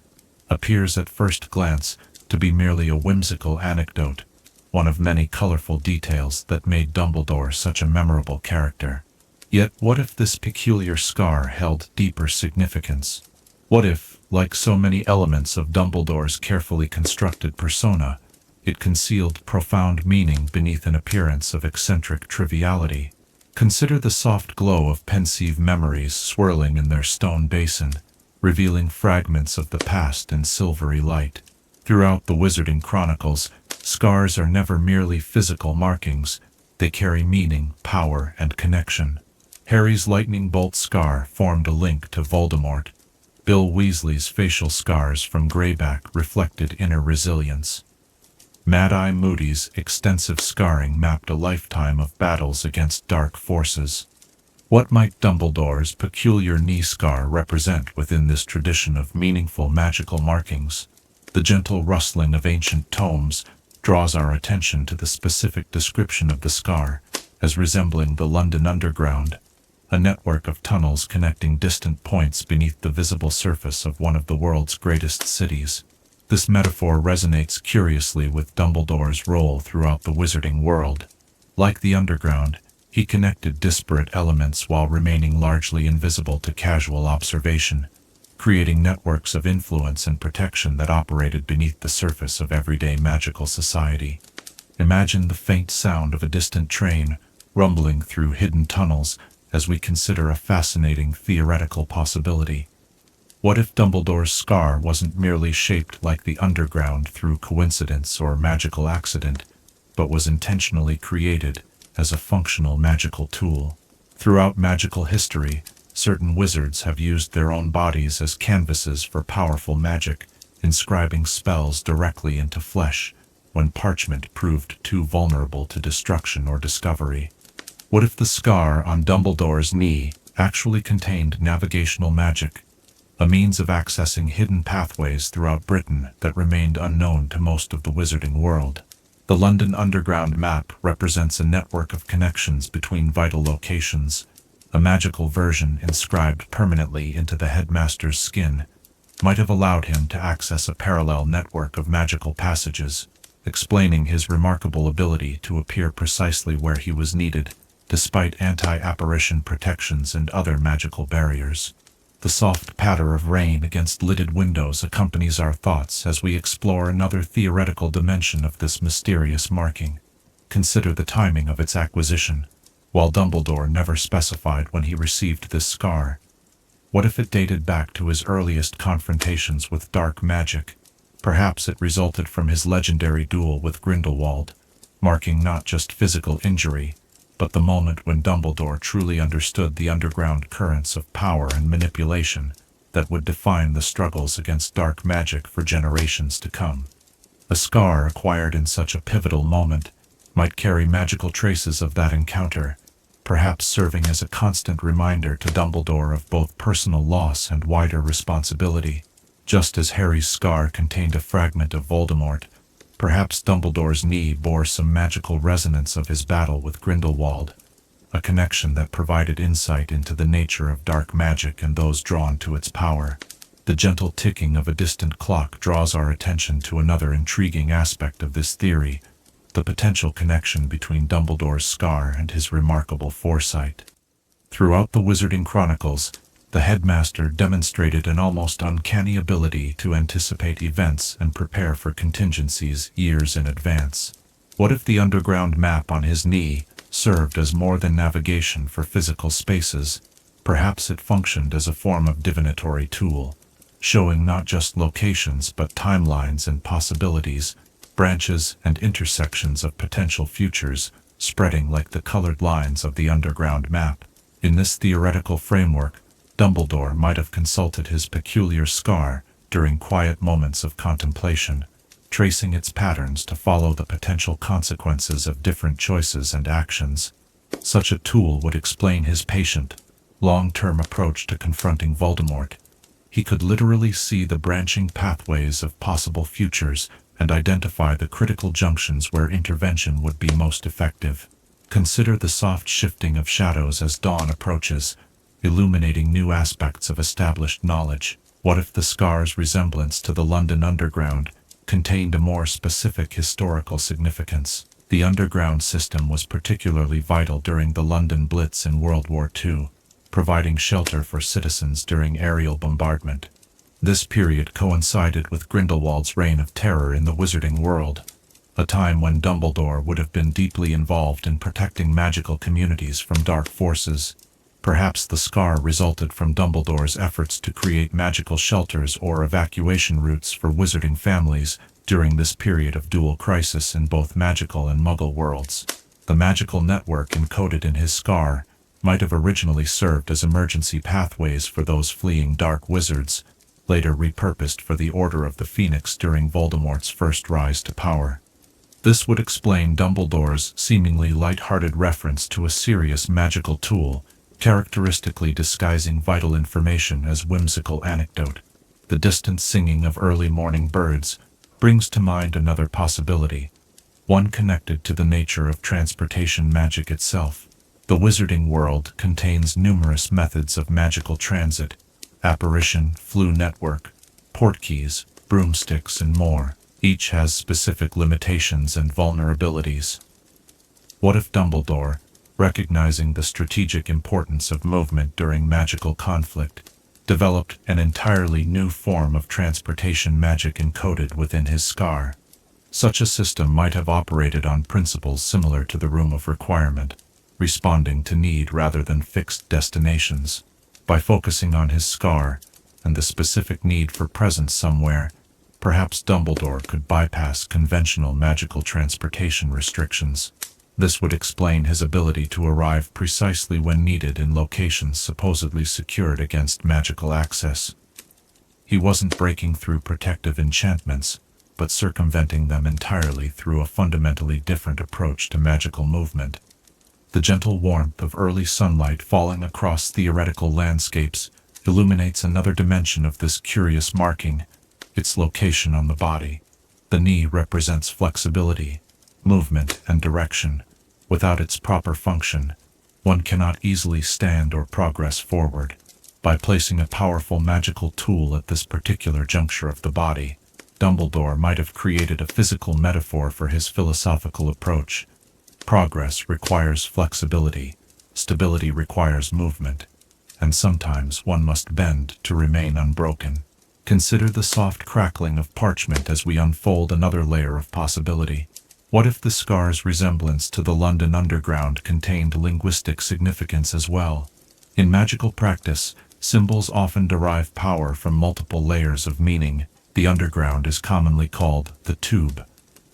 appears at first glance to be merely a whimsical anecdote, one of many colorful details that made Dumbledore such a memorable character. Yet what if this peculiar scar held deeper significance? What if, like so many elements of Dumbledore's carefully constructed persona, it concealed profound meaning beneath an appearance of eccentric triviality? Consider the soft glow of pensive memories swirling in their stone basin, revealing fragments of the past in silvery light. Throughout the Wizarding Chronicles, scars are never merely physical markings, they carry meaning, power, and connection. Harry's lightning bolt scar formed a link to Voldemort. Bill Weasley's facial scars from Greyback reflected inner resilience. Mad-Eye Moody's extensive scarring mapped a lifetime of battles against dark forces. What might Dumbledore's peculiar knee scar represent within this tradition of meaningful magical markings? The gentle rustling of ancient tomes draws our attention to the specific description of the scar as resembling the London Underground, a network of tunnels connecting distant points beneath the visible surface of one of the world's greatest cities. This metaphor resonates curiously with Dumbledore's role throughout the wizarding world. Like the Underground, he connected disparate elements while remaining largely invisible to casual observation, creating networks of influence and protection that operated beneath the surface of everyday magical society. Imagine the faint sound of a distant train rumbling through hidden tunnels as we consider a fascinating theoretical possibility. What if Dumbledore's scar wasn't merely shaped like the Underground through coincidence or magical accident, but was intentionally created as a functional magical tool? Throughout magical history, certain wizards have used their own bodies as canvases for powerful magic, inscribing spells directly into flesh when parchment proved too vulnerable to destruction or discovery. What if the scar on Dumbledore's knee actually contained navigational magic, a means of accessing hidden pathways throughout Britain that remained unknown to most of the wizarding world? The London Underground map represents a network of connections between vital locations, A magical version inscribed permanently into the headmaster's skin might have allowed him to access a parallel network of magical passages, explaining his remarkable ability to appear precisely where he was needed, despite anti-apparition protections and other magical barriers. The soft patter of rain against lidded windows accompanies our thoughts as we explore another theoretical dimension of this mysterious marking. Consider the timing of its acquisition. While Dumbledore never specified when he received this scar, what if it dated back to his earliest confrontations with dark magic? Perhaps it resulted from his legendary duel with Grindelwald, marking not just physical injury, but the moment when Dumbledore truly understood the underground currents of power and manipulation that would define the struggles against dark magic for generations to come. A scar acquired in such a pivotal moment might carry magical traces of that encounter, perhaps serving as a constant reminder to Dumbledore of both personal loss and wider responsibility. Just as Harry's scar contained a fragment of Voldemort, perhaps Dumbledore's knee bore some magical resonance of his battle with Grindelwald, a connection that provided insight into the nature of dark magic and those drawn to its power. The gentle ticking of a distant clock draws our attention to another intriguing aspect of this theory, the potential connection between Dumbledore's scar and his remarkable foresight. Throughout the Wizarding Chronicles, the headmaster demonstrated an almost uncanny ability to anticipate events and prepare for contingencies years in advance. What if the underground map on his knee served as more than navigation for physical spaces? Perhaps it functioned as a form of divinatory tool, showing not just locations but timelines and possibilities, branches and intersections of potential futures, spreading like the colored lines of the underground map. In this theoretical framework, Dumbledore might have consulted his peculiar scar during quiet moments of contemplation, tracing its patterns to follow the potential consequences of different choices and actions. Such a tool would explain his patient, long-term approach to confronting Voldemort. He could literally see the branching pathways of possible futures and identify the critical junctions where intervention would be most effective. Consider the soft shifting of shadows as dawn approaches, illuminating new aspects of established knowledge. What if the scar's resemblance to the London Underground contained a more specific historical significance? The underground system was particularly vital during the London Blitz in World War II, providing shelter for citizens during aerial bombardment. This period coincided with Grindelwald's reign of terror in the wizarding world, a time when Dumbledore would have been deeply involved in protecting magical communities from dark forces. Perhaps the scar resulted from Dumbledore's efforts to create magical shelters or evacuation routes for wizarding families during this period of dual crisis in both magical and muggle worlds. The magical network encoded in his scar might have originally served as emergency pathways for those fleeing dark wizards, later repurposed for the Order of the Phoenix during Voldemort's first rise to power. This would explain Dumbledore's seemingly light-hearted reference to a serious magical tool, characteristically disguising vital information as whimsical anecdote. The distant singing of early morning birds brings to mind another possibility, one connected to the nature of transportation magic itself. The wizarding world contains numerous methods of magical transit: apparition, flue network, portkeys, broomsticks, and more. Each has specific limitations and vulnerabilities. What if Dumbledore, recognizing the strategic importance of movement during magical conflict, developed an entirely new form of transportation magic encoded within his scar? Such a system might have operated on principles similar to the Room of Requirement, responding to need rather than fixed destinations. By focusing on his scar and the specific need for presence somewhere, perhaps Dumbledore could bypass conventional magical transportation restrictions. This would explain his ability to arrive precisely when needed in locations supposedly secured against magical access. He wasn't breaking through protective enchantments, but circumventing them entirely through a fundamentally different approach to magical movement. The gentle warmth of early sunlight falling across theoretical landscapes illuminates another dimension of this curious marking: its location on the body. The knee represents flexibility, movement, and direction. Without its proper function, one cannot easily stand or progress forward. By placing a powerful magical tool at this particular juncture of the body, Dumbledore might have created a physical metaphor for his philosophical approach. Progress requires flexibility, stability requires movement, and sometimes one must bend to remain unbroken. Consider the soft crackling of parchment as we unfold another layer of possibility. What if the scar's resemblance to the London Underground contained linguistic significance as well? In magical practice, symbols often derive power from multiple layers of meaning. The underground is commonly called the tube,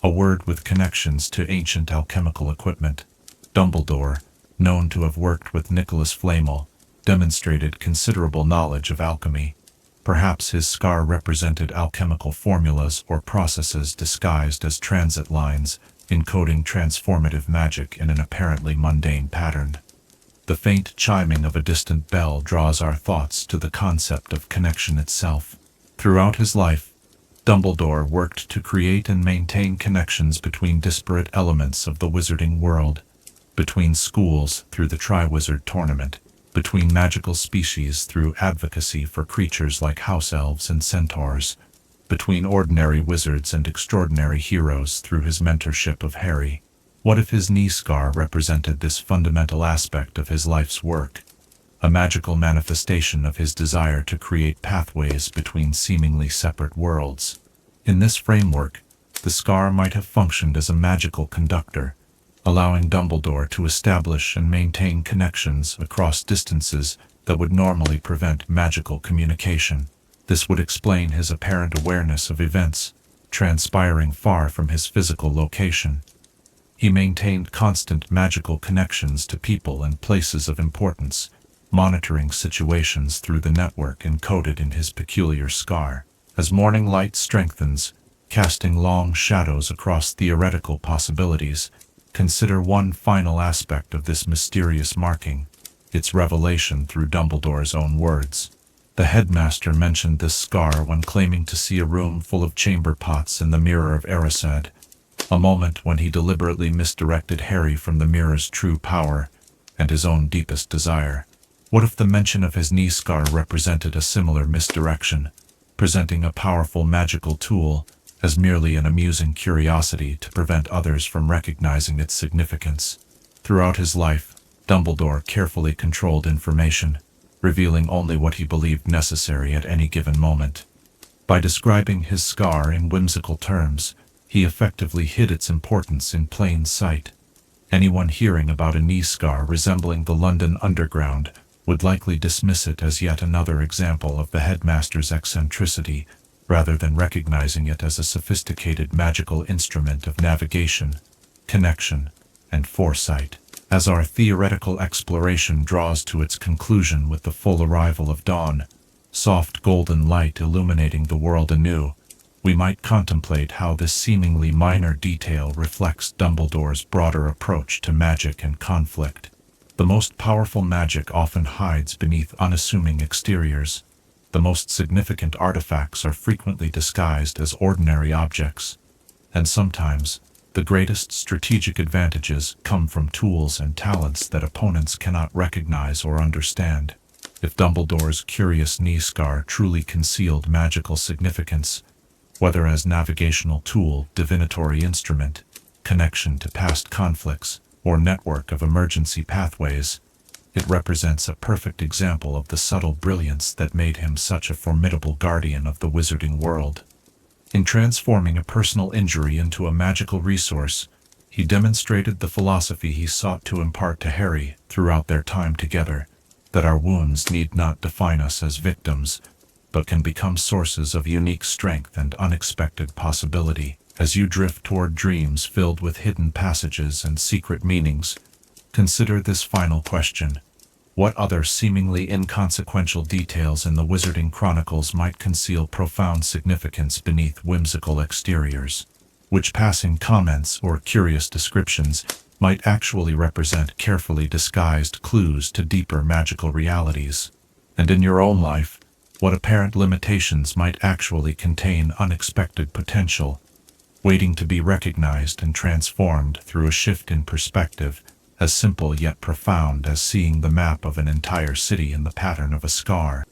a word with connections to ancient alchemical equipment. Dumbledore, known to have worked with Nicholas Flamel, demonstrated considerable knowledge of alchemy. Perhaps his scar represented alchemical formulas or processes disguised as transit lines, encoding transformative magic in an apparently mundane pattern. The faint chiming of a distant bell draws our thoughts to the concept of connection itself. Throughout his life, Dumbledore worked to create and maintain connections between disparate elements of the wizarding world, between schools through the Triwizard Tournament, between magical species through advocacy for creatures like house elves and centaurs, between ordinary wizards and extraordinary heroes through his mentorship of Harry. What if his knee scar represented this fundamental aspect of his life's work, a magical manifestation of his desire to create pathways between seemingly separate worlds? In this framework, the scar might have functioned as a magical conductor, allowing Dumbledore to establish and maintain connections across distances that would normally prevent magical communication. This would explain his apparent awareness of events transpiring far from his physical location. He maintained constant magical connections to people and places of importance, monitoring situations through the network encoded in his peculiar scar. As morning light strengthens, casting long shadows across theoretical possibilities, consider one final aspect of this mysterious marking, its revelation through Dumbledore's own words. The headmaster mentioned this scar when claiming to see a room full of chamber pots in the Mirror of Erised, a moment when he deliberately misdirected Harry from the mirror's true power and his own deepest desire. What if the mention of his knee scar represented a similar misdirection, presenting a powerful magical tool as merely an amusing curiosity to prevent others from recognizing its significance? Throughout his life, Dumbledore carefully controlled information, revealing only what he believed necessary at any given moment. By describing his scar in whimsical terms, he effectively hid its importance in plain sight. Anyone hearing about a knee scar resembling the London Underground would likely dismiss it as yet another example of the headmaster's eccentricity, rather than recognizing it as a sophisticated magical instrument of navigation, connection, and foresight. As our theoretical exploration draws to its conclusion with the full arrival of dawn, soft golden light illuminating the world anew, we might contemplate how this seemingly minor detail reflects Dumbledore's broader approach to magic and conflict. The most powerful magic often hides beneath unassuming exteriors. The most significant artifacts are frequently disguised as ordinary objects, and sometimes the greatest strategic advantages come from tools and talents that opponents cannot recognize or understand. If Dumbledore's curious knee scar truly concealed magical significance, whether as navigational tool, divinatory instrument, connection to past conflicts, or network of emergency pathways, it represents a perfect example of the subtle brilliance that made him such a formidable guardian of the wizarding world. In transforming a personal injury into a magical resource, he demonstrated the philosophy he sought to impart to Harry throughout their time together, that our wounds need not define us as victims, but can become sources of unique strength and unexpected possibility. As you drift toward dreams filled with hidden passages and secret meanings, consider this final question. What other seemingly inconsequential details in the Wizarding Chronicles might conceal profound significance beneath whimsical exteriors? Which passing comments or curious descriptions might actually represent carefully disguised clues to deeper magical realities? And in your own life, what apparent limitations might actually contain unexpected potential, waiting to be recognized and transformed through a shift in perspective as simple yet profound as seeing the map of an entire city in the pattern of a scar.